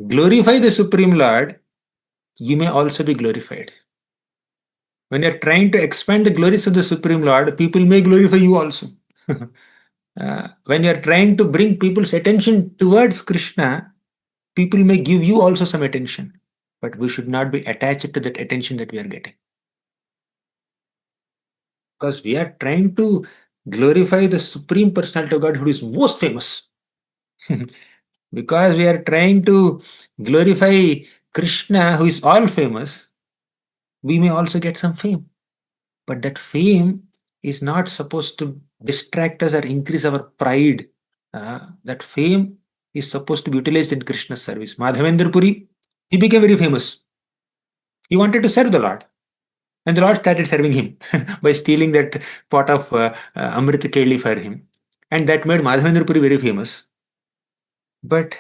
glorify the Supreme Lord, you may also be glorified. When you're trying to expand the glories of the Supreme Lord, people may glorify you also. When you're trying to bring people's attention towards Krishna, people may give you also some attention. But we should not be attached to that attention that we are getting. Because we are trying to glorify the Supreme Personality of God who is most famous. Because we are trying to glorify Krishna who is all famous, we may also get some fame. But that fame is not supposed to distract us or increase our pride. That fame is supposed to be utilized in Krishna's service. Madhavendra Puri, he became very famous. He wanted to serve the Lord. And the Lord started serving him by stealing that pot of Amrit Keli for him. And that made Madhavendra Puri very famous. But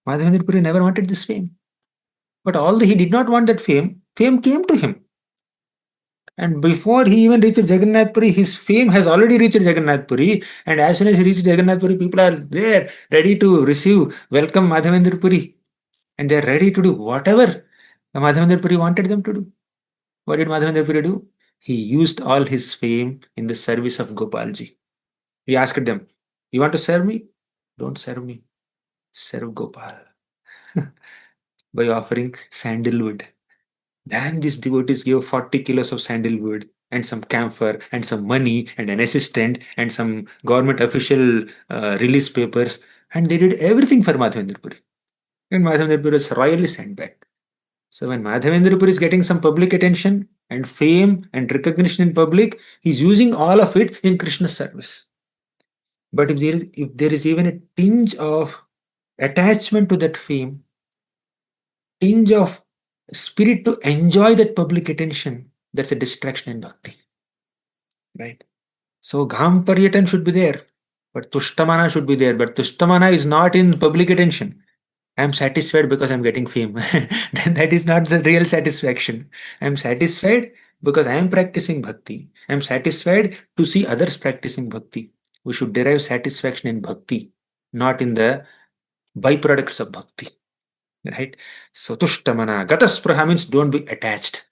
Madhavendra Puri never wanted this fame. But although he did not want that fame, fame came to him. And before he even reached Jagannath Puri, his fame has already reached Jagannath Puri. And as soon as he reached Jagannath Puri, people are there ready to welcome Madhavendra Puri. And they are ready to do whatever Madhavendra Puri wanted them to do. What did Madhavendra Puri do? He used all his fame in the service of Gopalji. He asked them, "You want to serve me? Don't serve me. Serve Gopal." By offering sandalwood. Then these devotees gave 40 kilos of sandalwood and some camphor and some money and an assistant and some government official release papers. And they did everything for Madhavendra Puri. And Madhavendra Puri was royally sent back. So when Madhavendra Puri is getting some public attention and fame and recognition in public, he's using all of it in Krishna's service. But if there is even a tinge of attachment to that fame, tinge of spirit to enjoy that public attention, that's a distraction in bhakti. Right? So Gham Paryatan should be there, but Tushtamana should be there. But Tushtamana is not in public attention. I'm satisfied because I'm getting fame. That is not the real satisfaction. I'm satisfied because I am practicing bhakti. I'm satisfied to see others practicing bhakti. We should derive satisfaction in bhakti, not in the byproducts of bhakti. Right? So Tushtamana, Gataspraha means don't be attached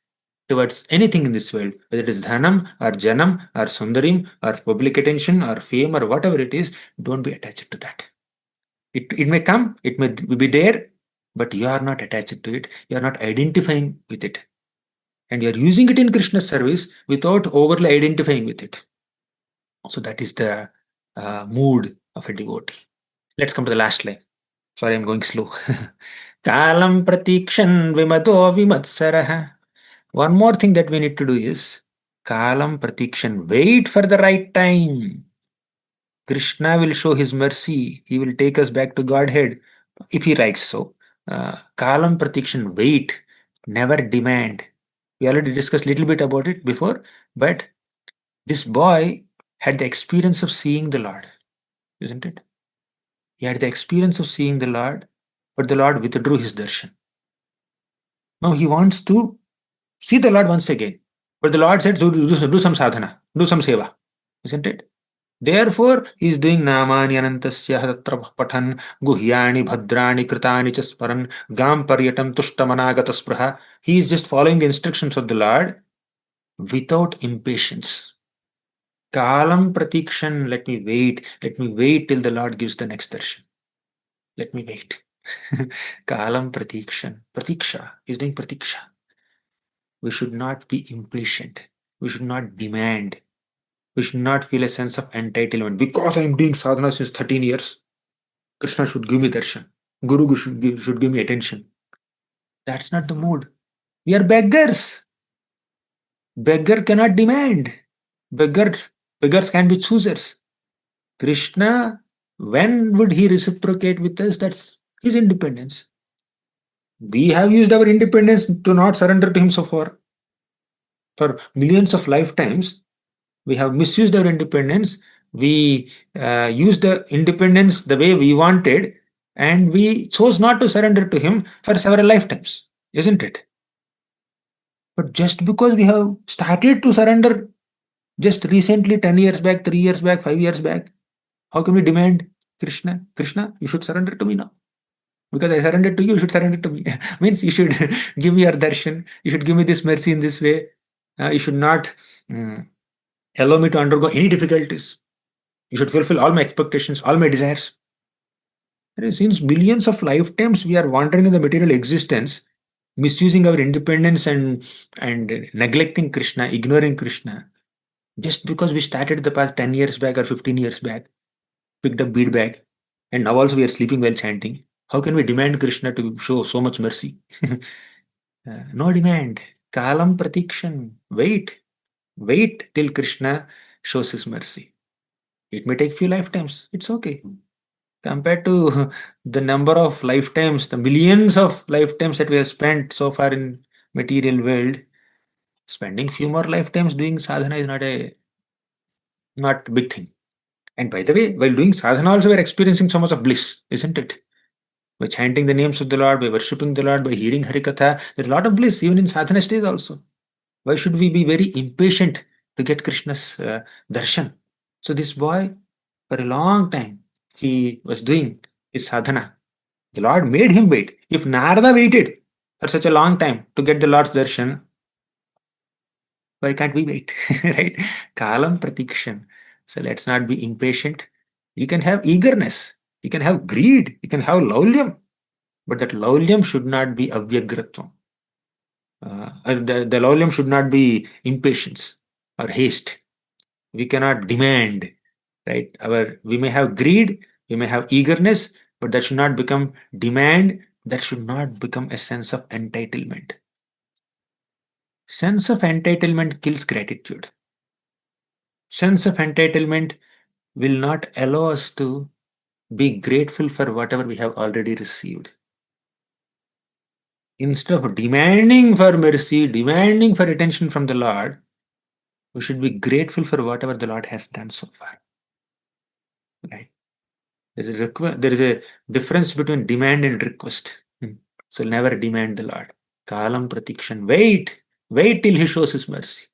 towards anything in this world, whether it is dhanam or janam or sundarim or public attention or fame or whatever it is, don't be attached to that. It may come, it may be there, but you are not attached to it. You are not identifying with it. And you are using it in Krishna's service without overly identifying with it. So that is the mood of a devotee. Let's come to the last line. Sorry, I'm going slow. Kalam pratikshan vimado vimatsaraha. One more thing that we need to do is Kalam pratikshan. Wait for the right time. Krishna will show his mercy. He will take us back to Godhead if he writes so. Kalam pratikshan. Wait. Never demand. We already discussed a little bit about it before, but this boy had the experience of seeing the Lord, isn't it? He had the experience of seeing the Lord, but the Lord withdrew his darshan. Now he wants to see the Lord once again. But the Lord said, do some sadhana, do some seva, isn't it? Therefore, he is doing namani anantasya tatra pathan guhyani bhadrani kritani chasparan gam paryatam tushtamanagata spraha. He is just following the instructions of the Lord without impatience. Kalam pratikshan, let me wait till the Lord gives the next darshan. Let me wait. Kalam pratikshan, pratiksha, he is doing pratiksha. We should not be impatient. We should not demand. We should not feel a sense of entitlement. Because I am doing sadhana since 13 years, Krishna should give me darshan. Guru should give me attention. That's not the mood. We are beggars. Beggar cannot demand. Beggars can be choosers. Krishna, when would he reciprocate with us? That's his independence. We have used our independence to not surrender to him so far. For millions of lifetimes, we have misused our independence. We used the independence the way we wanted, and we chose not to surrender to him for several lifetimes, isn't it? But just because we have started to surrender just recently, 10 years back, 3 years back, 5 years back, how can we demand Krishna, you should surrender to me now? Because I surrendered to you, you should surrender to me. Means you should give me your darshan, you should give me this mercy in this way. You should not allow me to undergo any difficulties. You should fulfill all my expectations, all my desires. Since billions of lifetimes we are wandering in the material existence, misusing our independence and neglecting Krishna, ignoring Krishna, just because we started the path 10 years back or 15 years back, picked up bead bag, and now also we are sleeping while chanting. How can we demand Krishna to show so much mercy? No demand. Kalam pratikshan. Wait till Krishna shows his mercy. It may take few lifetimes. It's okay. Compared to the number of lifetimes, the millions of lifetimes that we have spent so far in material world, spending few more lifetimes doing sadhana is not a big thing. And by the way, while doing sadhana also we are experiencing so much of bliss, isn't it? By chanting the names of the Lord, by worshipping the Lord, by hearing Harikatha, there's a lot of bliss even in sadhana stage also. Why should we be very impatient to get Krishna's darshan? So this boy, for a long time, he was doing his sadhana. The Lord made him wait. If Narada waited for such a long time to get the Lord's darshan, why can't we wait? Right? Kalam pratikshan. So let's not be impatient. You can have eagerness, you can have greed, you can have laulyam, but that laulyam should not be avyagratvam. The laulyam should not be impatience or haste. We cannot demand, right? We may have greed, we may have eagerness, but that should not become demand. That should not become a sense of entitlement. Sense of entitlement kills gratitude. Sense of entitlement will not allow us to be grateful for whatever we have already received. Instead of demanding for mercy, demanding for attention from the Lord, we should be grateful for whatever the Lord has done so far. Right? There is a difference between demand and request. So never demand the Lord. Kalam pratikshan. Wait till he shows his mercy.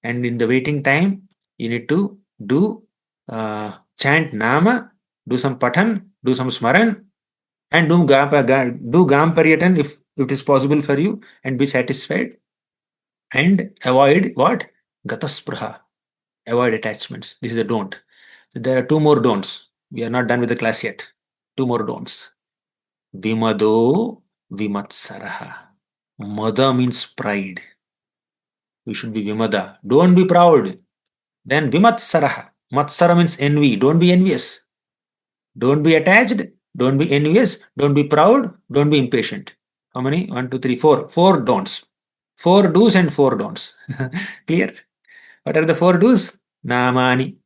And in the waiting time, you need to do chant nama, do some pathan, do some smaran, and do gam paryatan if it is possible for you, and be satisfied. And avoid what? Gataspraha. Avoid attachments. This is a don't. There are two more don'ts. We are not done with the class yet. Two more don'ts. Vimado vimatsaraha. Mada means pride. We should be vimada. Don't be proud. Then vimatsaraha. Matsara means envy. Don't be envious. Don't be attached, don't be envious, don't be proud, don't be impatient. How many? 1, 2, 3, 4. 4 don'ts. 4 do's and 4 don'ts. Clear? What are the 4 do's? Namani,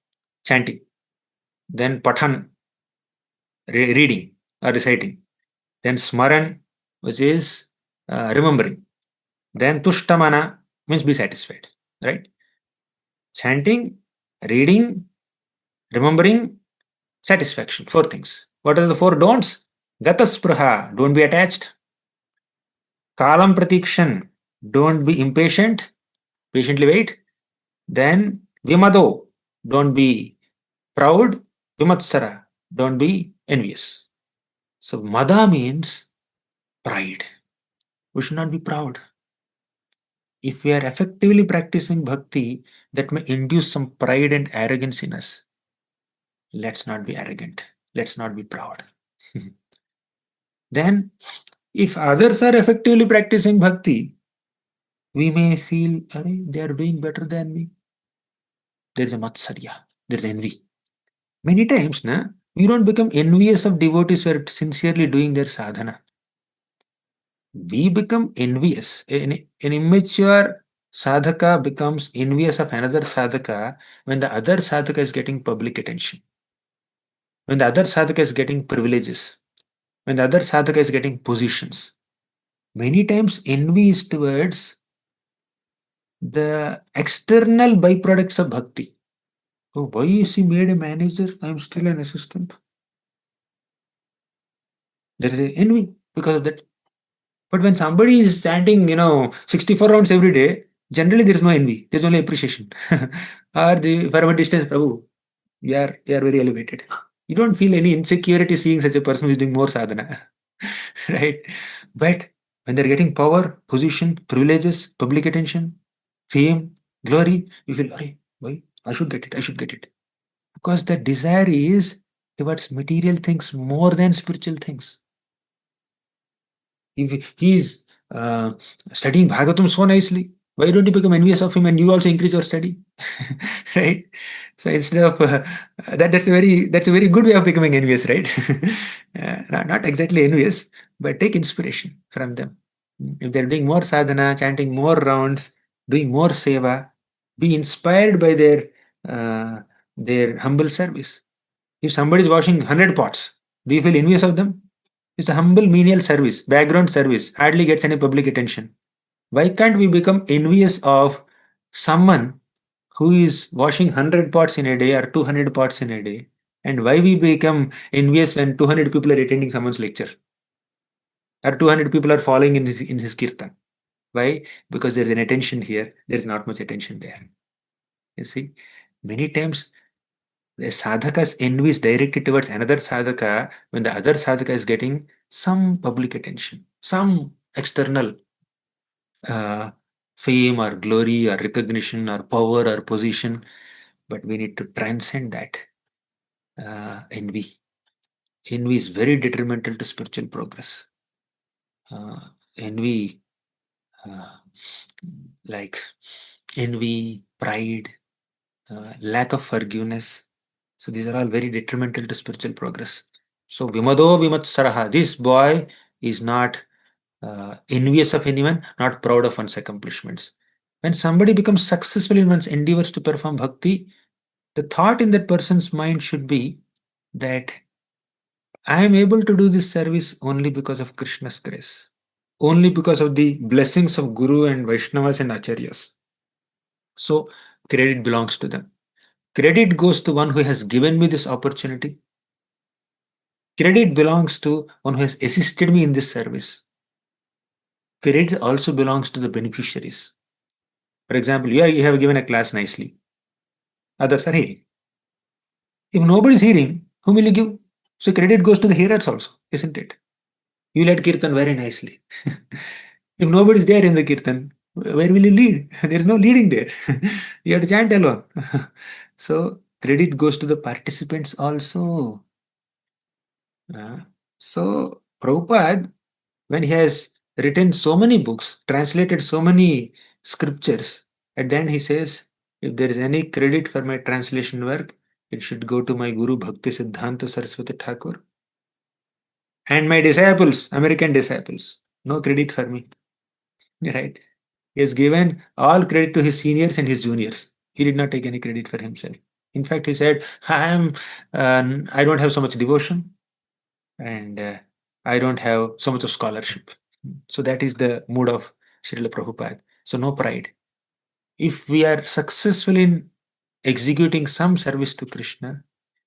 chanting. Then Pathan, reading or reciting. Then Smaran, which is remembering. Then Tushtamana means be satisfied. Right? Chanting, reading, remembering, satisfaction. 4 things. What are the 4 don'ts? Gataspraha, don't be attached. Kalam pratikshan, don't be impatient, patiently wait. Then Vimado, don't be proud. Vimatsara, don't be envious. So Mada means pride. We should not be proud. If we are effectively practicing bhakti, that may induce some pride and arrogance in us. Let's not be arrogant. Let's not be proud. Then, if others are effectively practicing bhakti, we may feel, they are doing better than me. There is a matsarya, there is envy. Many times, we don't become envious of devotees who are sincerely doing their sadhana. We become envious. An immature sadhaka becomes envious of another sadhaka when the other sadhaka is getting public attention, when the other sadhaka is getting privileges, when the other sadhaka is getting positions. Many times, envy is towards the external byproducts of bhakti. Oh, why is he made a manager? I am still an assistant. There is envy because of that. But when somebody is chanting, 64 rounds every day, generally there is no envy. There is only appreciation. Or from a distance, Prabhu, you are very elevated. You don't feel any insecurity seeing such a person who is doing more sadhana. Right? But when they're getting power, position, privileges, public attention, fame, glory, you feel, why? I should get it. I should get it. Because the desire is towards material things more than spiritual things. If he is studying Bhagavatam so nicely, why don't you become envious of him and you also increase your study? Right? So instead of that's a very good way of becoming envious, right? Not exactly envious, but take inspiration from them. If they're doing more sadhana, chanting more rounds, doing more seva, be inspired by their humble service. If somebody is washing 100 pots, do you feel envious of them? It's a humble menial service, background service, hardly gets any public attention. Why can't we become envious of someone who is washing 100 pots in a day or 200 pots in a day? And why we become envious when 200 people are attending someone's lecture? Or 200 people are following in his kirtan? Why? Because there's an attention here, there's not much attention there. You see, many times the sadhaka's envy is directed towards another sadhaka when the other sadhaka is getting some public attention, some external fame or glory or recognition or power or position. But we need to transcend that envy. Envy is very detrimental to spiritual progress. Envy, like envy, pride, lack of forgiveness. So these are all very detrimental to spiritual progress. So Vimado Vimatsaraha, this boy is not envious of anyone, not proud of one's accomplishments. When somebody becomes successful in one's endeavors to perform bhakti, the thought in that person's mind should be that I am able to do this service only because of Krishna's grace, only because of the blessings of Guru and Vaishnavas and Acharyas. So credit belongs to them. Credit goes to one who has given me this opportunity. Credit belongs to one who has assisted me in this service. Credit also belongs to the beneficiaries. For example, you have given a class nicely. Others are hearing. If nobody is hearing, whom will you give? So credit goes to the hearers also, isn't it? You led Kirtan very nicely. If nobody is there in the Kirtan, where will you lead? There is no leading there. You have to chant alone. So credit goes to the participants also. So Prabhupada, when he has written so many books, translated so many scriptures, at the end he says, if there is any credit for my translation work, It should go to my Guru Bhakti Siddhanta Saraswati Thakur and my disciples, American disciples. No credit for me. Right? He has given all credit to his seniors and his juniors. He did not take any credit for himself. In fact, he said, I don't have so much devotion and I don't have so much of scholarship. So that is the mood of Srila Prabhupada. So no pride. If we are successful in executing some service to Krishna,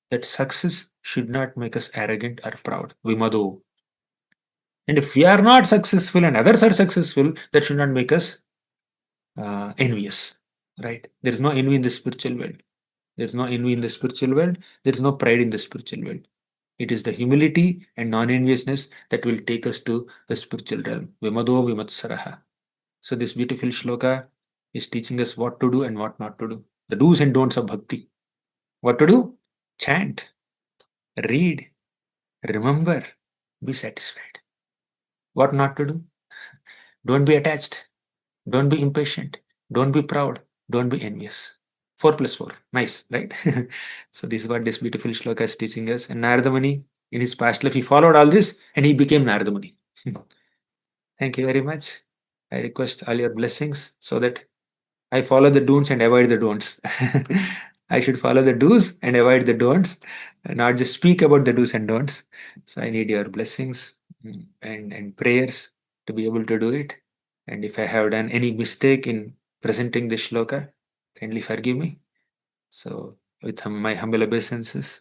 that success should not make us arrogant or proud. Vimado. And if we are not successful and others are successful, that should not make us envious. Right? There is no envy in the spiritual world. There is no envy in the spiritual world. There is no pride in the spiritual world. It is the humility and non-enviousness that will take us to the spiritual realm. Vimado vimatsaraha. So this beautiful shloka is teaching us what to do and what not to do. The do's and don'ts of bhakti. What to do? Chant, read, remember, be satisfied. What not to do? Don't be attached. Don't be impatient. Don't be proud. Don't be envious. 4 plus 4. Nice, right? So this is what this beautiful shloka is teaching us. And Narada Muni, in his past life, he followed all this and he became Narada Muni. Thank you very much. I request all your blessings so that I follow the do's and avoid the don'ts. I should follow the do's and avoid the don'ts, and not just speak about the do's and don'ts. So I need your blessings and prayers to be able to do it. And if I have done any mistake in presenting this shloka, kindly forgive me. So with my humble obeisances,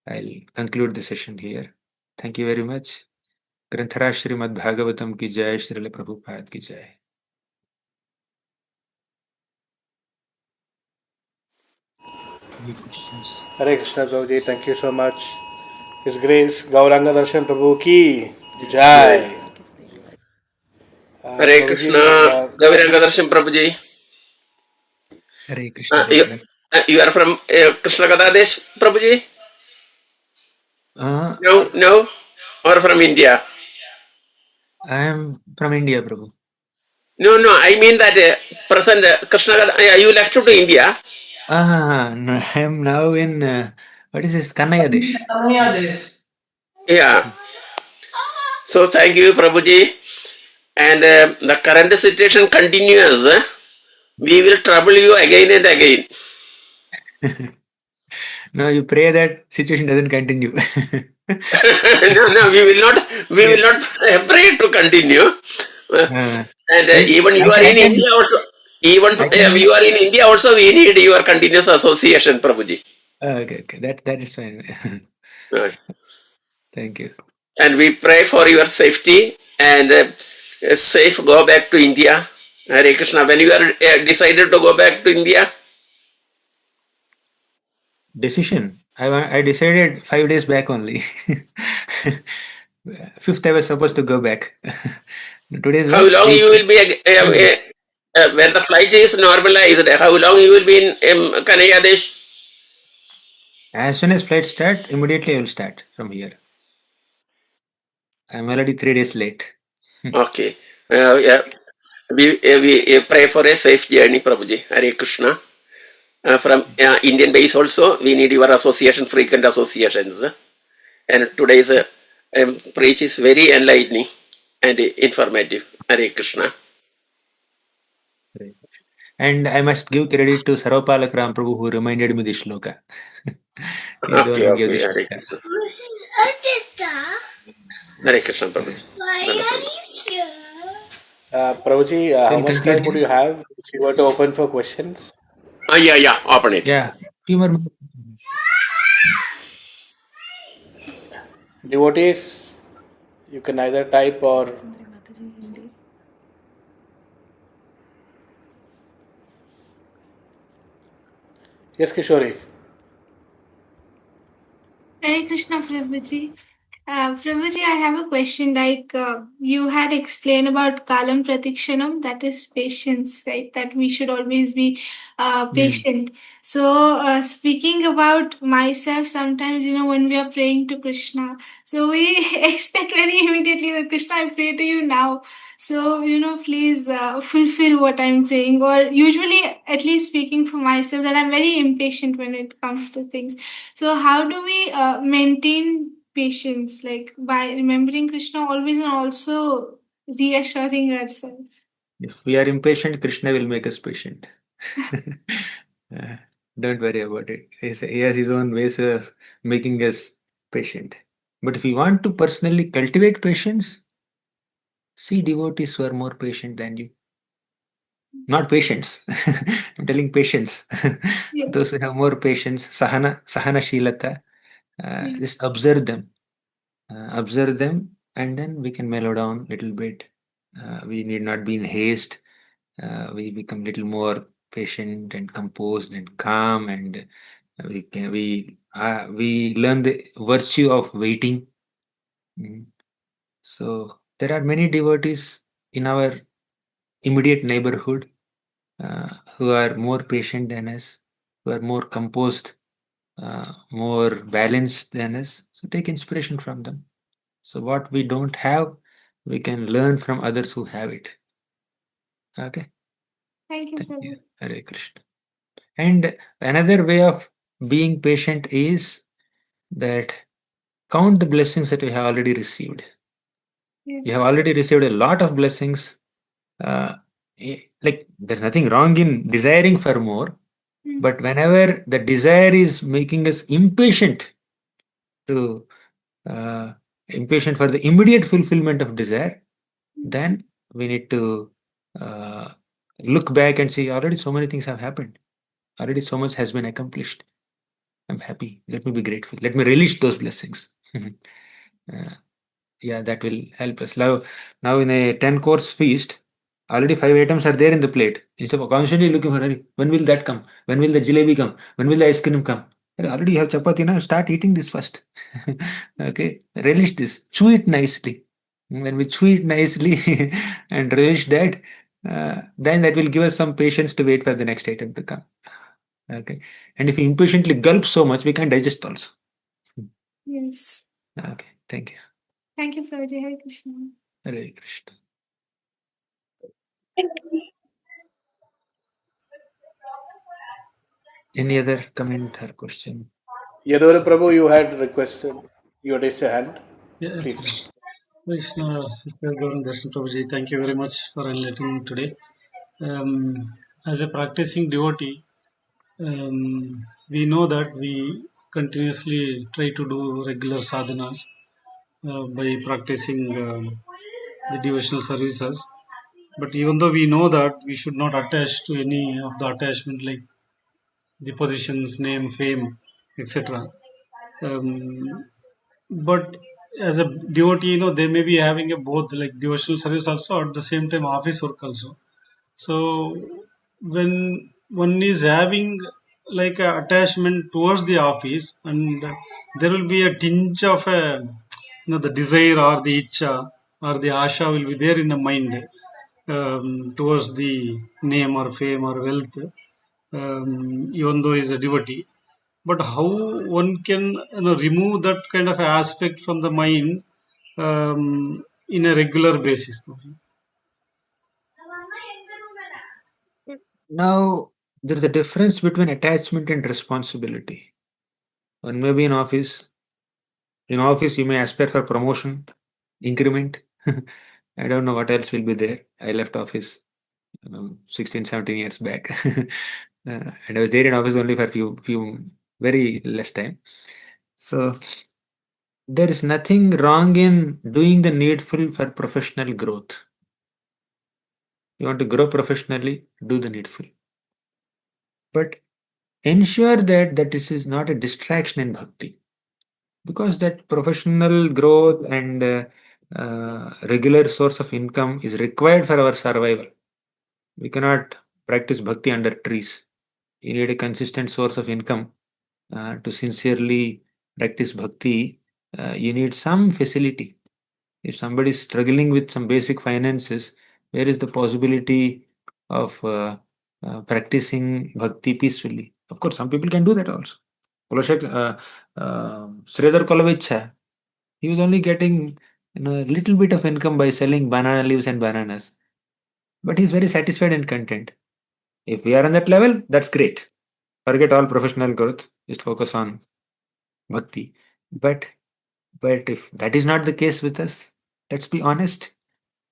I'll conclude the session here. Thank you very much. ग्रंथराज Shrimad Bhagavatam की जय, श्रील प्रभुपाद की जय. Hare Krishna Prabhuji, thank you so much. His Grace Gauranga Darshan Prabhu ki jai. Hare Krishna, Gauranga Darshan Prabhuji. Hare Krishna. You are from Krishna Avataridesh Prabhuji? No, or from India? I am from India, Prabhu. No, I mean that present Krishna, you left to India? No, I am now in, what is this, Kannayadesh. Yeah. So thank you, Prabhuji. And the current situation continues. We will trouble you again and again. No, you pray that situation doesn't continue. No, we will not pray to continue. And even you are in India also. Even you are in India also, we need your continuous association, Prabhuji. Okay, that is fine. Thank you. And we pray for your safety and safe go back to India. Hare Krishna. When you are decided to go back to India? Decision. I decided 5 days back only. 5th I was supposed to go back. Today's how long you will be when the flight is normalized? How long you will be in Kannayadesh? As soon as flight start, immediately I will start from here. I'm already 3 days late. Okay. Yeah. We pray for a safe journey, Prabhuji. Hare Krishna. From Indian base also, we need your association, frequent associations. And today's preach is very enlightening and informative. Hare Krishna. And I must give credit to Sarvapalak Ram Prabhu who reminded me this shloka. He's the one who gave this Hare shloka. Krishna. Hare Krishna, Prabhuji. Prabhuji, how much time would you have if you were to open for questions? Yeah, open it. Yeah, few more. Devotees, you can either type or... Yes, Kishori. Hare Krishna, Prabhuji. Prabhuji, I have a question. Like you had explained about Kalam Pratikshanam, that is patience, right? That we should always be patient. So, speaking about myself, sometimes, when we are praying to Krishna, so we expect very immediately that Krishna, I pray to you now. So, please fulfill what I'm praying. Or usually, at least speaking for myself, that I'm very impatient when it comes to things. So, how do we maintain patience, like by remembering Krishna always and also reassuring ourselves? If we are impatient, Krishna will make us patient. Uh, don't worry about it. He has his own ways of making us patient. But if you want to personally cultivate patience, see devotees who are more patient than you. Not patience. I'm telling patience. Yeah. Those who have more patience, sahana shilata, just observe them. Observe them, and then we can mellow down a little bit. We need not be in haste. We become little more patient and composed and calm, and we learn the virtue of waiting. Mm. So there are many devotees in our immediate neighborhood who are more patient than us, who are more composed, more balanced than us. So take inspiration from them. So what we don't have, we can learn from others who have it. Okay. Thank you, Thank you. Prabhu. Hare Krishna. And another way of being patient is that count the blessings that you have already received. You have Yes. already received a lot of blessings. Like there's nothing wrong in desiring for more, but whenever the desire is making us to uh, impatient for the immediate fulfillment of desire, then we need to uh, look back and see already so many things have happened. Already so much has been accomplished. I'm happy. Let me be grateful. Let me relish those blessings. Yeah, that will help us. Now in a 10 course feast, already 5 items are there in the plate. Instead of constantly looking for when will that come? When will the jalebi come? When will the ice cream come? Already you have chapati now. Start eating this first. Okay, relish this. Chew it nicely. When we chew it nicely and relish that, then that will give us some patience to wait for the next item to come. Okay, and if we impatiently gulp so much, we can digest also. Yes. Okay, thank you. Thank you, Prabhuji. Hare Krishna. Hare Krishna. Any other comment or question? Yadavara Prabhu, you had requested, you raised your hand. Yes, Please. Krishna, Gauranga Darshan Prabhuji, thank you very much for enlightening today. As a practicing devotee, we know that we continuously try to do regular sadhanas by practicing the devotional services. But even though we know that we should not attach to any of the attachment like the positions, name, fame, etc. But as a devotee, they may be having a both like devotional service also at the same time office work also. So when one is having like a attachment towards the office, and there will be a tinge of a the desire or the itcha or the asha will be there in the mind towards the name or fame or wealth, even though he is a devotee. But how one can remove that kind of aspect from the mind in a regular basis? Now, there's a difference between attachment and responsibility. One may be in office. In office, you may aspire for promotion, increment. I don't know what else will be there. I left office 16, 17 years back. And I was there in office only for few very less time. So there is nothing wrong in doing the needful for professional growth. You want to grow professionally, do the needful. But ensure that this is not a distraction in bhakti, because that professional growth and regular source of income is required for our survival. We cannot practice bhakti under trees. You need a consistent source of income to sincerely practice bhakti. you need some facility. If somebody is struggling with some basic finances, where is the possibility of practicing bhakti peacefully? Of course, some people can do that also. Sridhar Kolavicha, he was only getting a little bit of income by selling banana leaves and bananas, but he's very satisfied and content. If we are on that level, that's great. Forget all professional growth, just focus on bhakti. But if that is not the case with us, let's be honest.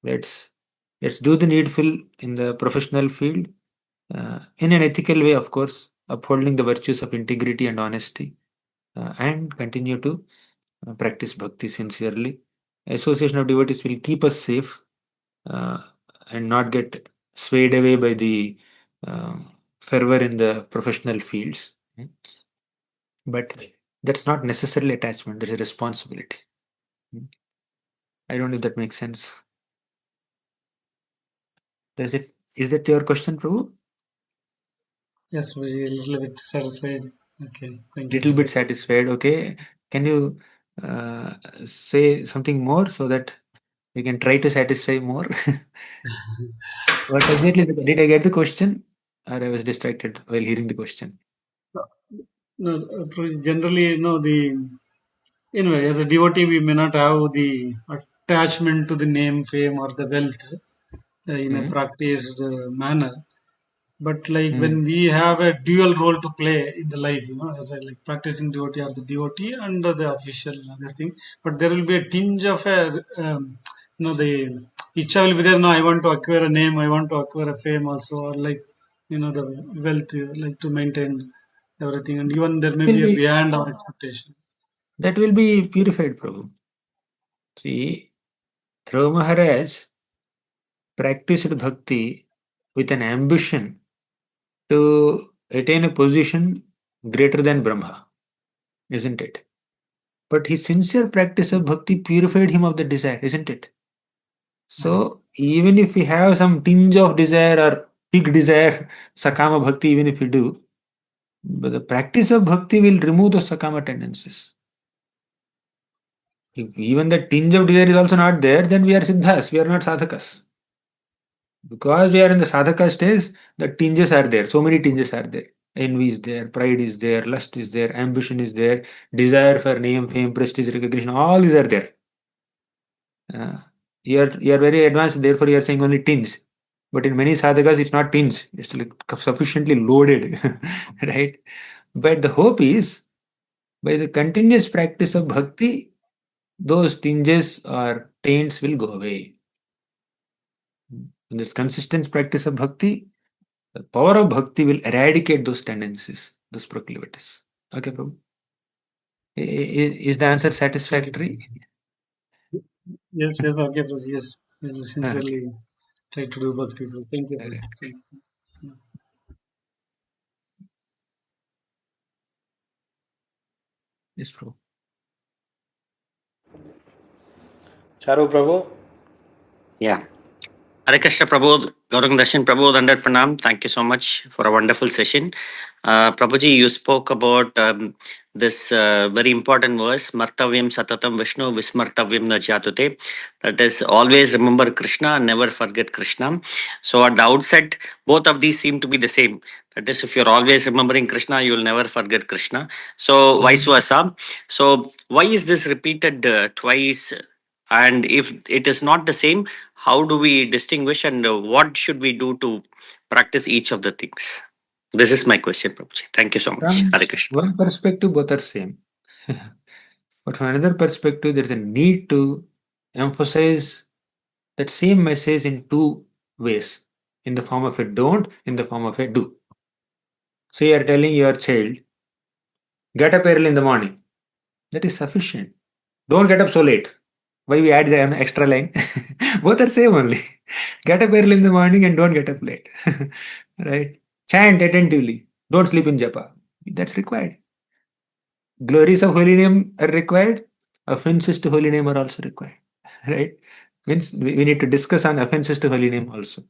Let's do the needful in the professional field, in an ethical way, of course, upholding the virtues of integrity and honesty, and continue to practice bhakti sincerely. Association of devotees will keep us safe, uh, and not get swayed away by the fervor in the professional fields. But that's not necessarily attachment, there's a responsibility. I don't know if that makes sense. Is that your question, Prabhu? Yes, we a little bit satisfied. Okay, thank you. Little bit satisfied. Okay. Can you say something more so that we can try to satisfy more? What exactly did I get the question, or I was distracted while hearing the question? No, generally, anyway, as a devotee, we may not have the attachment to the name, fame, or the wealth in a practiced manner. But like when we have a dual role to play in the life, as a like practicing devotee or the devotee and the official this thing, but there will be a tinge of the Icha will be there. No, I want to acquire a name, I want to acquire a fame also, or like the wealth, like to maintain everything, and even there may be a beyond our expectation. That will be purified, Prabhu. See, Dhruva Maharaj practiced bhakti with an ambition to attain a position greater than Brahma, isn't it? But his sincere practice of bhakti purified him of the desire, isn't it? So, even if we have some tinge of desire or big desire, sakama bhakti, even if we do, but the practice of bhakti will remove those sakama tendencies. If even the tinge of desire is also not there, then we are siddhas, we are not sadhakas. Because we are in the sadhaka stage, the tinges are there. So many tinges are there. Envy is there, pride is there, lust is there, ambition is there, desire for name, fame, prestige, recognition, all these are there. You are very advanced, therefore you are saying only tinge. But in many sadhakas, it's not tinge, it's like sufficiently loaded, right? But the hope is by the continuous practice of bhakti, those tinges or taints will go away. In this consistent practice of bhakti, the power of bhakti will eradicate those tendencies, those proclivities. Okay, Prabhu. Is the answer satisfactory? Yes, okay, bro. Yes, we'll sincerely try to do bhakti, bro. Thank you, bro. Thank you. Yes, Prabhu. Charu Prabhu. Yeah. Hare Krishna Prabhu, Gauranga Darshan Prabhu, Dandar Pranam. Thank you so much for a wonderful session. Prabhuji, you spoke about this very important verse, Martavyam Satatam Vishnu Vismartavyam Na Jatute. That is, always remember Krishna, never forget Krishna. So at the outset, both of these seem to be the same. That is, if you're always remembering Krishna, you will never forget Krishna. So vice versa. So why is this repeated twice? And if it is not the same, how do we distinguish and what should we do to practice each of the things? This is my question, Prabhuji. Thank you so much. From Hare Krishna. one perspective, both are same. But from another perspective, there is a need to emphasize that same message in two ways, in the form of a don't, in the form of a do. So you are telling your child, get up early in the morning. That is sufficient. Don't get up so late. Why we add the extra line? Both are same only. Get up early in the morning and don't get up late. Right? Chant attentively. Don't sleep in japa. That's required. Glories of holy name are required. Offenses to holy name are also required. Right? Means we need to discuss on offenses to holy name also.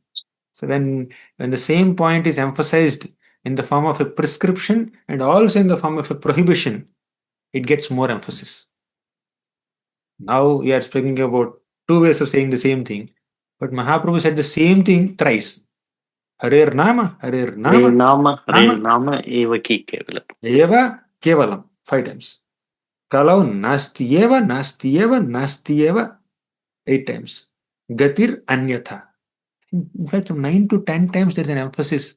So when the same point is emphasized in the form of a prescription and also in the form of a prohibition, it gets more emphasis. Now we are speaking about two ways of saying the same thing, but Mahaprabhu said the same thing thrice. Harer Nama, Harer Nama, Hare Nama, Eva Ki Kevalam. Eva Kevalam, 5 times. Kalau Nastyeva, Nastyeva, Nastyeva, 8 times. Gatir Anyatha. In fact, 9 to 10 times there's an emphasis.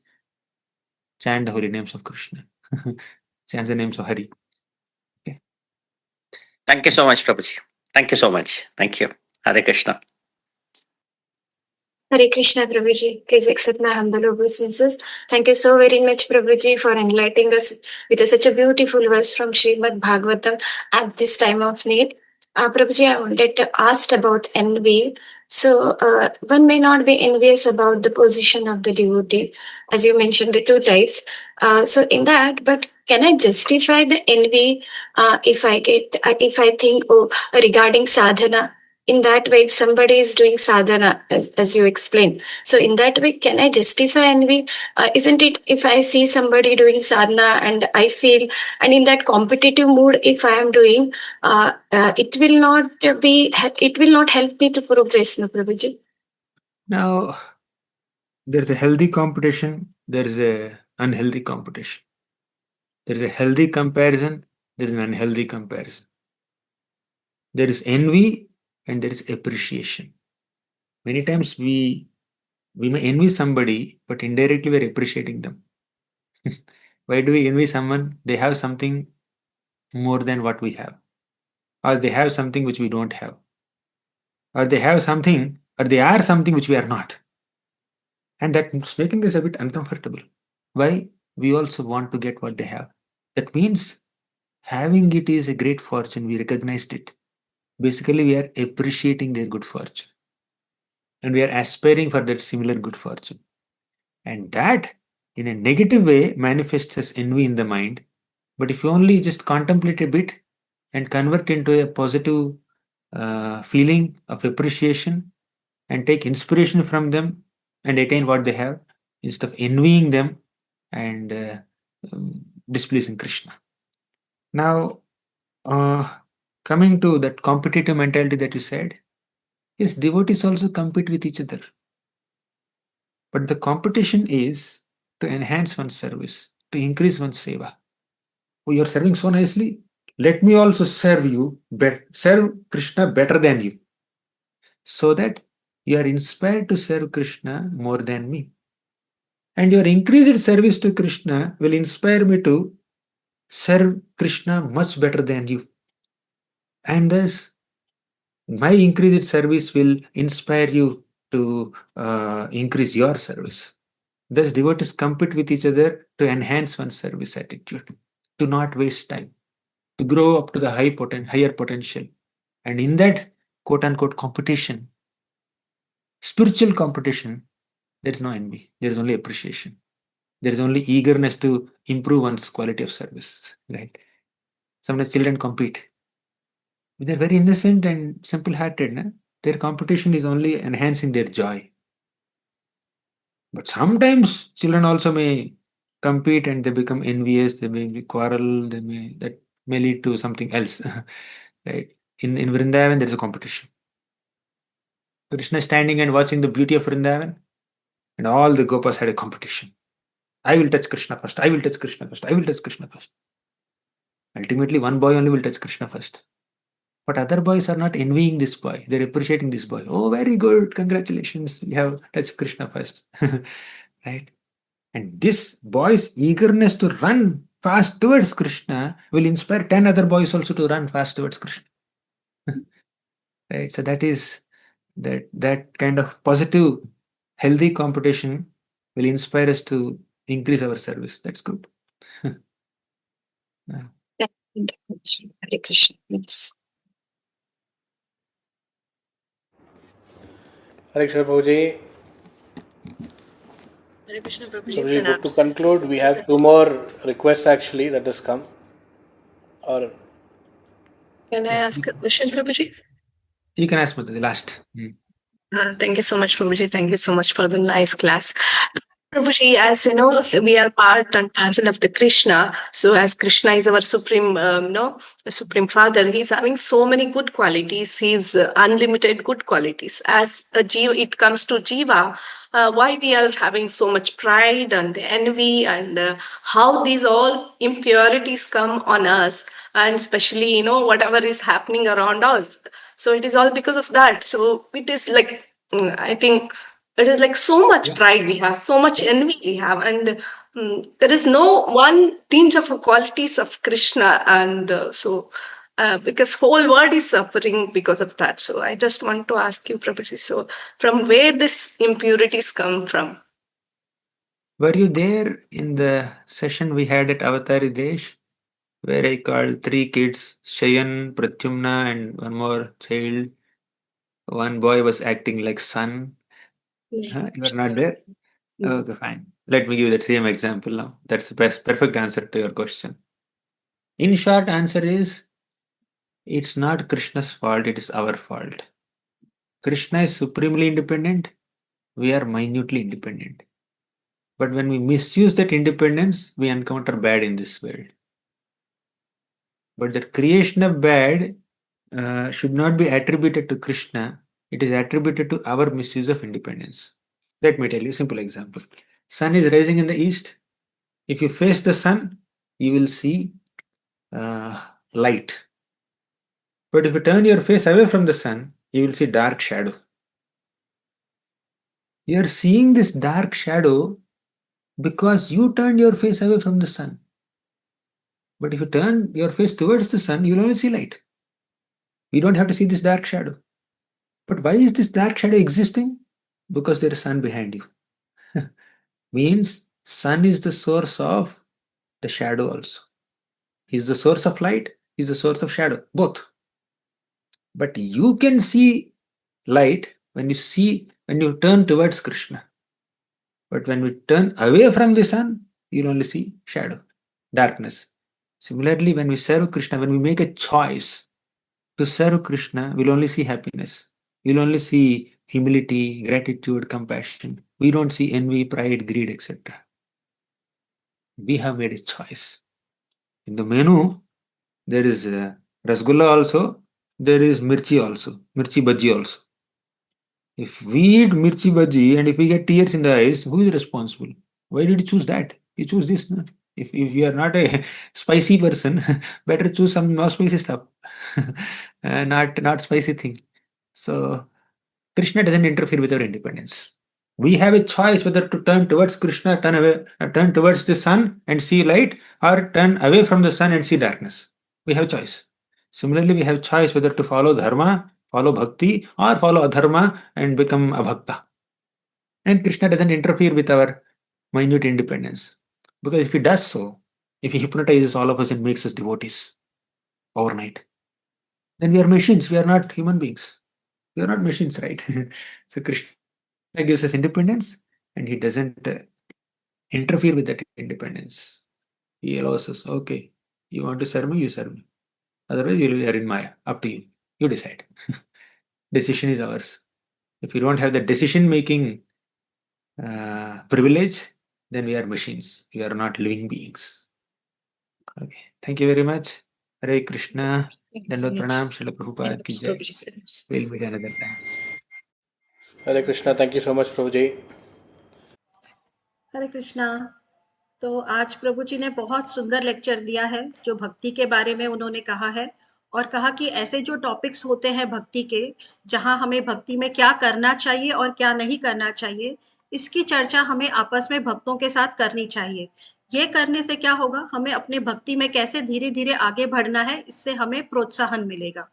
Chant the holy names of Krishna. Chant the names of Hari. Okay. Thank you so much, Prabhuji. Thank you so much. Thank you. Hare Krishna. Hare Krishna, Prabhuji. Please accept my humble obeisances. Thank you so very much, Prabhuji, for enlightening us with such a beautiful verse from Srimad Bhagavatam at this time of need. Prabhuji, I wanted to ask about envy. So, one may not be envious about the position of the devotee, as you mentioned, the two types. So, in that, but can I justify the envy if I think, regarding sadhana? In that way, if somebody is doing sadhana, as you explained, so in that way, can I justify envy? Isn't it if I see somebody doing sadhana and I feel, and in that competitive mood, if I am doing, it will not help me to progress, no, Prabhuji? Now, there's a healthy competition, there's a unhealthy competition. There's a healthy comparison, there's an unhealthy comparison. There is envy and there is appreciation. Many times we may envy somebody, but indirectly we're appreciating them. Why do we envy someone? They have something more than what we have, or they have something which we don't have, or they have something, or they are something which we are not. And that's making us a bit uncomfortable. Why? We also want to get what they have. That means having it is a great fortune. We recognized it. Basically, we are appreciating their good fortune. And we are aspiring for that similar good fortune. And that, in a negative way, manifests as envy in the mind. But if you only just contemplate a bit and convert into a positive feeling of appreciation and take inspiration from them and attain what they have, instead of envying them and displeasing Krishna. Now, coming to that competitive mentality that you said, yes, devotees also compete with each other. But the competition is to enhance one's service, to increase one's seva. Oh, you're serving so nicely. Let me also serve you, serve Krishna better than you, so that you are inspired to serve Krishna more than me. And your increased service to Krishna will inspire me to serve Krishna much better than you. And thus, my increased service will inspire you to increase your service. Thus, devotees compete with each other to enhance one's service attitude, to not waste time, to grow up to the higher potential. And in that quote unquote competition, spiritual competition, there's no envy, there's only appreciation. There's only eagerness to improve one's quality of service, right? Sometimes children compete. They're very innocent and simple hearted. No? Their competition is only enhancing their joy. But sometimes children also may compete and they become envious, they may quarrel, that may lead to something else. Right? In Vrindavan, there's a competition. Krishna is standing and watching the beauty of Vrindavan, and all the Gopas had a competition. I will touch Krishna first, I will touch Krishna first, I will touch Krishna first. Ultimately, one boy only will touch Krishna first. But other boys are not envying this boy, they're appreciating this boy. Oh, very good, congratulations, you have touched Krishna first. Right? And this boy's eagerness to run fast towards Krishna will inspire 10 other boys also to run fast towards Krishna. Right? So that is that kind of positive, healthy competition will inspire us to increase our service. That's good. Yeah. Hare Krishna. Yes. Hare Krishna Prabhuji. Hare Krishna, So Prabhuji. we good to conclude. We have 2 more requests actually that has come. Or Can I ask a question, Prabhuji? You can ask me the last. Thank you so much, Prabhuji. Thank you so much for the nice class. Prabhuji, as you know, we are part and parcel of the Krishna. So as Krishna is our supreme, supreme father, he's having so many good qualities. He's unlimited good qualities. As a jiva, it comes to jiva, why we are having so much pride and envy, and how these all impurities come on us, and especially, whatever is happening around us. So it is all because of that. So it is like, I think it is like so much pride we have, so much envy we have, and there is no one tinge of qualities of Krishna, and because whole world is suffering because of that. So I just want to ask you, Prabhuji, so from where this impurities come from? Were you there in the session we had at Avataridesh, where I called 3 kids, Shayan, Pratyumna, and one more child? One boy was acting like son. Huh? You are not there? Okay, fine. Let me give that same example now. That's the perfect answer to your question. In short, answer is it's not Krishna's fault, it is our fault. Krishna is supremely independent, we are minutely independent. But when we misuse that independence, we encounter bad in this world. But the creation of bad should not be attributed to Krishna, it is attributed to our misuse of independence. Let me tell you a simple example. Sun is rising in the east. If you face the sun, you will see light. But if you turn your face away from the sun, you will see dark shadow. You are seeing this dark shadow because you turned your face away from the sun. But if you turn your face towards the sun, you will only see light. You don't have to see this dark shadow. But why is this dark shadow existing? Because there is sun behind you. Means sun is the source of the shadow also. He is the source of light, he is the source of shadow, both. But you can see light when you turn towards Krishna. But when we turn away from the sun, you'll only see shadow, darkness. Similarly, when we serve Krishna, when we make a choice to serve Krishna, we'll only see happiness. We'll only see humility, gratitude, compassion. We don't see envy, pride, greed, etc. We have made a choice. In the menu, there is rasgulla also, there is mirchi also, mirchi bhaji also. If we eat mirchi bhaji and if we get tears in the eyes, who is responsible? Why did you choose that? You choose this. No? If you are not a spicy person, better choose some no spicy stuff, not spicy thing. So Krishna doesn't interfere with our independence. We have a choice whether to turn towards Krishna, turn towards the sun and see light, or turn away from the sun and see darkness. We have a choice. Similarly, we have choice whether to follow dharma, follow bhakti, or follow adharma and become a bhakta. And Krishna doesn't interfere with our minute independence. Because if he does so, if he hypnotizes all of us and makes us devotees overnight, then we are machines, we are not human beings. We are not machines, right? So Krishna gives us independence and he doesn't interfere with that independence. He allows us, okay, you want to serve me, you serve me. Otherwise, you are in Maya. Up to you. You decide. Decision is ours. If you don't have the decision making privilege, then we are machines. We are not living beings. Okay. Thank you very much. Hare Krishna. Dandot Pranam. Srila Prabhupada ki jai. We'll meet another time. Hare Krishna. Thank you so much, Prabhuji. हरे कृष्णा। तो आज प्रभु जी ने बहुत सुंदर lecture दिया है, जो भक्ति के बारे में उन्होंने कहा है, और कहा कि ऐसे जो टॉपिक्स होते हैं भक्ति के, जहां हमें भक्ति में क्या करना चाहिए और क्या नहीं करना चाहिए, इसकी चर्चा हमें आपस में भक्तों के साथ करनी चाहिए। ये करने से क्या होगा, हमें अपने भक्ति में कैसे धीरे धीरे आगे बढ़ना है, इससे हमें प्रोत्साहन मिलेगा।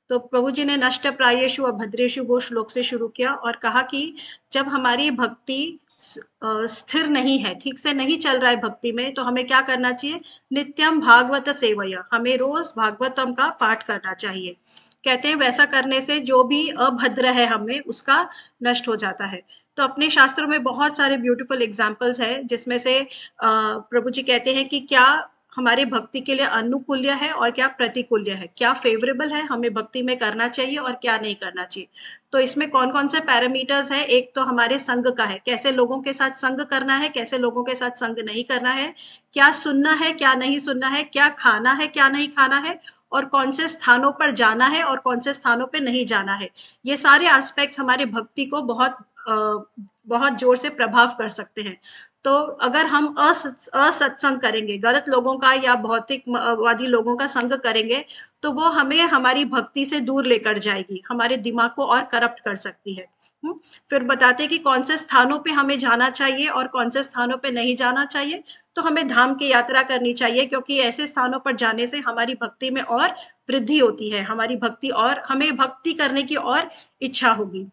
तो प्रभु जी ने नष्ट प्रायेषु अभद्रेषु वो श्लोक से शुरू किया और कहा कि जब हमारी भक्ति स्थिर नहीं है, ठीक से नहीं चल रहा है भक्ति में, तो हमें क्या करना चाहिए, नित्यम भागवत सेवया, हमें रोज भागवतम का पाठ करना चाहिए। कहते हैं वैसा करने से जो भी अभद्र है हमें, उसका नष्ट हो जाता है। तो अपने शास्त्रों में बहुत सारे ब्यूटीफुल एग्जाम्पल्स है, जिसमें से प्रभु जी कहते हैं कि क्या हमारे भक्ति के लिए अनुकूल्य है और क्या प्रतिकूल्य है, क्या फेवरेबल है हमें भक्ति में करना चाहिए और क्या नहीं करना चाहिए। तो इसमें कौन कौन से पैरामीटर्स है, एक तो हमारे संग का है, कैसे लोगों के साथ संग करना है, कैसे लोगों के साथ संग नहीं करना है, क्या सुनना है क्या नहीं सुनना है, क्या खाना है क्या नहीं खाना है, और कौन से स्थानों पर जाना है और कौन से स्थानों पर नहीं जाना है। ये सारे एस्पेक्ट्स हमारे भक्ति को बहुत जोर से प्रभाव कर सकते हैं। तो अगर हम असत्संग करेंगे, गलत लोगों का या भौतिकवादी लोगों का संग करेंगे, तो वो हमें हमारी भक्ति से दूर लेकर जाएगी, हमारे दिमाग को और करप्ट कर सकती है। फिर बताते हैं कि कौन से स्थानों पे हमें जाना चाहिए और कौन से स्थानों पे नहीं जाना चाहिए। तो हमें धाम की यात्रा करनी चाहिए, क्योंकि ऐसे स्थानों पर जाने से हमारी भक्ति में और वृद्धि होती है, हमारी भक्ति और हमें भक्ति करने की और इच्छा होगी।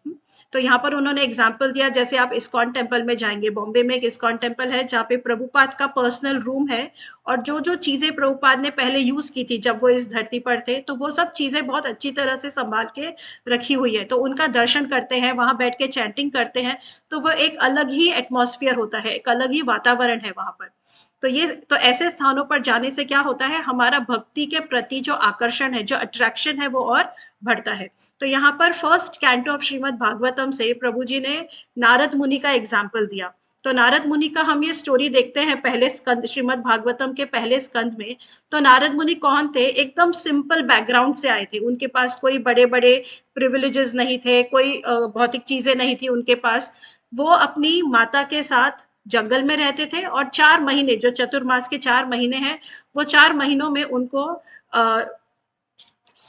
तो यहाँ पर उन्होंने एग्जाम्पल दिया, जैसे आप इस्कॉन टेम्पल में जाएंगे, बॉम्बे में एक इस्कॉन टेम्पल है जहाँ पे प्रभुपाद का पर्सनल रूम है, और जो जो चीजें प्रभुपाद ने पहले यूज की थी जब वो इस धरती पर थे, तो वो सब चीजें बहुत अच्छी तरह से संभाल के रखी हुई है। तो उनका दर्शन करते हैं, वहां बैठ के चैंटिंग करते हैं, तो वो एक अलग ही एटमॉस्फेयर होता है, एक अलग ही वातावरण है वहां पर। तो ऐसे स्थानों पर जाने से क्या होता है, हमारा भक्ति के प्रति जो आकर्षण है, जो अट्रैक्शन है, वो और बढ़ता है। तो यहाँ पर first canto of Shrimad Bhagavatam से प्रभु जी ने नारद मुनि का एग्जाम्पल दिया। तो नारद मुनि का हम ये स्टोरी देखते हैं पहले स्कंद, श्रीमद् भागवतम के पहले स्कंद में। तो नारद मुनि कौन थे, एकदम सिंपल बैकग्राउंड से आए थे, उनके पास कोई बड़े बड़े प्रिविलेजेस नहीं थे, कोई भौतिक चीजें नहीं थी उनके पास। वो अपनी माता के साथ जंगल में रहते थे, और 4 महीने, जो चतुर्मास के 4 महीने हैं, वो 4 महीनों में उनको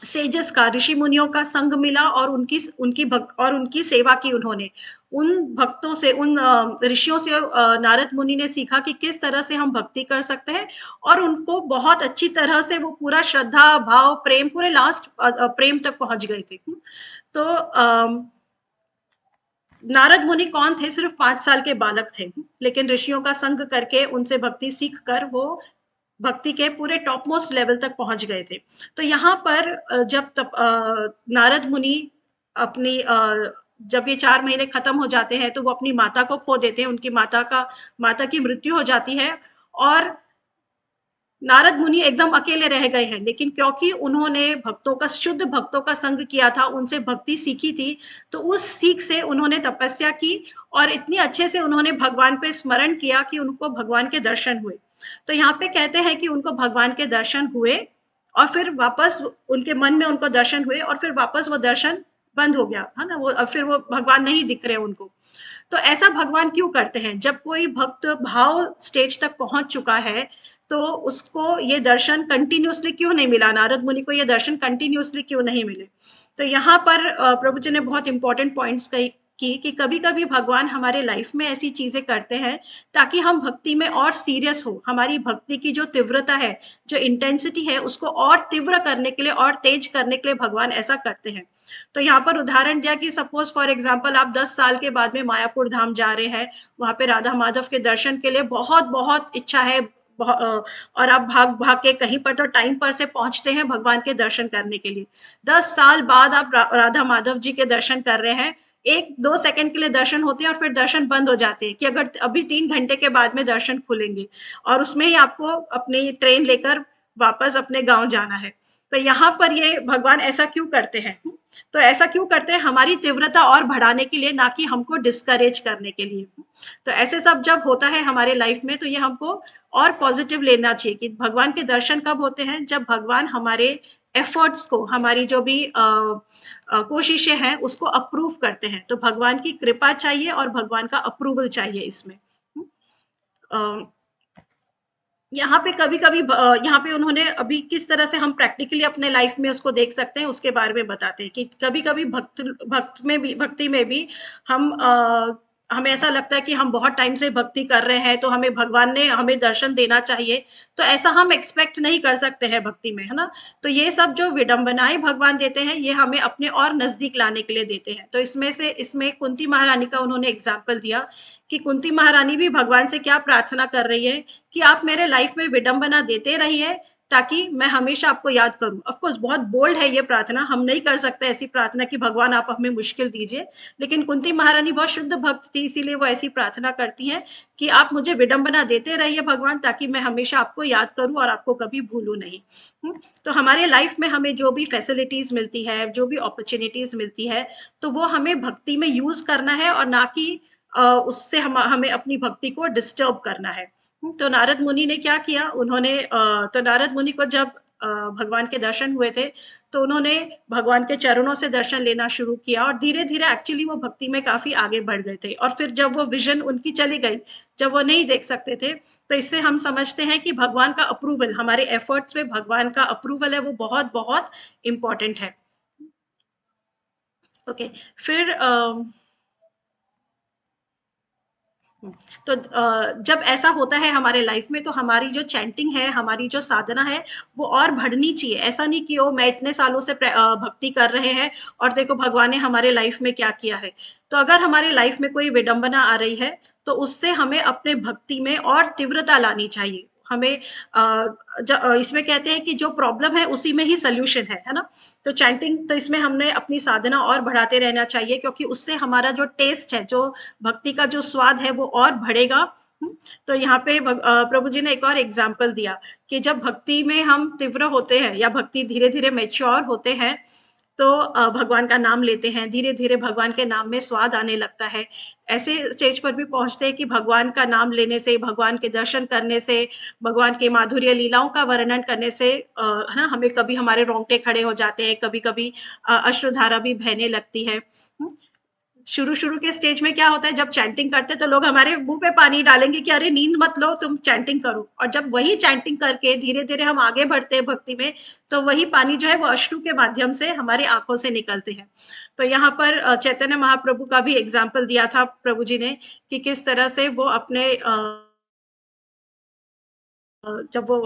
सेजस का, ऋषि मुनियों का संग मिला, और उनकी सेवा की उन्होंने। उन भक्तों से, उन ऋषियों से नारद मुनि ने सीखा कि किस तरह से हम भक्ति कर सकते हैं, और उनको बहुत अच्छी तरह से वो पूरा श्रद्धा भाव प्रेम, पूरे लास्ट प्रेम तक पहुंच गए थे। तो नारद मुनि कौन थे, सिर्फ 5 साल के बालक थे, लेकिन ऋषियों का संग करके उनसे भक्ति सीख कर वो भक्ति के पूरे टॉप मोस्ट लेवल तक पहुंच गए थे। तो यहाँ पर जब नारद मुनि अपनी जब ये 4 महीने खत्म हो जाते हैं, तो वो अपनी माता को खो देते हैं, उनकी माता की मृत्यु हो जाती है, और नारद मुनि एकदम अकेले रह गए हैं। लेकिन क्योंकि उन्होंने शुद्ध भक्तों का संग किया था, उनसे भक्ति सीखी थी, तो उस सीख से उन्होंने तपस्या की, और इतनी अच्छे से उन्होंने भगवान पे स्मरण किया कि उनको भगवान के दर्शन हुए। तो यहाँ पे कहते हैं कि उनको भगवान के दर्शन हुए, और फिर वापस उनके मन में उनको दर्शन हुए, और फिर वापस वो दर्शन बंद हो गया, है ना, फिर वो भगवान नहीं दिख रहे उनको। तो ऐसा भगवान क्यों करते हैं, जब कोई भक्त भाव स्टेज तक पहुंच चुका है, तो उसको ये दर्शन कंटिन्यूसली क्यों नहीं मिला, नारद मुनि को ये दर्शन कंटिन्यूसली क्यों नहीं मिले। तो यहाँ पर प्रभु जी ने बहुत इंपॉर्टेंट पॉइंट्स कि कभी कभी भगवान हमारे लाइफ में ऐसी चीजें करते हैं ताकि हम भक्ति में और सीरियस हो, हमारी भक्ति की जो तीव्रता है, जो इंटेंसिटी है, उसको और तीव्र करने के लिए और तेज करने के लिए भगवान ऐसा करते हैं। तो यहाँ पर उदाहरण दिया कि सपोज फॉर एग्जाम्पल आप 10 साल के बाद में मायापुर धाम जा रहे हैं, वहां पे राधा माधव के दर्शन के लिए बहुत बहुत इच्छा है, और आप भाग के कहीं पर तो टाइम पर से पहुंचते हैं भगवान के दर्शन करने के लिए। 10 साल बाद आप राधा माधव जी के दर्शन कर रहे हैं, 1-2 सेकंड के लिए दर्शन होते हैं और फिर दर्शन बंद हो जाते हैं कि अगर अभी 3 घंटे के बाद में दर्शन खुलेंगे, और उसमें ही आपको अपनी ट्रेन लेकर वापस अपने गांव जाना है। तो यहाँ पर ये भगवान ऐसा क्यों करते हैं, तो ऐसा क्यों करते हैं, हमारी तीव्रता और बढ़ाने के लिए, ना कि हमको डिस्करेज करने के लिए। तो ऐसे सब जब होता है हमारे लाइफ में, तो ये हमको और पॉजिटिव लेना चाहिए कि भगवान के दर्शन कब होते हैं, जब भगवान हमारे एफर्ट्स को, हमारी जो भी कोशिशें हैं, उसको अप्रूव करते हैं। तो भगवान की कृपा चाहिए और भगवान का अप्रूवल चाहिए इसमें। यहाँ पे कभी कभी यहाँ पे उन्होंने अभी किस तरह से हम प्रैक्टिकली अपने लाइफ में उसको देख सकते हैं, उसके बारे में बताते हैं कि कभी कभी भक्ति में भी हमें ऐसा लगता है कि हम बहुत टाइम से भक्ति कर रहे हैं, तो हमें भगवान ने हमें दर्शन देना चाहिए। तो ऐसा हम एक्सपेक्ट नहीं कर सकते हैं भक्ति में, है ना। तो ये सब जो विडंबनाएं भगवान देते हैं, ये हमें अपने और नजदीक लाने के लिए देते हैं। तो इसमें कुंती महारानी का उन्होंने एग्जाम्पल दिया कि कुंती महारानी भी भगवान से क्या प्रार्थना कर रही है कि आप मेरे लाइफ में विडंबना देते रहिए, ताकि मैं हमेशा आपको याद करूं। ऑफ कोर्स बहुत बोल्ड है ये प्रार्थना, हम नहीं कर सकते ऐसी प्रार्थना कि भगवान आप हमें मुश्किल दीजिए, लेकिन कुंती महारानी बहुत शुद्ध भक्त थी, इसीलिए वो ऐसी प्रार्थना करती हैं कि आप मुझे विडंबना देते रहिए भगवान, ताकि मैं हमेशा आपको याद करूं और आपको कभी भूलूं नहीं। तो हमारे लाइफ में हमें जो भी फैसिलिटीज मिलती है, जो भी अपॉर्चुनिटीज मिलती है, तो वो हमें भक्ति में यूज करना है और ना कि उससे हमें अपनी भक्ति को डिस्टर्ब करना है। तो नारद मुनि ने क्या किया, उन्होंने तो नारद मुनि को जब भगवान के दर्शन हुए थे, तो उन्होंने भगवान के चरणों से दर्शन लेना शुरू किया और धीरे धीरे एक्चुअली वो भक्ति में काफी आगे बढ़ गए थे। और फिर जब वो विजन उनकी चली गई, जब वो नहीं देख सकते थे, तो इससे हम समझते हैं कि भगवान का अप्रूवल, हमारे एफर्ट्स में भगवान का अप्रूवल है, वो बहुत बहुत इंपॉर्टेंट है। ओके, फिर तो जब ऐसा होता है हमारे लाइफ में, तो हमारी जो चैंटिंग है, हमारी जो साधना है, वो और बढ़नी चाहिए। ऐसा नहीं कि ओ मैं इतने सालों से भक्ति कर रहे हैं और देखो भगवान ने हमारे लाइफ में क्या किया है। तो अगर हमारे लाइफ में कोई विडंबना आ रही है, तो उससे हमें अपने भक्ति में और तीव्रता लानी चाहिए। हमें इसमें कहते हैं कि जो प्रॉब्लम है उसी में ही सोल्यूशन है ना। तो चैंटिंग, तो इसमें हमने अपनी साधना और बढ़ाते रहना चाहिए, क्योंकि उससे हमारा जो टेस्ट है, जो भक्ति का जो स्वाद है, वो और बढ़ेगा। तो यहाँ पे प्रभु जी ने एक और एग्जाम्पल दिया कि जब भक्ति में हम तीव्र होते हैं या भक्ति धीरे धीरे मैच्योर होते हैं, तो भगवान का नाम लेते हैं, धीरे धीरे भगवान के नाम में स्वाद आने लगता है। ऐसे स्टेज पर भी पहुंचते हैं कि भगवान का नाम लेने से, भगवान के दर्शन करने से, भगवान के माधुर्य लीलाओं का वर्णन करने से है ना, हमें कभी हमारे रोंगटे खड़े हो जाते हैं, कभी कभी अश्रुधारा भी बहने लगती है। शुरू के स्टेज में क्या होता है, जब चैंटिंग करते हैं तो लोग हमारे मुंह पे पानी डालेंगे कि अरे नींद मत लो, तुम चैंटिंग करो। और जब वही चैंटिंग करके धीरे धीरे हम आगे बढ़ते हैं भक्ति में, तो वही पानी जो है वो अश्रु के माध्यम से हमारी आंखों से निकलते हैं। तो यहाँ पर चैतन्य महाप्रभु का भी एग्जाम्पल दिया था प्रभु जी ने कि किस तरह से वो अपने जब वो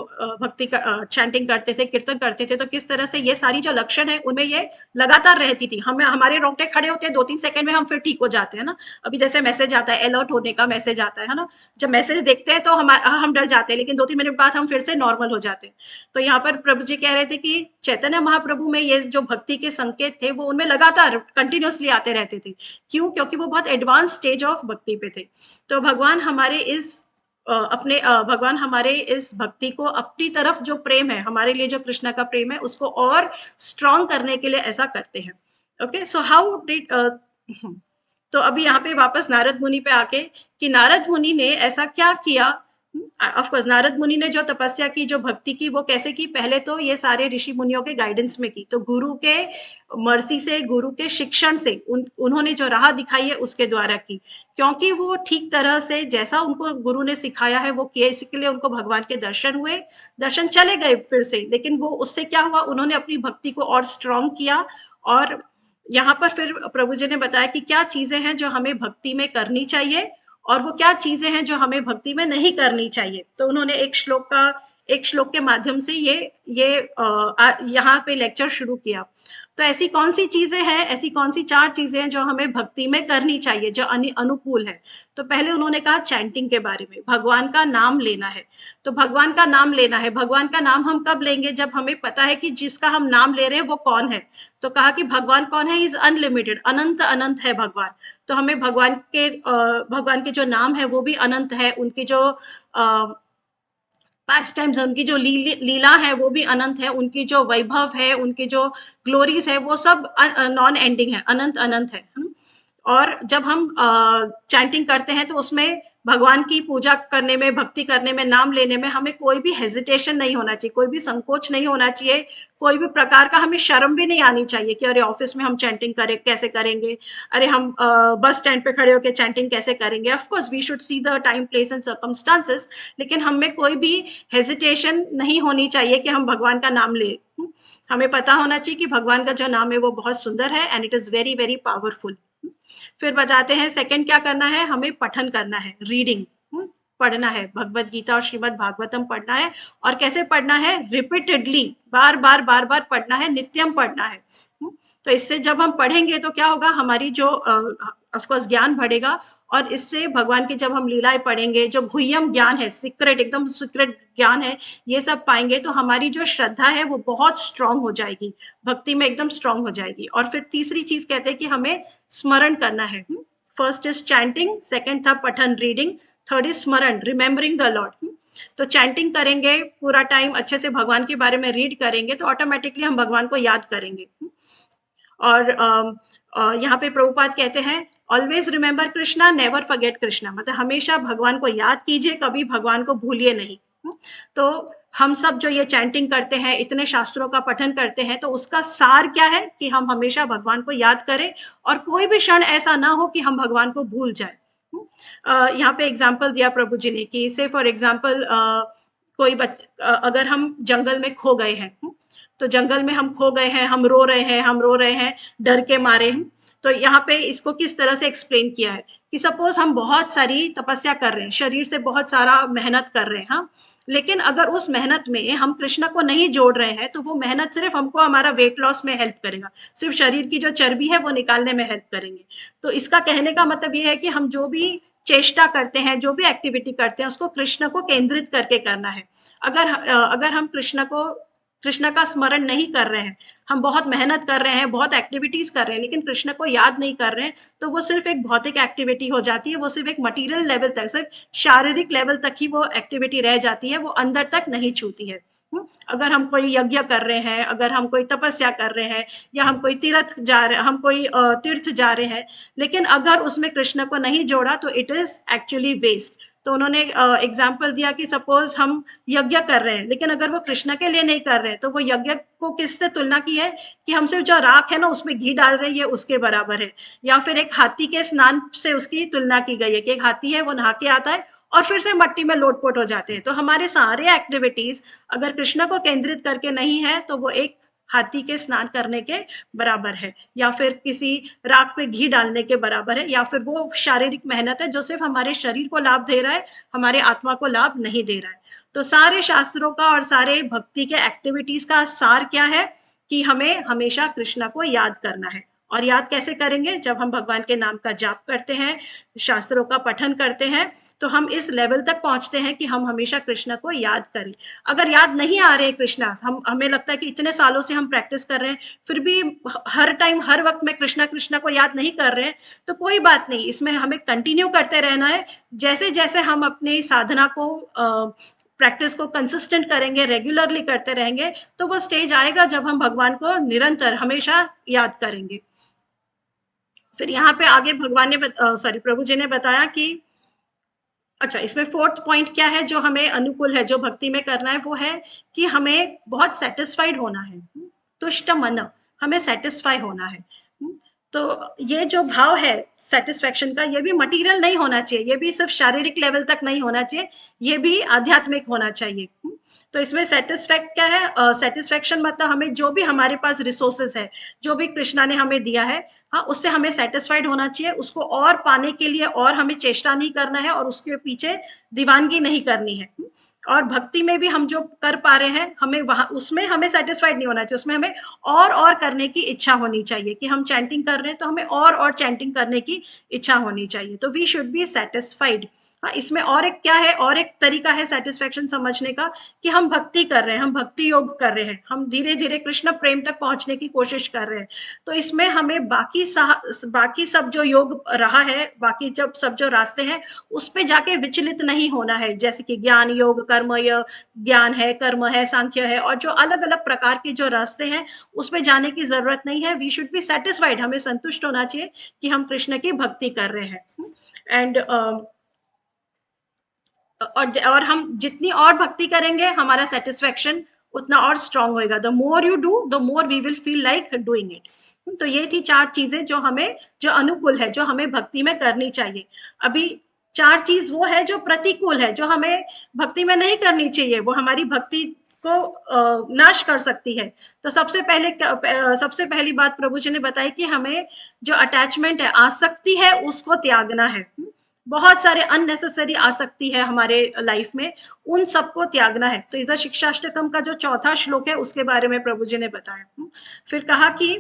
भक्ति का चैंटिंग करते थे, कीर्तन करते थे, तो किस तरह से ये सारी जो लक्षण है उनमें ये लगातार रहती थी। हमारे रोंगटे खड़े होते हैं 2-3 सेकंड में, हम फिर ठीक हो जाते हैं ना। अभी जैसे मैसेज आता है, अलर्ट होने का मैसेज आता है ना, जब मैसेज देखते हैं तो हम डर जाते हैं, लेकिन 2-3 मिनट बाद हम फिर से नॉर्मल हो जाते हैं। तो यहाँ पर प्रभु जी कह रहे थे कि चैतन्य महाप्रभु में ये जो भक्ति के संकेत थे, वो उनमें लगातार कंटिन्यूअसली आते रहते थे। क्यों? क्योंकि वो बहुत एडवांस स्टेज ऑफ भक्ति पे थे। तो भगवान हमारे इस भक्ति को, अपनी तरफ जो प्रेम है, हमारे लिए जो कृष्णा का प्रेम है, उसको और स्ट्रॉन्ग करने के लिए ऐसा करते हैं। ओके, सो हाउ डिड तो अभी यहाँ पे वापस नारद मुनि पे आके कि नारद मुनि ने ऐसा क्या किया। ऑफ कोर्स नारद मुनि ने जो तपस्या की, जो भक्ति की, वो कैसे की? पहले तो ये सारे ऋषि मुनियों के गाइडेंस में की। तो गुरु के मर्जी से, गुरु के शिक्षण से, उन्होंने जो राह दिखाई है उसके द्वारा की, क्योंकि वो ठीक तरह से जैसा उनको गुरु ने सिखाया है वो किए। इसके लिए उनको भगवान के दर्शन हुए, दर्शन चले गए फिर से, लेकिन वो उससे क्या हुआ, उन्होंने अपनी भक्ति को और स्ट्रॉन्ग किया। और यहाँ पर फिर प्रभु जी ने बताया कि क्या चीजें हैं जो हमें भक्ति में करनी चाहिए और वो क्या चीजें हैं जो हमें भक्ति में नहीं करनी चाहिए। तो उन्होंने एक श्लोक के माध्यम से ये यहाँ पे लेक्चर शुरू किया। तो ऐसी कौन सी चीजें हैं, ऐसी कौन सी 4 चीजें हैं जो हमें भक्ति में करनी चाहिए, जो अनुकूल है। तो पहले उन्होंने कहा चैंटिंग के बारे में, भगवान का नाम लेना है। तो भगवान का नाम लेना है, भगवान का नाम हम कब लेंगे? जब हमें पता है कि जिसका हम नाम ले रहे हैं वो कौन है। तो कहा कि भगवान कौन है? इज अनलिमिटेड, अनंत अनंत है भगवान। तो हमें भगवान के जो नाम है वो भी अनंत है, उनकी जो पास्ट टाइम्स, उनकी जो लीला है वो भी अनंत है, उनकी जो वैभव है, उनकी जो ग्लोरीज है, वो सब नॉन एंडिंग है, अनंत अनंत है। और जब हम चैंटिंग करते हैं तो उसमें भगवान की पूजा करने में, भक्ति करने में, नाम लेने में हमें कोई भी हेजिटेशन नहीं होना चाहिए, कोई भी संकोच नहीं होना चाहिए, कोई भी प्रकार का हमें शर्म भी नहीं आनी चाहिए कि अरे ऑफिस में हम चैंटिंग कैसे करेंगे, अरे हम बस स्टैंड पे खड़े होकर चैंटिंग कैसे करेंगे। Of course we should see the time, place and circumstances, लेकिन हमें कोई भी हेजिटेशन नहीं होनी चाहिए कि हम भगवान का नाम ले। हमें पता होना चाहिए कि भगवान का जो नाम है वो बहुत सुंदर है and it is very very powerful. फिर बताते हैं सेकंड क्या करना है, हमें पठन करना है, रीडिंग, पढ़ना है, भगवत गीता और श्रीमद् भागवतम पढ़ना है। और कैसे पढ़ना है? रिपीटेडली, बार बार पढ़ना है, नित्यम पढ़ना है। तो इससे जब हम पढ़ेंगे तो क्या होगा, हमारी जो ऑफ कोर्स ज्ञान बढ़ेगा, और इससे भगवान की जब हम लीलाएं पढ़ेंगे, जो गुह्यम ज्ञान है, सीक्रेट, एकदम सीक्रेट ज्ञान है, ये सब पाएंगे तो हमारी जो श्रद्धा है वो बहुत स्ट्रांग हो जाएगी, भक्ति में एकदम स्ट्रांग हो जाएगी। और फिर तीसरी चीज कहते हैं कि हमें स्मरण करना है। फर्स्ट इज चैंटिंग, सेकंड था पठन रीडिंग, थर्ड इज स्मरण, रिमेम्बरिंग द लॉर्ड। तो चैंटिंग करेंगे पूरा टाइम, अच्छे से भगवान के बारे में रीड करेंगे तो ऑटोमेटिकली हम भगवान को याद करेंगे। और यहाँ पे प्रभुपाद कहते हैं always remember Krishna, never forget Krishna, मतलब हमेशा भगवान को याद कीजिए, कभी भगवान को भूलिए नहीं। तो हम सब जो ये चैंटिंग करते हैं, इतने शास्त्रों का पठन करते हैं, तो उसका सार क्या है कि हम हमेशा भगवान को याद करें और कोई भी क्षण ऐसा ना हो कि हम भगवान को भूल जाए। यहाँ पे एग्जाम्पल दिया प्रभु जी ने कि से फॉर एग्जाम्पल कोई अगर हम जंगल में खो गए हैं, तो जंगल में हम खो गए हैं, हम रो रहे हैं डर के मारे हैं, तो यहाँ पे इसको किस तरह से एक्सप्लेन किया है कि सपोज हम बहुत सारी तपस्या कर रहे हैं, शरीर से बहुत सारा मेहनत कर रहे हैं, हाँ, लेकिन अगर उस मेहनत में हम कृष्ण को नहीं जोड़ रहे हैं तो वो मेहनत सिर्फ हमको हमारा वेट लॉस में हेल्प करेगा, सिर्फ शरीर की जो चर्बी है वो निकालने में हेल्प करेंगे। तो इसका कहने का मतलब ये है कि हम जो भी चेष्टा करते हैं, जो भी एक्टिविटी करते हैं, उसको कृष्ण को केंद्रित करके करना है। अगर हम कृष्ण का स्मरण नहीं कर रहे हैं, हम बहुत मेहनत कर रहे हैं, बहुत एक्टिविटीज कर रहे हैं, लेकिन कृष्ण को याद नहीं कर रहे हैं, तो वो सिर्फ एक भौतिक एक्टिविटी हो जाती है, वो सिर्फ एक मटेरियल लेवल तक, सिर्फ शारीरिक लेवल तक ही वो एक्टिविटी रह जाती है, वो अंदर तक नहीं छूती है। अगर हम कोई यज्ञ कर रहे हैं, अगर हम कोई तपस्या कर रहे हैं, या हम कोई तीर्थ जा रहे हैं, लेकिन अगर उसमें कृष्ण को नहीं जोड़ा तो इट इज एक्चुअली वेस्ट। तो उन्होंने एग्जाम्पल दिया कि सपोज हम यज्ञ कर रहे हैं, लेकिन अगर वो कृष्ण के लिए नहीं कर रहे हैं, तो वो यज्ञ को किससे तुलना की है कि हम सिर्फ जो राख है ना उसमें घी डाल रहे हैं, उसके बराबर है। या फिर एक हाथी के स्नान से उसकी तुलना की गई है कि एक हाथी है, वो नहा के आता है और फिर से मट्टी में लोटपोट हो जाते हैं। तो हमारे सारे एक्टिविटीज अगर कृष्ण को केंद्रित करके नहीं है तो वो एक हाथी के स्नान करने के बराबर है, या फिर किसी राख पे घी डालने के बराबर है, या फिर वो शारीरिक मेहनत है जो सिर्फ हमारे शरीर को लाभ दे रहा है, हमारे आत्मा को लाभ नहीं दे रहा है। तो सारे शास्त्रों का और सारे भक्ति के एक्टिविटीज का सार क्या है कि हमें हमेशा कृष्ण को याद करना है। और याद कैसे करेंगे? जब हम भगवान के नाम का जाप करते हैं, शास्त्रों का पठन करते हैं, तो हम इस लेवल तक पहुंचते हैं कि हम हमेशा कृष्ण को याद करें। अगर याद नहीं आ रहे कृष्णा, हमें लगता है कि इतने सालों से हम प्रैक्टिस कर रहे हैं, फिर भी हर टाइम हर वक्त में कृष्णा कृष्णा को याद नहीं कर रहे हैं, तो कोई बात नहीं, इसमें हमें कंटिन्यू करते रहना है। जैसे जैसे हम अपनी साधना को प्रैक्टिस को कंसिस्टेंट करेंगे, रेगुलरली करते रहेंगे, तो वो स्टेज आएगा जब हम भगवान को निरंतर हमेशा याद करेंगे। फिर यहाँ पे आगे भगवान ने प्रभु जी ने बताया कि अच्छा, इसमें फोर्थ पॉइंट क्या है जो हमें अनुकूल है, जो भक्ति में करना है, वो है कि हमें बहुत सेटिस्फाइड होना है, तुष्ट मन, हमें सेटिस्फाई होना है। तो ये जो भाव है सेटिस्फेक्शन का, ये भी मटेरियल नहीं होना चाहिए, ये भी सिर्फ शारीरिक लेवल तक नहीं होना चाहिए, ये भी आध्यात्मिक होना चाहिए। तो इसमें सेटिस्फैक्ट क्या है? सेटिस्फेक्शन मतलब हमें जो भी हमारे पास रिसोर्सेज है, जो भी कृष्णा ने हमें दिया है, हाँ, उससे हमें सेटिस्फाइड होना चाहिए, उसको और पाने के लिए और हमें चेष्टा नहीं करना है और उसके पीछे दीवानगी नहीं करनी है। और भक्ति में भी हम जो कर पा रहे हैं, हमें वहां उसमें हमें सेटिस्फाइड नहीं होना चाहिए, उसमें हमें और करने की इच्छा होनी चाहिए कि हम चैंटिंग कर रहे हैं तो हमें और चैंटिंग करने की इच्छा होनी चाहिए। तो वी शुड बी सेटिस्फाइड। हाँ, इसमें और एक क्या है, और एक तरीका है सेटिस्फेक्शन समझने का कि हम भक्ति कर रहे हैं, हम भक्ति योग कर रहे हैं, हम धीरे धीरे कृष्ण प्रेम तक पहुंचने की कोशिश कर रहे हैं। तो इसमें हमें बाकी सब जो योग रहा है, बाकी जब सब जो रास्ते हैं, उस पे जाके विचलित नहीं होना है। जैसे कि ज्ञान योग, कर्म ज्ञान है, कर्म है, सांख्य है, और जो अलग अलग प्रकार के जो रास्ते हैं उसमें जाने की जरूरत नहीं है। वी शुड बी सेटिस्फाइड, हमें संतुष्ट होना चाहिए कि हम कृष्ण की भक्ति कर रहे हैं। एंड और हम जितनी और भक्ति करेंगे, हमारा सेटिस्फेक्शन उतना और स्ट्रांग होएगा। The more you do, the more we will feel like doing it. तो ये थी 4 चीजें जो अनुकूल है, जो हमें भक्ति में करनी चाहिए। अभी 4 चीज वो है जो प्रतिकूल है, जो हमें भक्ति में नहीं करनी चाहिए, वो हमारी भक्ति को नाश कर सकती है। तो सबसे पहली बात प्रभु जी ने बताई कि हमें जो अटैचमेंट है, आसक्ति है, उसको त्यागना है। बहुत सारे अननेसेसरी आसक्ति है हमारे लाइफ में, उन सबको त्यागना है। तो इधर शिक्षाष्टकम का जो 4था श्लोक है उसके बारे में प्रभु जी ने बताया। फिर कहा कि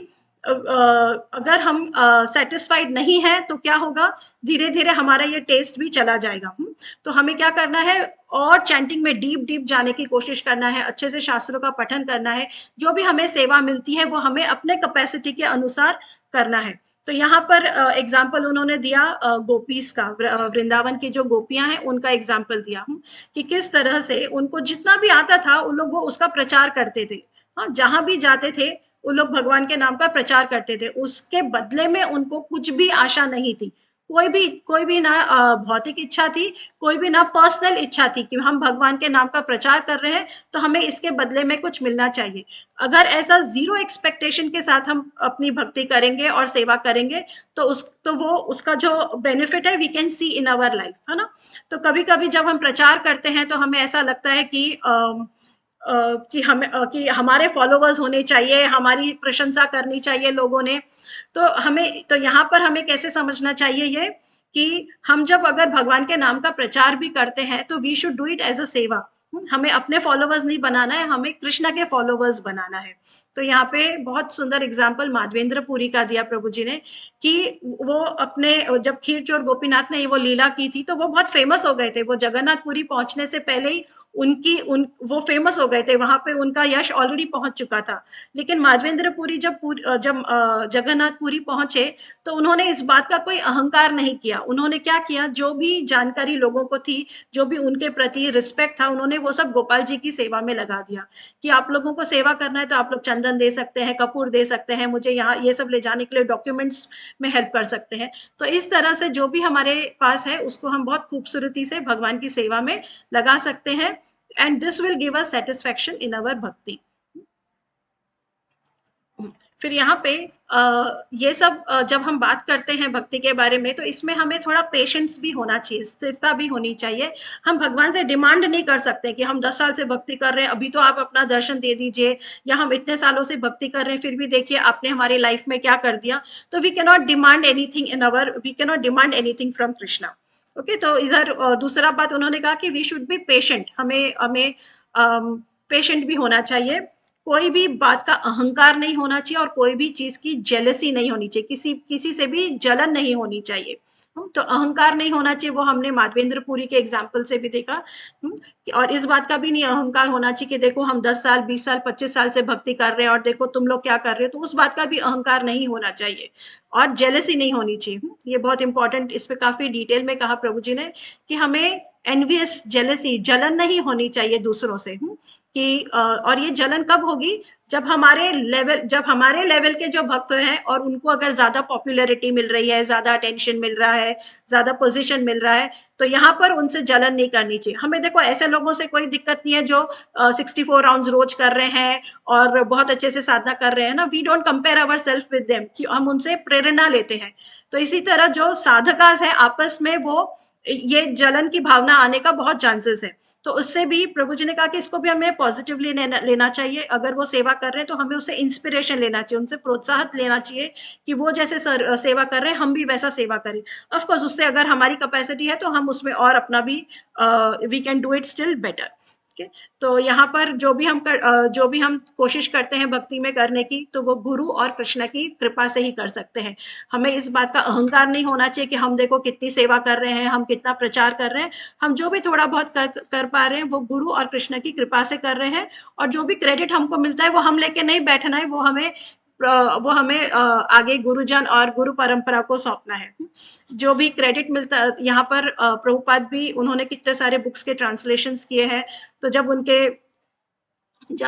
अगर हम सेटिस्फाइड नहीं है तो क्या होगा, धीरे धीरे हमारा ये टेस्ट भी चला जाएगा। तो हमें क्या करना है, और चैंटिंग में डीप डीप जाने की कोशिश करना है, अच्छे से शास्त्रों का पठन करना है, जो भी हमें सेवा मिलती है वो हमें अपने कैपेसिटी के अनुसार करना है। तो यहाँ पर एग्जाम्पल उन्होंने दिया गोपीज का, वृंदावन की जो गोपियां हैं उनका एग्जाम्पल दिया कि किस तरह से उनको जितना भी आता था उन लोग वो उसका प्रचार करते थे। हाँ, जहां भी जाते थे वो लोग भगवान के नाम का प्रचार करते थे, उसके बदले में उनको कुछ भी आशा नहीं थी, कोई भी ना भौतिक इच्छा थी, कोई भी ना पर्सनल इच्छा थी कि हम भगवान के नाम का प्रचार कर रहे हैं तो हमें इसके बदले में कुछ मिलना चाहिए। अगर ऐसा जीरो एक्सपेक्टेशन के साथ हम अपनी भक्ति करेंगे और सेवा करेंगे तो वो उसका जो बेनिफिट है we can see in our life, है ना। तो कभी कभी जब हम प्रचार करते हैं तो हमें ऐसा लगता है कि हमारे फॉलोवर्स होने चाहिए, हमारी प्रशंसा करनी चाहिए लोगों ने। तो यहाँ पर हमें कैसे समझना चाहिए ये कि हम जब अगर भगवान के नाम का प्रचार भी करते हैं तो we should do it as a seva. हमें अपने फॉलोवर्स नहीं बनाना है, हमें कृष्ण के फॉलोवर्स बनाना है। तो यहाँ पे बहुत सुंदर एग्जाम्पल माधवेंद्र पुरी का दिया प्रभु जी ने कि वो अपने जब खीर चोर गोपीनाथ ने वो लीला की थी तो वो बहुत फेमस हो गए थे, वो जगन्नाथपुरी पहुंचने से पहले ही वो फेमस हो गए थे, वहां पे उनका यश ऑलरेडी पहुंच चुका था। लेकिन माधवेंद्र पुरी जब जगन्नाथपुरी पहुंचे तो उन्होंने इस बात का कोई अहंकार नहीं किया। उन्होंने क्या किया, जो भी जानकारी लोगों को थी, जो भी उनके प्रति रिस्पेक्ट था, उन्होंने वो सब गोपाल जी की सेवा में लगा दिया कि आप लोगों को सेवा करना है तो आप लोग चंदन दे सकते हैं, कपूर दे सकते हैं, मुझे यहाँ ये सब ले जाने के लिए डॉक्यूमेंट्स में हेल्प कर सकते हैं। तो इस तरह से जो भी हमारे पास है उसको हम बहुत खूबसूरती से भगवान की सेवा में लगा सकते हैं, and this will give us satisfaction in our bhakti। फिर यहाँ पे ये सब जब हम बात करते हैं भक्ति के बारे में तो इसमें हमें थोड़ा पेशेंस भी होना चाहिए, स्थिरता भी होनी चाहिए। हम भगवान से डिमांड नहीं कर सकते कि हम 10 साल से भक्ति कर रहे हैं, अभी तो आप अपना दर्शन दे दीजिए, या हम इतने सालों से भक्ति कर रहे हैं फिर भी देखिए आपने हमारी लाइफ में क्या कर दिया। तो we cannot demand anything from Krishna. Okay, तो इधर दूसरा बात उन्होंने कहा कि वी शुड बी पेशेंट, हमें पेशेंट भी होना चाहिए, कोई भी बात का अहंकार नहीं होना चाहिए और कोई भी चीज की जेलसी नहीं होनी चाहिए, किसी से भी जलन नहीं होनी चाहिए। तो अहंकार नहीं होना चाहिए, वो हमने माधवेंद्र पुरी के एग्जाम्पल से भी देखा। और इस बात का भी नहीं अहंकार होना चाहिए कि देखो हम 10 साल 20 साल 25 साल से भक्ति कर रहे हैं और देखो तुम लोग क्या कर रहे हो, तो उस बात का भी अहंकार नहीं होना चाहिए और जेलसी नहीं होनी चाहिए। ये बहुत इंपॉर्टेंट, इस पे काफी डिटेल में कहा प्रभु जी ने कि हमें एनवियस जेलसी, जलन नहीं होनी चाहिए दूसरों से कि और ये जलन कब होगी, जब हमारे लेवल के जो भक्त हैं और उनको अगर ज्यादा पॉपुलैरिटी मिल रही है, ज्यादा अटेंशन मिल रहा है, ज्यादा पोजीशन मिल रहा है, तो यहाँ पर उनसे जलन नहीं करनी चाहिए हमें। देखो ऐसे लोगों से कोई दिक्कत नहीं है जो 64 राउंड्स रोज कर रहे हैं और बहुत अच्छे से साधना कर रहे हैं ना, we don't compare our self with them, कि हम उनसे प्रेरणा लेते हैं। तो इसी तरह जो साधकास है आपस में वो ये जलन की भावना आने का बहुत चांसेस है। तो उससे भी प्रभु जी ने कहा कि इसको भी हमें पॉजिटिवली लेना चाहिए। अगर वो सेवा कर रहे हैं तो हमें उससे इंस्पिरेशन लेना चाहिए, उनसे प्रोत्साहन लेना चाहिए कि वो जैसे सेवा कर रहे हैं हम भी वैसा सेवा करें। ऑफ कोर्स उससे अगर हमारी कैपेसिटी है तो हम उसमें और अपना भी we can do it still better. तो यहाँ पर जो भी हम कोशिश करते हैं भक्ति में करने की, तो वो गुरु और कृष्ण की कृपा से ही कर सकते हैं। हमें इस बात का अहंकार नहीं होना चाहिए कि हम देखो कितनी सेवा कर रहे हैं, हम कितना प्रचार कर रहे हैं। हम जो भी थोड़ा बहुत कर पा रहे हैं वो गुरु और कृष्ण की कृपा से कर रहे हैं, और जो भी क्रेडिट हमको मिलता है वो हम लेके नहीं बैठना है, वो हमें आगे गुरुजन और गुरु परंपरा को सौंपना है। जो भी क्रेडिट मिलता है यहाँ पर प्रभुपाद भी, उन्होंने कितने सारे बुक्स के ट्रांसलेशंस किए हैं, तो जब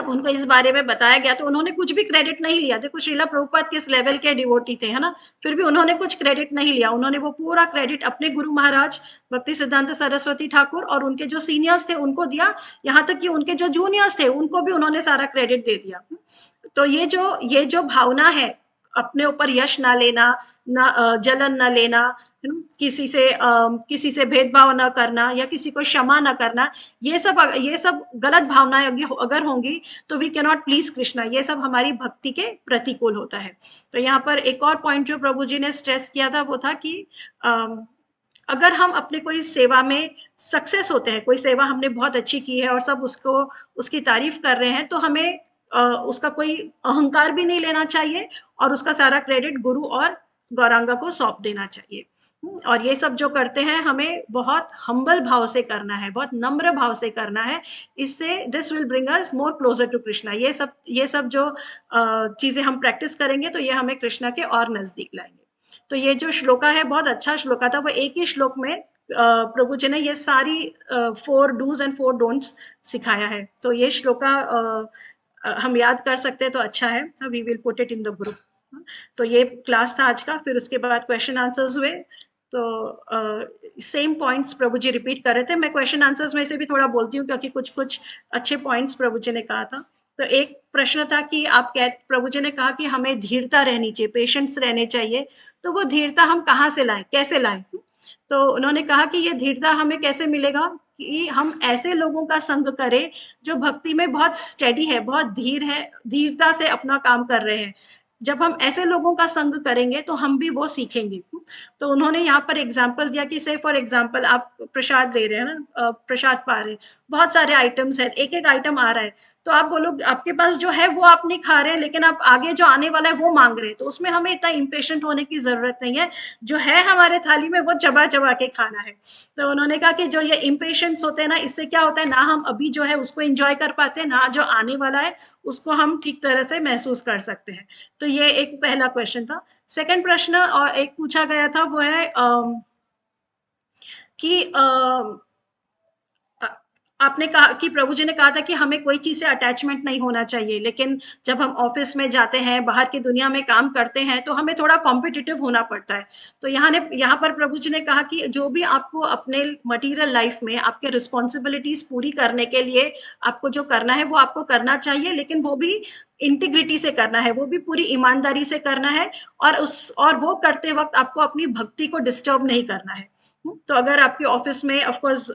उनको इस बारे में बताया गया तो उन्होंने कुछ भी क्रेडिट नहीं लिया। देखो श्रीला प्रभुपाद किस लेवल के डिवोटी थे, है ना, फिर भी उन्होंने कुछ क्रेडिट नहीं लिया। उन्होंने वो पूरा क्रेडिट अपने गुरु महाराज भक्ति सिद्धांत सरस्वती ठाकुर और उनके जो सीनियर्स थे उनको दिया, यहाँ तक कि उनके जो जूनियर्स थे उनको भी उन्होंने सारा क्रेडिट दे दिया। तो ये जो भावना है, अपने ऊपर यश ना लेना, ना जलन ना लेना, किसी से भेदभाव ना करना या किसी को क्षमा ना करना, ये सब गलत भावनाएं अगर होंगी तो we can not please Krishna. ये सब हमारी भक्ति के प्रतिकूल होता है। तो यहाँ पर एक और पॉइंट जो प्रभु जी ने स्ट्रेस किया था वो था कि अगर हम अपने कोई सेवा में सक्सेस होते हैं, कोई सेवा हमने बहुत अच्छी की है और सब उसकी तारीफ कर रहे हैं, तो हमें उसका कोई अहंकार भी नहीं लेना चाहिए और उसका सारा क्रेडिट गुरु और गौरांगा को सौंप देना चाहिए। और ये सब जो करते हैं हमें बहुत हम्बल भाव से करना है, बहुत नम्र भाव से करना है। इससे this will bring us more closer to Krishna. ये सब जो चीजें हम प्रैक्टिस करेंगे तो ये हमें कृष्णा के और नजदीक लाएंगे। तो ये जो श्लोका है बहुत अच्छा श्लोका था, वो एक ही श्लोक में प्रभु जी ने ये सारी 4 डूज एंड 4 डोंट्स सिखाया है। तो ये श्लोका हम याद कर सकते हैं तो अच्छा है। We will put it in the group. तो ये क्लास था आज का। फिर उसके बाद क्वेश्चन आंसर्स हुए। तो सेम पॉइंट्स प्रभु जी रिपीट कर रहे थे। मैं क्वेश्चन आंसर्स में से भी थोड़ा बोलती हूँ क्योंकि कुछ कुछ अच्छे पॉइंट्स प्रभु जी ने कहा था। तो एक प्रश्न था कि प्रभु जी ने कहा कि हमें धीरता रहनी चाहिए, पेशेंस रहने चाहिए। तो वो धीरता हम कहाँ से लाएं, कैसे लाएं? तो उन्होंने कहा कि ये धीरता हमें कैसे मिलेगा कि हम ऐसे लोगों का संग करें जो भक्ति में बहुत स्टेडी है, बहुत धीर है, धीरता से अपना काम कर रहे हैं। जब हम ऐसे लोगों का संग करेंगे तो हम भी वो सीखेंगे। तो उन्होंने यहाँ पर एग्जाम्पल दिया कि से फॉर एग्जाम्पल आप प्रसाद दे रहे हैं ना, प्रसाद पा रहे हैं, बहुत सारे आइटम्स हैं, एक एक आइटम आ रहा है, तो आप बोलो आपके पास जो है वो आप नहीं खा रहे हैं, लेकिन आप आगे जो आने वाला है वो मांग रहे हैं। तो उसमें हमें इतना इम्पेशेंट होने की जरूरत नहीं है, जो है हमारे थाली में वो चबा चबा के खाना है। तो उन्होंने कहा कि जो ये इम्पेशेंस होते हैं ना, इससे क्या होता है ना, हम अभी जो है उसको एंजॉय कर पाते हैं, ना जो आने वाला है उसको हम ठीक तरह से महसूस कर सकते हैं। तो ये एक पहला क्वेश्चन था। सेकंड प्रश्न और एक पूछा गया था वो है कि आपने कहा कि प्रभु जी ने कहा था कि हमें कोई चीज से अटैचमेंट नहीं होना चाहिए, लेकिन जब हम ऑफिस में जाते हैं, बाहर की दुनिया में काम करते हैं, तो हमें थोड़ा कॉम्पिटिटिव होना पड़ता है। तो यहाँ पर प्रभु जी ने कहा कि जो भी आपको अपने मटीरियल लाइफ में आपके रिस्पॉन्सिबिलिटीज पूरी करने के लिए आपको जो करना है वो आपको करना चाहिए, लेकिन वो भी इंटीग्रिटी से करना है, वो भी पूरी ईमानदारी से करना है, और वो करते वक्त आपको अपनी भक्ति को डिस्टर्ब नहीं करना है। तो अगर आपके ऑफिस में of course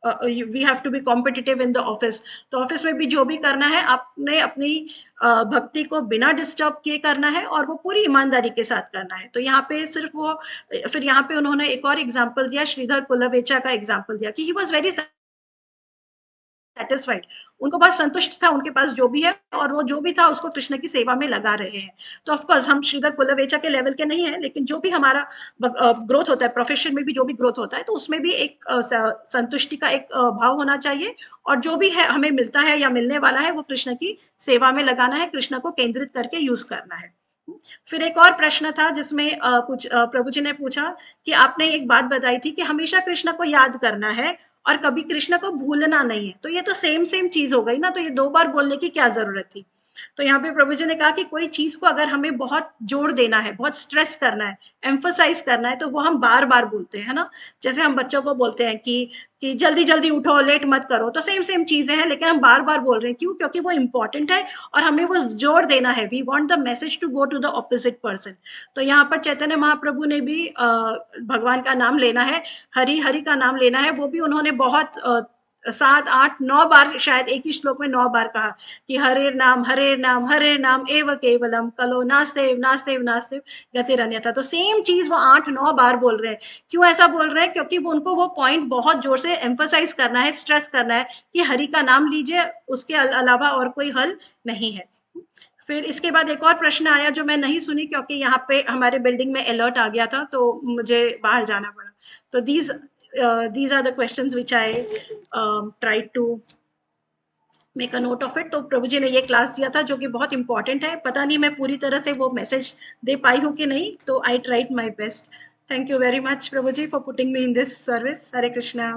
we have to be competitive in the office, तो ऑफिस में भी जो भी करना है आपने अपनी भक्ति को बिना डिस्टर्ब किए करना है और वो पूरी ईमानदारी के साथ करना है। तो यहाँ पे सिर्फ वो, फिर यहाँ पे उन्होंने एक और एग्जाम्पल दिया, श्रीधर कुलवेचा का एग्जाम्पल दिया कि ही वॉज वेरी सेटिस्फाइड, उनको बहुत संतुष्ट था उनके पास जो भी है, और वो जो भी था उसको कृष्ण की सेवा में लगा रहे हैं। तो ऑफकोर्स हम श्रीधर कुलवेचा के लेवल के नहीं है, लेकिन जो भी हमारा ग्रोथ होता है, प्रोफेशन में भी जो भी ग्रोथ होता है, तो उसमें भी एक संतुष्टि का एक भाव होना चाहिए, और जो भी है हमें मिलता है या मिलने वाला है वो कृष्ण की सेवा में लगाना है, कृष्ण को केंद्रित करके यूज करना है। फिर एक और प्रश्न था जिसमें प्रभु जी ने पूछा कि आपने एक बात बताई थी कि हमेशा कृष्ण को याद करना है और कभी कृष्ण को भूलना नहीं है। तो ये तो सेम चीज हो गई ना, तो ये 2 बार बोलने की क्या जरूरत थी? तो यहाँ पे प्रभु जी ने कहा कि कोई चीज को अगर हमें बहुत जोर देना है, बहुत स्ट्रेस करना है, एम्फोसाइज करना है, तो वो हम बार बार बोलते हैं ना। जैसे हम बच्चों को बोलते हैं कि जल्दी जल्दी उठो, लेट मत करो, तो सेम चीजें हैं, लेकिन हम बार बार बोल रहे हैं। क्यों? क्योंकि वो इंपॉर्टेंट है और हमें वो जोर देना है। We want the message to go to the opposite person. तो यहाँ पर चैतन्य महाप्रभु ने भी भगवान का नाम लेना है, हरि का नाम लेना है, वो भी उन्होंने बहुत 7, 8, 9 बार, शायद एक ही श्लोक में 9 बार कहा कि हरे नाम एव केवलम कलो नास्तेव नास्तेव नास्तेव गतिरन्यथा। तो सेम चीज वो 8, 9 बार बोल रहे हैं। क्यों ऐसा बोल रहे हैं? क्योंकि वो उनको वो पॉइंट बहुत जोर से एम्फोसाइज करना है, स्ट्रेस करना है कि हरि का नाम लीजिए, उसके अलावा और कोई हल नहीं है। फिर इसके बाद एक और प्रश्न आया जो मैं नहीं सुनी क्योंकि यहाँ पे हमारे बिल्डिंग में अलर्ट आ गया था, तो मुझे बाहर जाना पड़ा। तो these are the questions which I tried to make a note of it। तो प्रभु जी ने ये क्लास दिया था जो कि बहुत इंपॉर्टेंट है। पता नहीं मैं पूरी तरह से वो मैसेज दे पाई हूँ कि नहीं, तो I tried my best। Thank you very much Prabhu ji for putting me in this service। Hare Krishna.